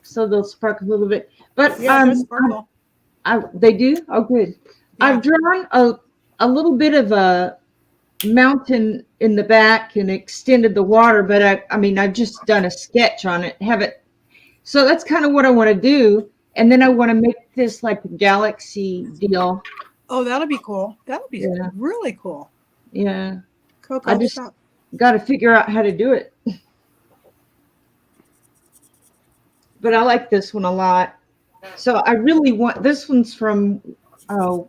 so they'll sparkle a little bit. But Yeah, it does sparkle. they do? Oh, good. Yeah. I've drawn a little bit of a mountain in the back and extended the water, but I've just done a sketch on it. So that's kind of what I want to do. And then I want to make this like a galaxy deal. Oh, that'll be cool. That'll be Yeah. really cool. Yeah. Coco, I just stop. got to figure out how to do it. But I like this one a lot. So I really want, this one's from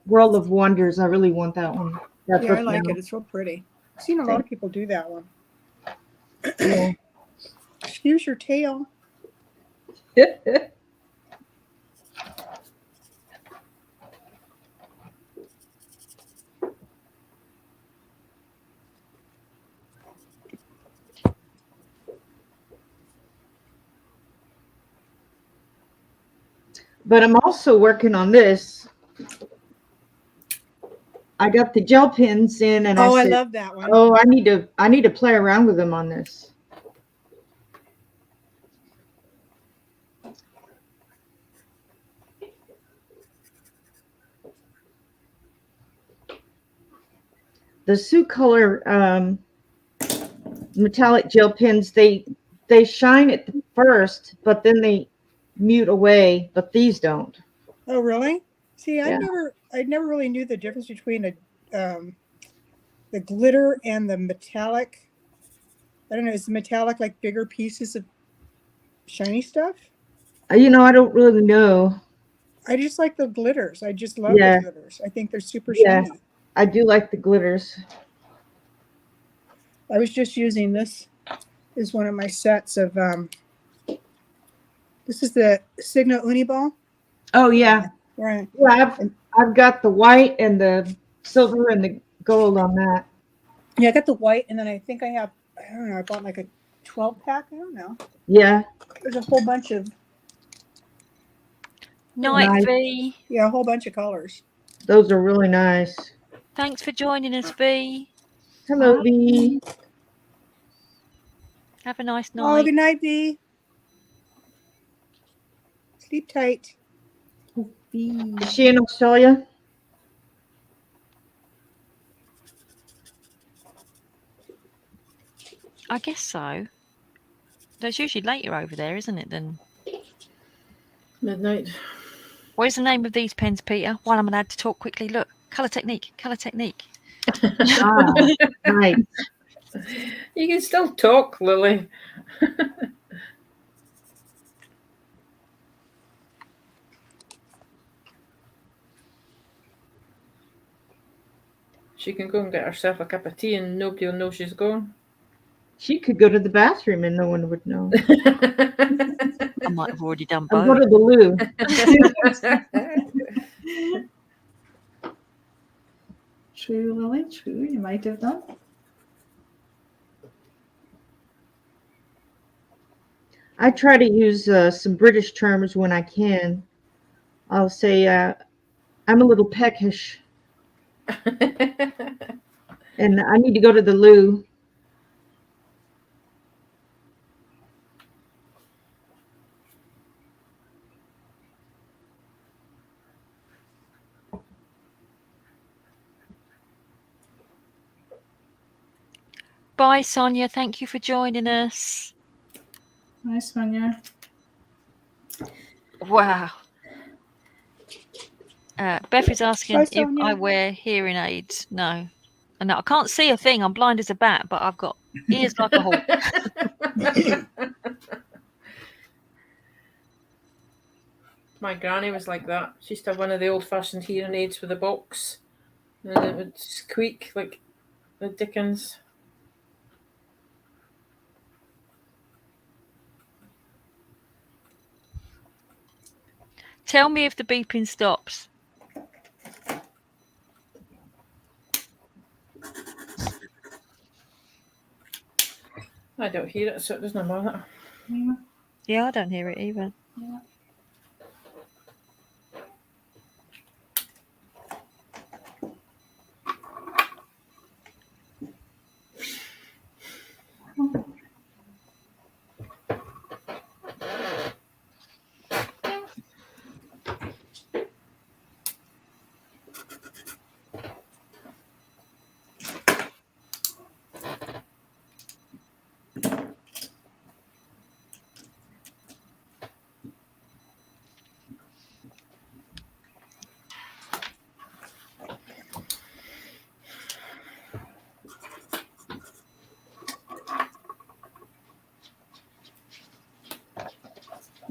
World of Wonders. I really want that one. That Yeah, I book like now. it. It's real pretty. I've seen a lot of people do that one. Yeah. Excuse your tail. But I'm also working on this. I got the gel pens in, and Oh, I I said, love that one. "Oh, I need to play around with them on this." The Sioux color metallic gel pens, they shine at the first, but then they mute away. But these don't. Oh, really? See, Yeah. I never really knew the difference between the glitter and the metallic. I don't know. Is the metallic like bigger pieces of shiny stuff? I don't really know. I just like the glitters. I just love Yeah. the glitters. I think they're super Yeah. shiny. I do like the glitters. I was just using this is one of my sets of this is the Signo Uniball. Oh yeah, Right. yeah. I've got the white and the silver and the gold on that. Yeah, I got the white, and then I think I have, I don't know, I bought like a 12-pack. I don't know. Yeah. There's a whole bunch of Night V. yeah, a whole bunch of colors. Those are really nice. Thanks for joining us, V. Hello, V. Have a nice Oh, night. good night, V. Sleep tight. Is she in Australia? I guess so. That's usually later over there, isn't it, than Midnight. what is the name of these pens, Peter? While I'm allowed to talk quickly, look. Colour technique. Colour technique. Nice. You can still talk, Lily. She can go and get herself a cup of tea and nobody will know she's gone. She could go to the bathroom and no one would know. I might have already done I'll go both. to the loo. True, Lily, true. You might have done. I try to use some British terms when I can. I'll say, I'm a little peckish and I need to go to the loo. Bye, Sonia. Thank you for joining us. Hi, Sonia. Wow. Beth is asking Bye, if Sonia. I wear hearing aids. No. No, I can't see a thing. I'm blind as a bat, but I've got ears like a hawk. My granny was like that. She used to have one of the old-fashioned hearing aids with a box, and it would squeak like the dickens. Tell me if the beeping stops. I don't hear it, so it doesn't matter. Yeah, I don't hear it either. Yeah.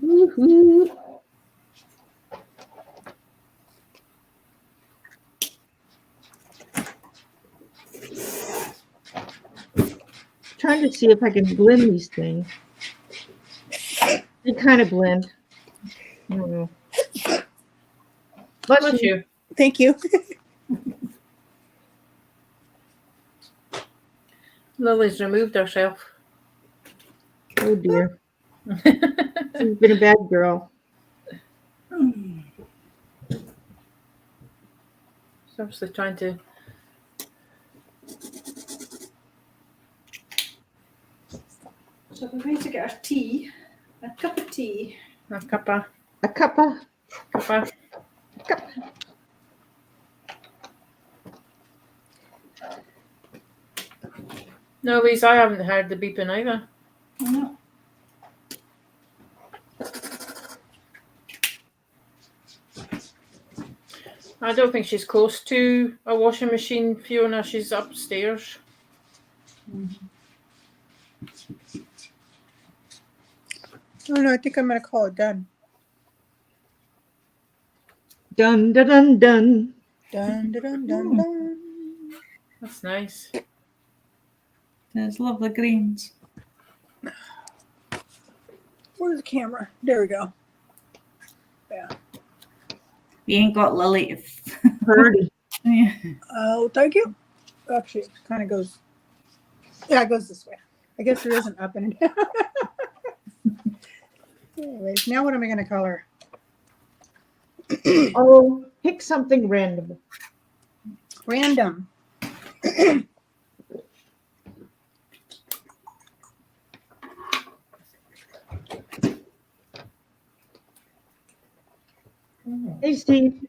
Woohoo. Trying to see if I can blend these things. They kind of blend. I don't know. Bless you. Thank you. Lily's removed herself. Oh dear. She's been a bad girl. She's obviously trying to. So we're going to get our tea, a cup of tea. A cuppa. A cuppa. Cuppa. Cup. No, Lise, I haven't heard the beeping either. No. I don't think she's close to a washing machine, Fiona. She's upstairs. Oh no, I think I'm gonna call it done. Dun dun dun dun. Dun dun dun dun dun. That's nice. There's lovely greens. Where's the camera? There we go. Yeah. We ain't got Lily. Purdy. Yeah. Oh, thank you. Actually, it kind of goes. Yeah, it goes this way. I guess there is an up and a down. Anyways, now what am I going to color? Oh, pick something random. Random. Hey, Steve.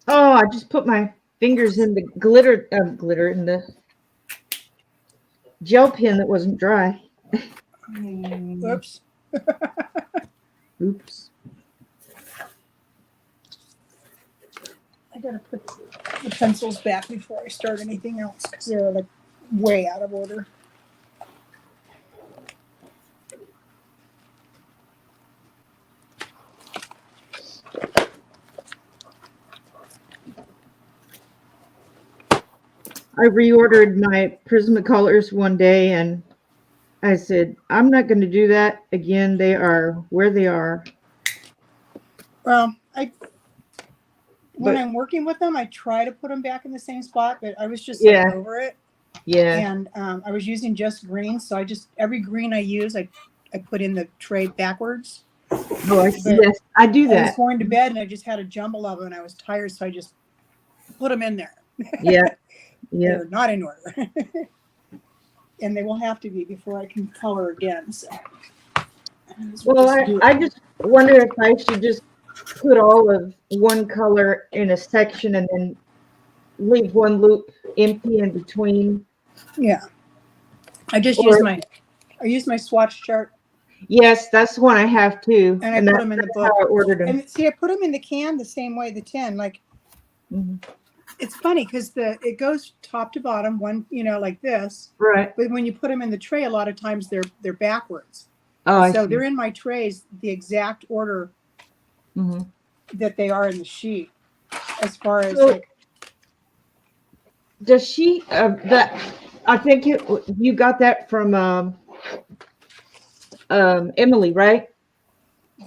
Oh, I just put my fingers in the glitter in the gel pen that wasn't dry. Oops. Oops. I got to put the pencils back before I start anything else because they're like way out of order. I reordered my Prismacolors one day and I said, I'm not going to do that again. They are where they are. Well, when I'm working with them, I try to put them back in the same spot, but I was just like over it. Yeah. And I was using just green, so every green I use, I put in the tray backwards. Oh, yes, I do that. I was going to bed and I just had a jumble of them and I was tired, so I just put them in there. Yeah. Yeah. They're not in order. And they will have to be before I can color again. So. Well, I just wonder if I should just put all of one color in a section and then leave one loop empty in between. Yeah. I just use my swatch chart. Yes, that's the one I have too. And I put them in the book. How I ordered them. And see, I put them in the can the same way, the tin. Like, it's funny because it goes top to bottom, one, like this. Right. But when you put them in the tray, a lot of times they're backwards. Oh, I So see. they're in my trays, the exact order Mhm. that they are in the sheet. As far as So- like, Does she that? I think you got that from Emily, right?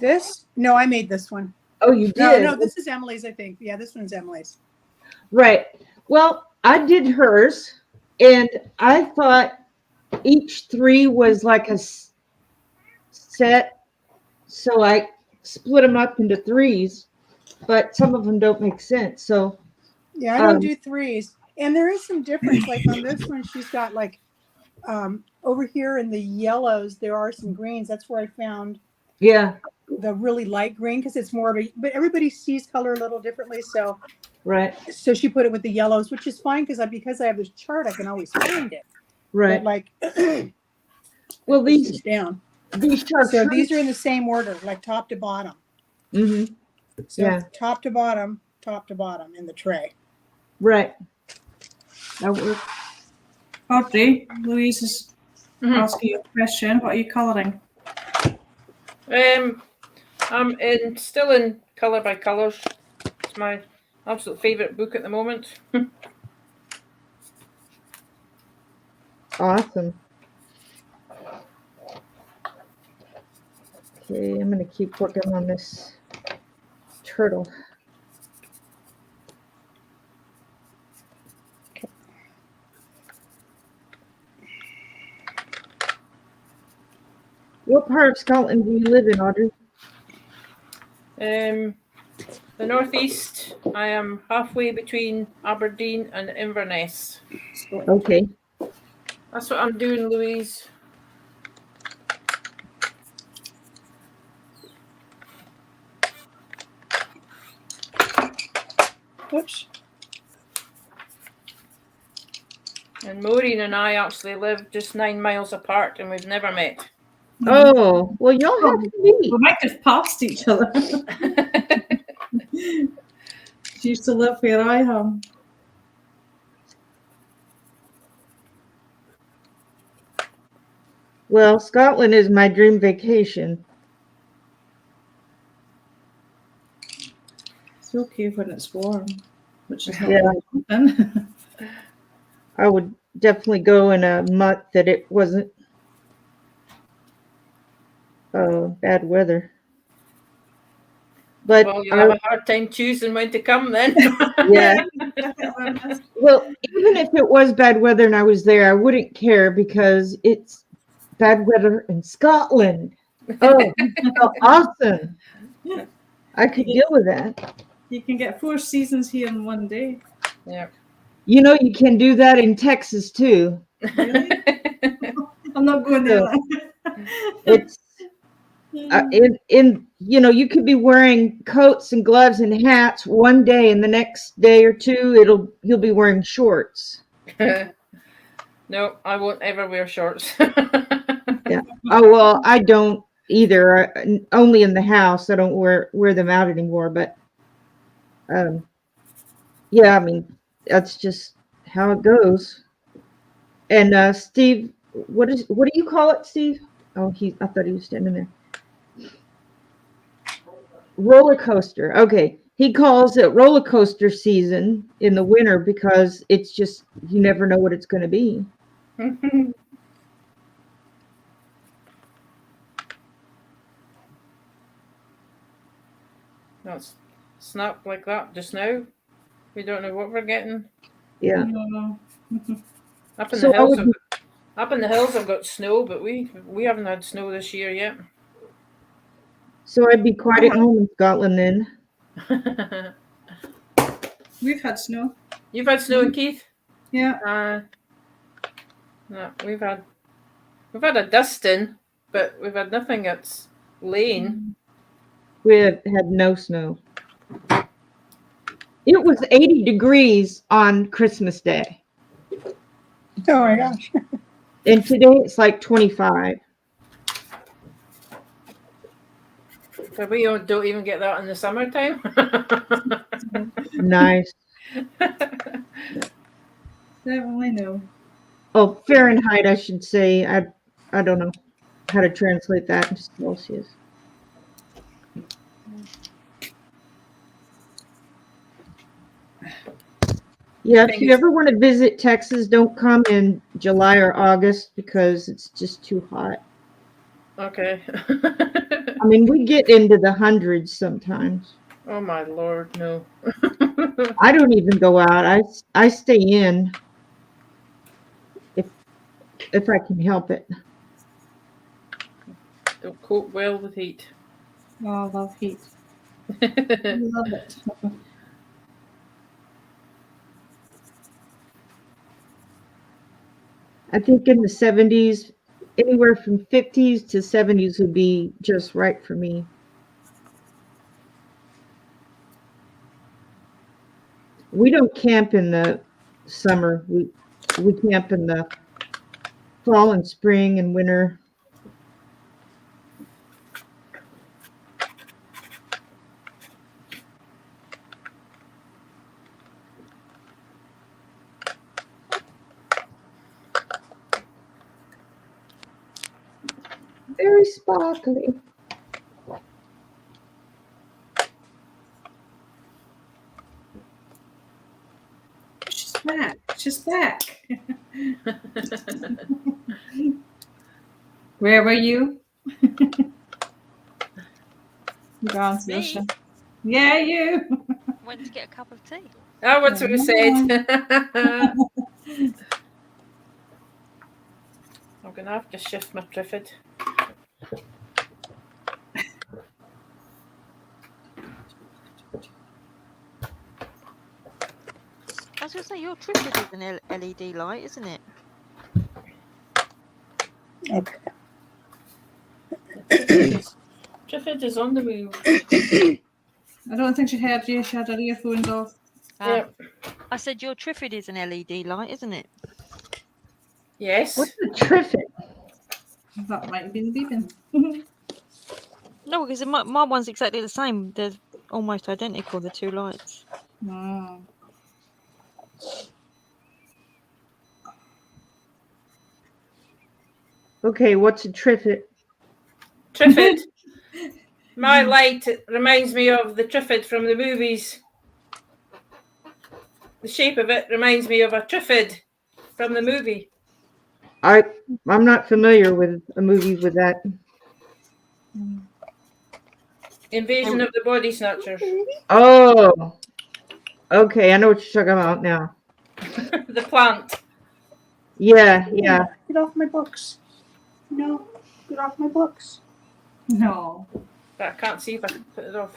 this, no, I made this one. Oh, you No, did. this is Emily's, I think. Yeah, this one's Emily's. Right. Well, I did hers, and I thought each 3 was like a set, so I split them up into 3s, but some of them don't make sense. So Yeah, I don't do 3s. And there is some difference. Like on this one, she's got like over here in the yellows, there are some greens. That's where I found yeah, the really light green because it's more of a, but everybody sees color a little differently. So right, she put it with the yellows, which is fine because I have this chart, I can always find it. right. But like, Well, push this down. these So these are in the same order, like top to bottom. Mm-hmm. So Yeah. top to bottom in the tray. Right. That works. Audrey, Louise is asking you a question. What are you colouring? I'm still in Colour by Colours. It's my absolute favourite book at the moment. Awesome. Okay, I'm gonna keep working on this turtle. What part of Scotland do you live in, Audrey? The northeast. I am halfway between Aberdeen and Inverness. Okay. That's what I'm doing, Louise. Oops. And Maureen and I actually live just 9 miles apart, and we've never met. Oh, well, y'all have to meet. We might have passed each other. She used to live where I am. Well, Scotland is my dream vacation. It's okay when it's warm, which is not Yeah. often. I would definitely go in a month that it wasn't bad weather. But Well, you'll have a hard time choosing when to come then. yeah. Well, even if it was bad weather and I was there, I wouldn't care because it's bad weather in Scotland. Oh, how awesome. I could deal with that. You can get 4 seasons here in one day. Yeah. You know, you can do that in Texas too. Really? I'm not going there. It's in you know, you could be wearing coats and gloves and hats one day, and the next day or two you'll be wearing shorts. No, I won't ever wear shorts. Yeah. Oh well, I don't either. Only in the house. I don't wear them out anymore. But yeah, I mean that's just how it goes. And Steve, what do you call it, Steve? Oh, I thought he was standing there. Roller coaster. Okay. He calls it roller coaster season in the winter because it's just, you never know what it's going to be. That's snap like that just now. We don't know what we're getting. Yeah. Up in So the hills, I've got snow, but we haven't had snow this year yet. So I'd be quiet at home in Scotland then. We've had snow. You've had snow in Keith? Yeah. No, we've had a dusting, but we've had nothing that's laying. We had no snow. It was 80 degrees on Christmas Day. Oh my gosh. And today it's like 25. So we don't even get that in the summertime. Nice. Definitely no. Oh, Fahrenheit, I should say. I don't know. how to translate that into Celsius. Yeah, if you ever want to visit Texas, don't come in July or August because it's just too hot. Okay. I mean, we get into the hundreds sometimes. Oh my Lord, no. I don't even go out. I stay in if I can help it. Don't cope well with heat. Oh, I love heat. I love it. I think in the 70s, anywhere from 50s to 70s would be just right for me. We don't camp in the summer. We camp in the fall and spring and winter. Very sparkly. She's back. She's back. Where were you? Gone, Me? Yeah, you. Went to get a cup of tea. Oh, what's what we said. I'm going to have to shift my trifid. I was going to say, your tripod is an LED light, isn't it? Okay. Trifid is on the move. I don't think she had you. She had her earphones off. Yep. I said your tripod is an LED light, isn't it? Yes. What's the trifid? That might have been beeping. No, because my one's exactly the same. They're almost identical, the two lights. Oh. Okay, what's a trifid? Trifid. My light reminds me of the trifid from the movies. The shape of it reminds me of a trifid from the movie. I'm not familiar with a movie with that. Invasion of the Body Snatchers. Oh, okay. I know what you're talking about now. The plant. Yeah. Get off my books. No, get off my books. No. But I can't see if I can put it off.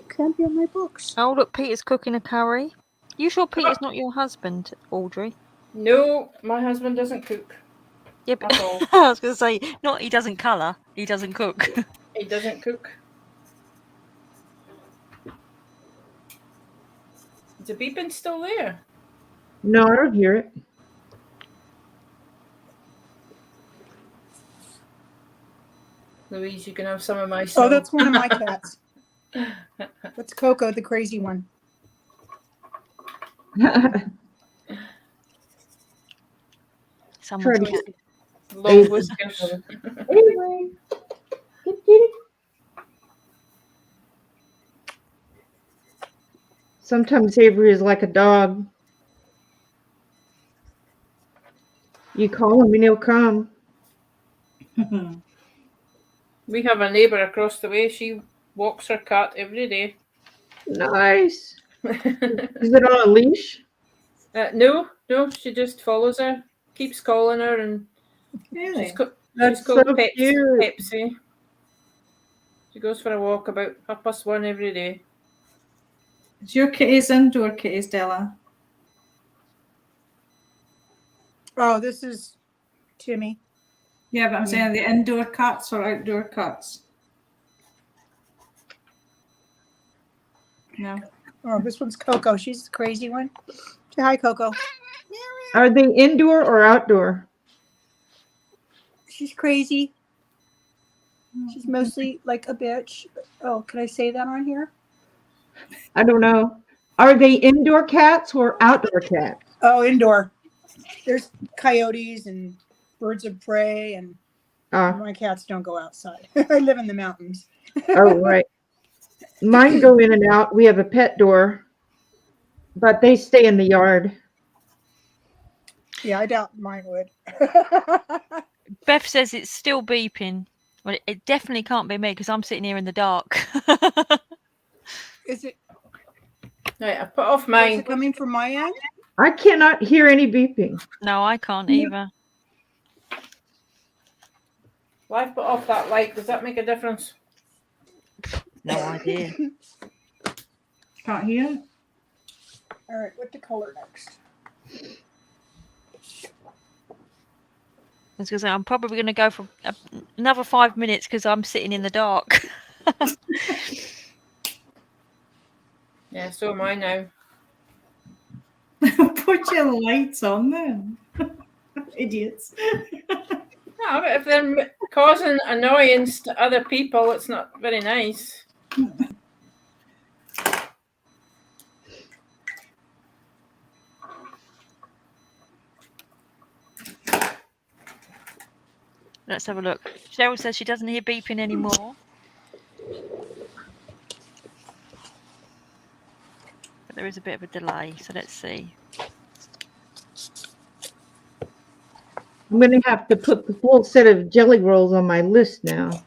Can't be on my books. Oh, look, Peter's cooking a curry. You sure Peter's not your husband, Audrey? No, my husband doesn't cook. Yeah, but At all. I was going to say, not he doesn't colour, he doesn't cook. He doesn't cook. Is the beeping still there? No, I don't hear it. Louise, you can have some of my Oh, song. that's one of my cats. That's Coco, the crazy one. Someone's Try to- cat. Long whiskers. Anyway. Sometimes Avery is like a dog. You call him and he'll come. We have a neighbour across the way. She walks her cat every day. Nice. Is it on a leash? No, she just follows her, keeps calling her, and Really? she's called So cute. Pepsi. She goes for a walk about 1:30 every day. Is your kitties indoor kitties, Della? Oh, this is Timmy. Yeah, but I'm saying the indoor cats or outdoor cats? No. Oh, this one's Coco. She's the crazy one. Say hi, Coco. Are they indoor or outdoor? She's crazy. She's mostly like a bitch. Oh, can I say that on here? I don't know. Are they indoor cats or outdoor cats? Oh, indoor. There's coyotes and birds of prey, and Ah, my cats don't go outside. I live in the mountains. oh, right. Mine go in and out. We have a pet door, but they stay in the yard. Yeah, I doubt mine would. Beth says it's still beeping. Well, it definitely can't be me because I'm sitting here in the dark. Is it? Right, I put off Is mine. it coming from my end? I cannot hear any beeping. No, I can't either. Well, I've put off that light. Does that make a difference? No idea. Can't hear. All right, what to color next? I was going to say, I'm probably going to go for another 5 minutes because I'm sitting in the dark. Yeah, so am I now. Put your lights on then. Idiots. No, but if they're causing annoyance to other people, it's not very nice. Let's have a look. Cheryl says she doesn't hear beeping anymore. But there is a bit of a delay, so let's see. I'm going to have to put the full set of jelly rolls on my list now.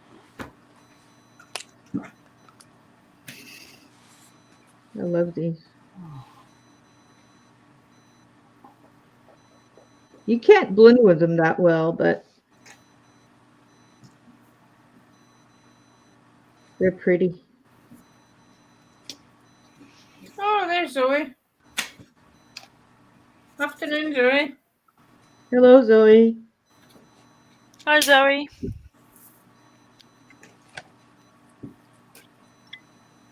I love these. You can't blend with them that well, but they're pretty. Oh, there's Zoe. Afternoon, Zoe. Hello, Zoe. Hi, Zoe.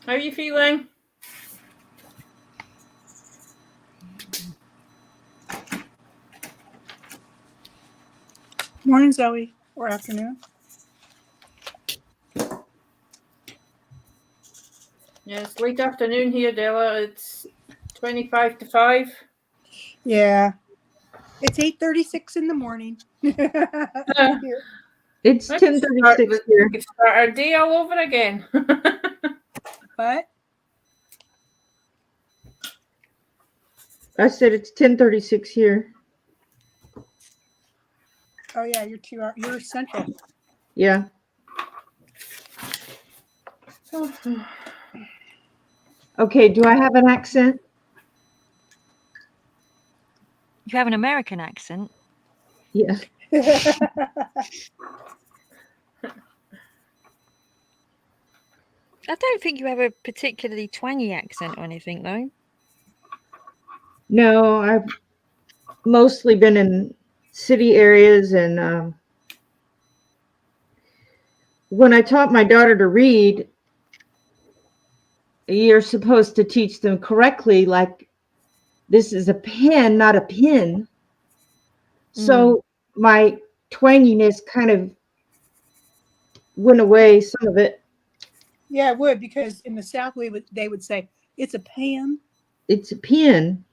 How are you feeling? Morning, Zoe, or afternoon. Yeah, it's late afternoon here, Della. It's 25 to 5. Yeah, it's 8:36 in the morning. Here. It's We could 10:36 here. We could start our day all over again. What? I said it's 10:36 here. Oh yeah, you're 2 hours. You're central. Yeah. Okay, do I have an accent? You have an American accent. Yeah. I don't think you have a particularly twangy accent or anything, though. No, I've mostly been in city areas, and when I taught my daughter to read, you're supposed to teach them correctly, like this is a pen, not a pin. So my twanginess kind of went away, some of it. Yeah, it would, because in the South they would say it's a pan. It's a pen.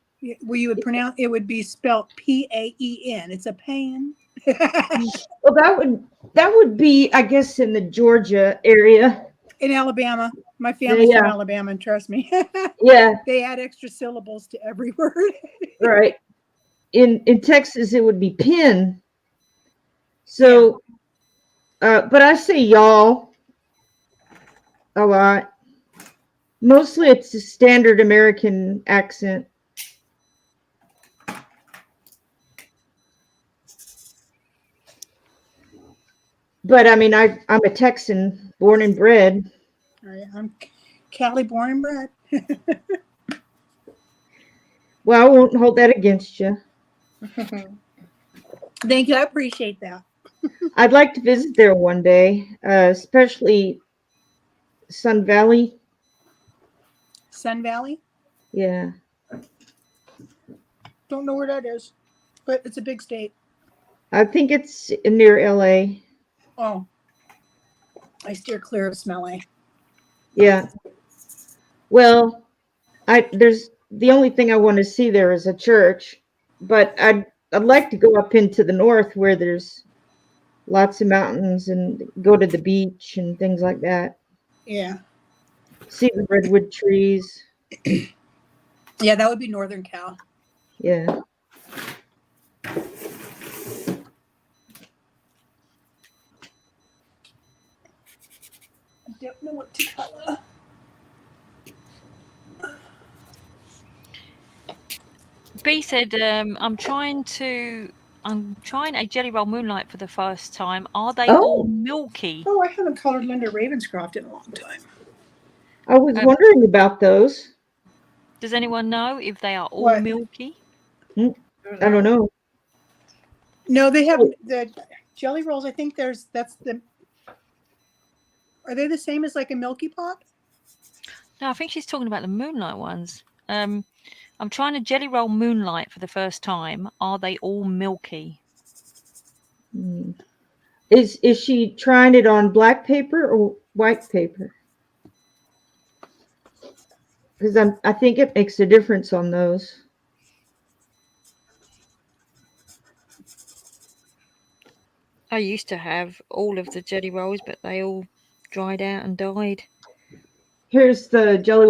Well, you would pronounce it would be spelled Paen. It's a pan. Well, that would be, I guess, in the Georgia area. In Alabama, my family's Yeah. from Alabama, and trust me, Yeah, they add extra syllables to every word. right. In Texas, it would be pin. So, but I say y'all a lot. Mostly it's a standard American accent. But I mean, I'm a Texan, born and bred. All right, I'm Cali born and bred. Well, I won't hold that against you. Thank you. I appreciate that. I'd like to visit there one day, especially Sun Valley. Sun Valley? Yeah. Don't know where that is, but it's a big state. I think it's near LA. Oh, I steer clear of smelly. Yeah. Well, there's the only thing I want to see there is a church, but I'd like to go up into the north where there's lots of mountains and go to the beach and things like that. Yeah. See the redwood trees. Yeah, that would be Northern Cal. Yeah. I don't know what to color. B said, I'm trying a Jelly Roll Moonlight for the first time. Are they all milky? Oh, I haven't colored Linda Ravenscroft in a long time. I was wondering about those. Does anyone know if they are all What? milky? I don't know. No, they have the Jelly Rolls. I think are they the same as like a Milky Pop? No, I think she's talking about the Moonlight ones. I'm trying a Jelly Roll Moonlight for the first time. Are they all milky? Is she trying it on black paper or white paper? Because I think it makes a difference on those. I used to have all of the Jelly Rolls, but they all dried out and died. Here's the Jelly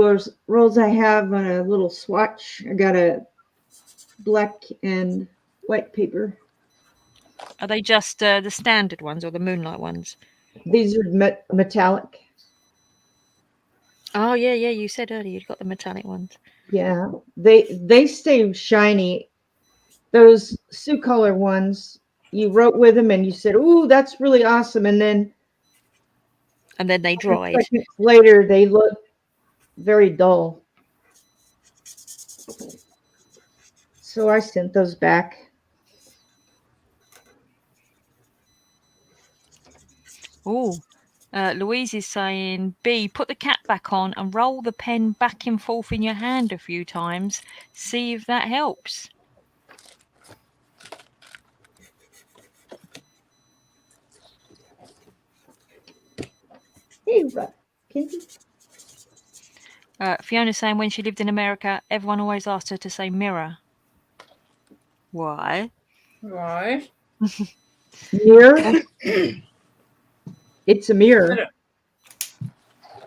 Rolls I have on a little swatch. I got a black and white paper. Are they just the standard ones or the Moonlight ones? These are metallic. Oh, yeah, you said earlier you've got the metallic ones. Yeah, they stay shiny. Those Sioux color ones, you wrote with them and you said, "Ooh, that's really awesome," and then they dried. Seconds later, they look very dull. So I sent those back. Oh, Louise is saying, B, put the cap back on and roll the pen back and forth in your hand a few times. See if that helps. Hey, Fiona's saying when she lived in America, everyone always asked her to say mirror. Why? Why? Mirror? It's a mirror.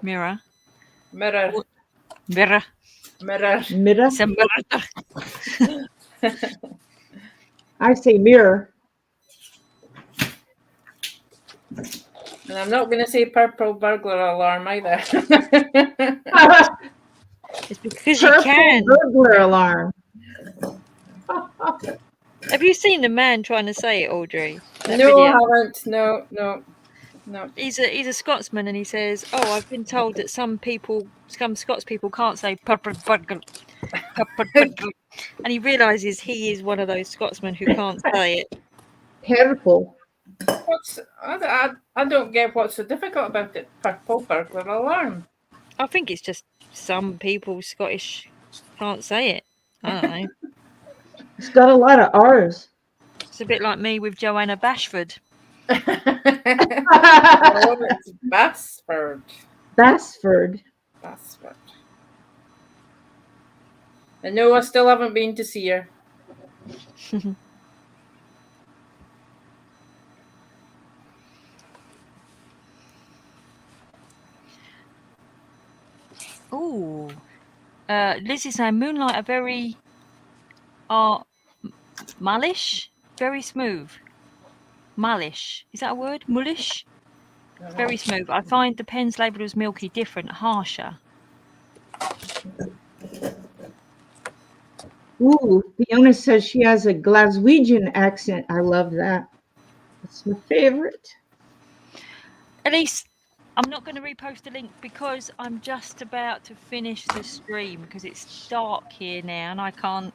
Mirror. Mirror. Mirror. Mirror. Mirror? It's a mirror. I say mirror. And I'm not going to say purple burglar alarm either. It's because you can. Burglar alarm. Have you seen the man trying to say it, Audrey? No, video? I haven't. No. He's a Scotsman, and he says, "Oh, I've been told that some Scots people can't say purple burglar." And he realizes he is one of those Scotsmen who can't say it. Terrible. I don't get what's so difficult about it. Purple burglar alarm. I think it's just some people Scottish can't say it. I don't know. It's got a lot of R's. It's a bit like me with Joanna Bashford. Oh, it's Bassford. Bassford. And no, I still haven't been to see her. Ooh. Lizzie's saying Moonlight are very mullish, very smooth. Mullish. Is that a word? Mullish? Very smooth. I find the pen's labelled as milky different, harsher. Ooh, Fiona says she has a Glaswegian accent. I love that. It's my favorite. Elise, I'm not going to repost the link because I'm just about to finish the stream because it's dark here now and I can't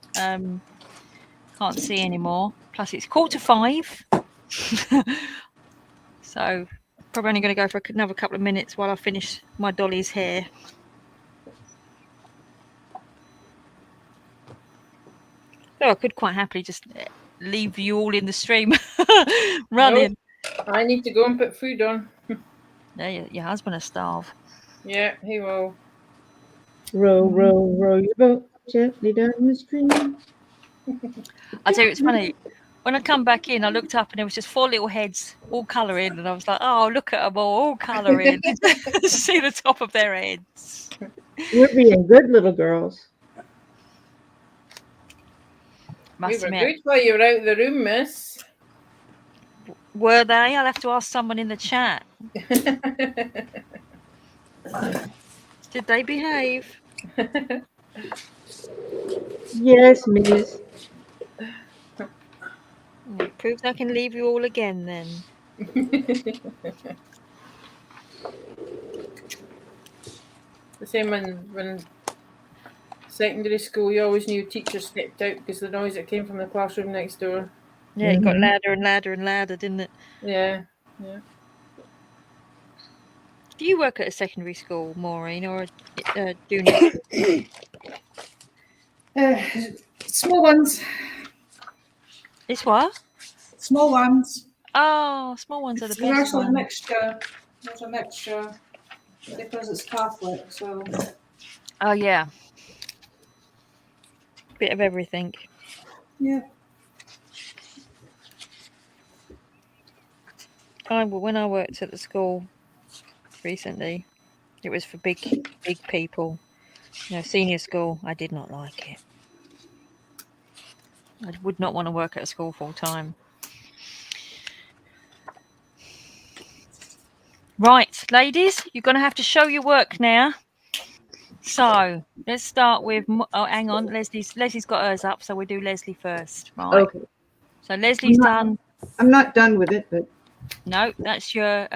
see anymore. Plus it's 4:45. So probably only going to go for another couple of minutes while I finish my Dolly's hair. So I could quite happily just leave you all in the stream running. Nope. I need to go and put food on. Yeah, your husband will starve. Yeah, he will. Row your boat gently down the stream. I tell you, it's funny. When I come back in, I looked up and there was just 4 little heads all colouring, and I was like, "Oh, look at them all colouring." See the top of their heads. We're being good little girls. We Must were admit. good while you were out of the room, miss. Were they? I'll have to ask someone in the chat. Did they behave? Yes, miss. It proves I can leave you all again then. The same when secondary school, you always knew teachers stepped out because the noise that came from the classroom next door. Yeah, it got louder and louder and louder, didn't it? Yeah, yeah. Do you work at a secondary school, Maureen, or a junior school? Small ones. It's what? Small ones. Oh, small ones are the There's best actually a ones. mixture. There's a mixture because it's Catholic. So. Oh yeah. Bit of everything. Yeah. When I worked at the school recently, it was for big people. You know, senior school. I did not like it. I would not want to work at a school full time. Right, ladies, you're going to have to show your work now. So let's start with. Oh, hang on, Leslie's got hers up, so we'll do Leslie first. Right. Okay. So Leslie's done. I'm not done with it, but No, that's your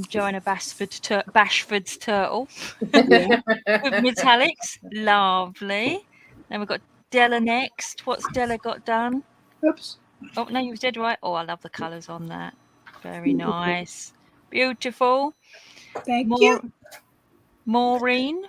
Joanna Bashford's turtle yeah. with metallics. Lovely. Then we've got Della next. What's Della got done? Oops. Oh no, you did right. Oh, I love the colours on that. Very nice. Beautiful. Thank you. Maureen.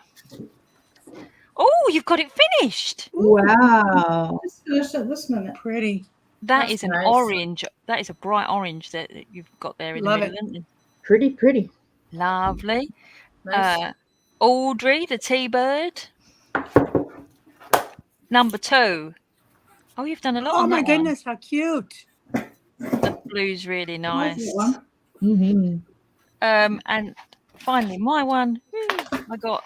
Oh, you've got it finished. Wow. Just finished it this minute. Pretty. That That's is an nice. orange. That is a bright orange that you've got there in Love the middle, isn't it? Pretty, pretty. Lovely. Nice. Audrey, the T-bird. Number 2. Oh, you've done a lot Oh on my that goodness, how cute. one. The blue's really nice. One. Mm-hmm. And finally, my one. I got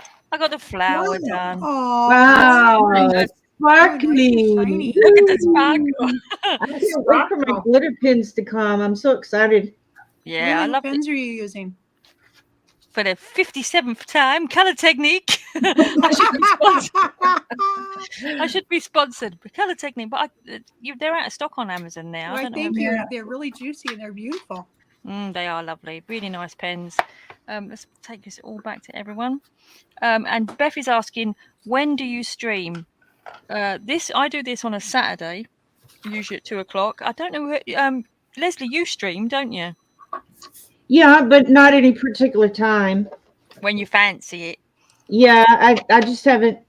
the flower done. Oh, Wow. Sparkly. shiny. Look at the sparkle. I can't wait for my glitter pins to come. I'm so excited. Yeah, Really, I love what it. pens are you using? For the 57th time, Colour Technique. I should be sponsored by Colour Technique, but they're out of stock on Amazon now. I don't know think whether- they're really juicy and they're beautiful. They are lovely, really nice pens. Let's take this all back to everyone. And Beth is asking, when do you stream? I do this on a Saturday, usually at 2:00. I don't know. Leslie, you stream, don't you? Yeah, but not any particular time. When you fancy it. Yeah, I just haven't,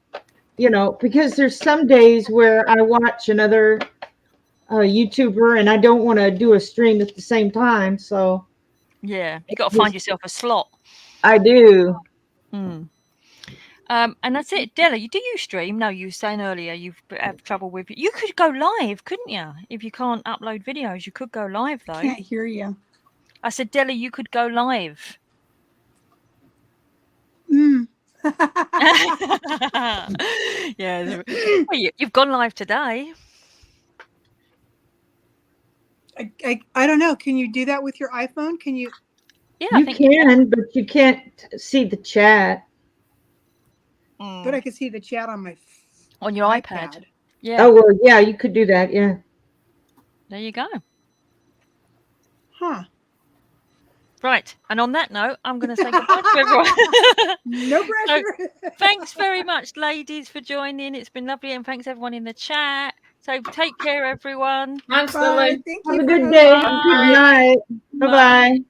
because there's some days where I watch another YouTuber and I don't want to do a stream at the same time. So Yeah, you got to find yourself a slot. I do. And that's it. Della, do you stream? No, you were saying earlier you've had trouble with it. You could go live, couldn't you? If you can't upload videos, you could go live though. Can't hear you. I said, Della, you could go live. Yeah. Well, you've gone live today. I don't know. Can you do that with your iPhone? Can you? Yeah, You can, but you can't see the chat. But I can see the chat on my on your iPad. Yeah. Oh well, yeah, you could do that. Yeah. There you go. Huh. Right. And on that note, I'm going to say goodbye to everyone. No pressure. So, thanks very much, ladies, for joining. It's been lovely, and thanks everyone in the chat. So take care, everyone. Thanks, Lily. Thank Have you. a good day. Good night. Bye bye.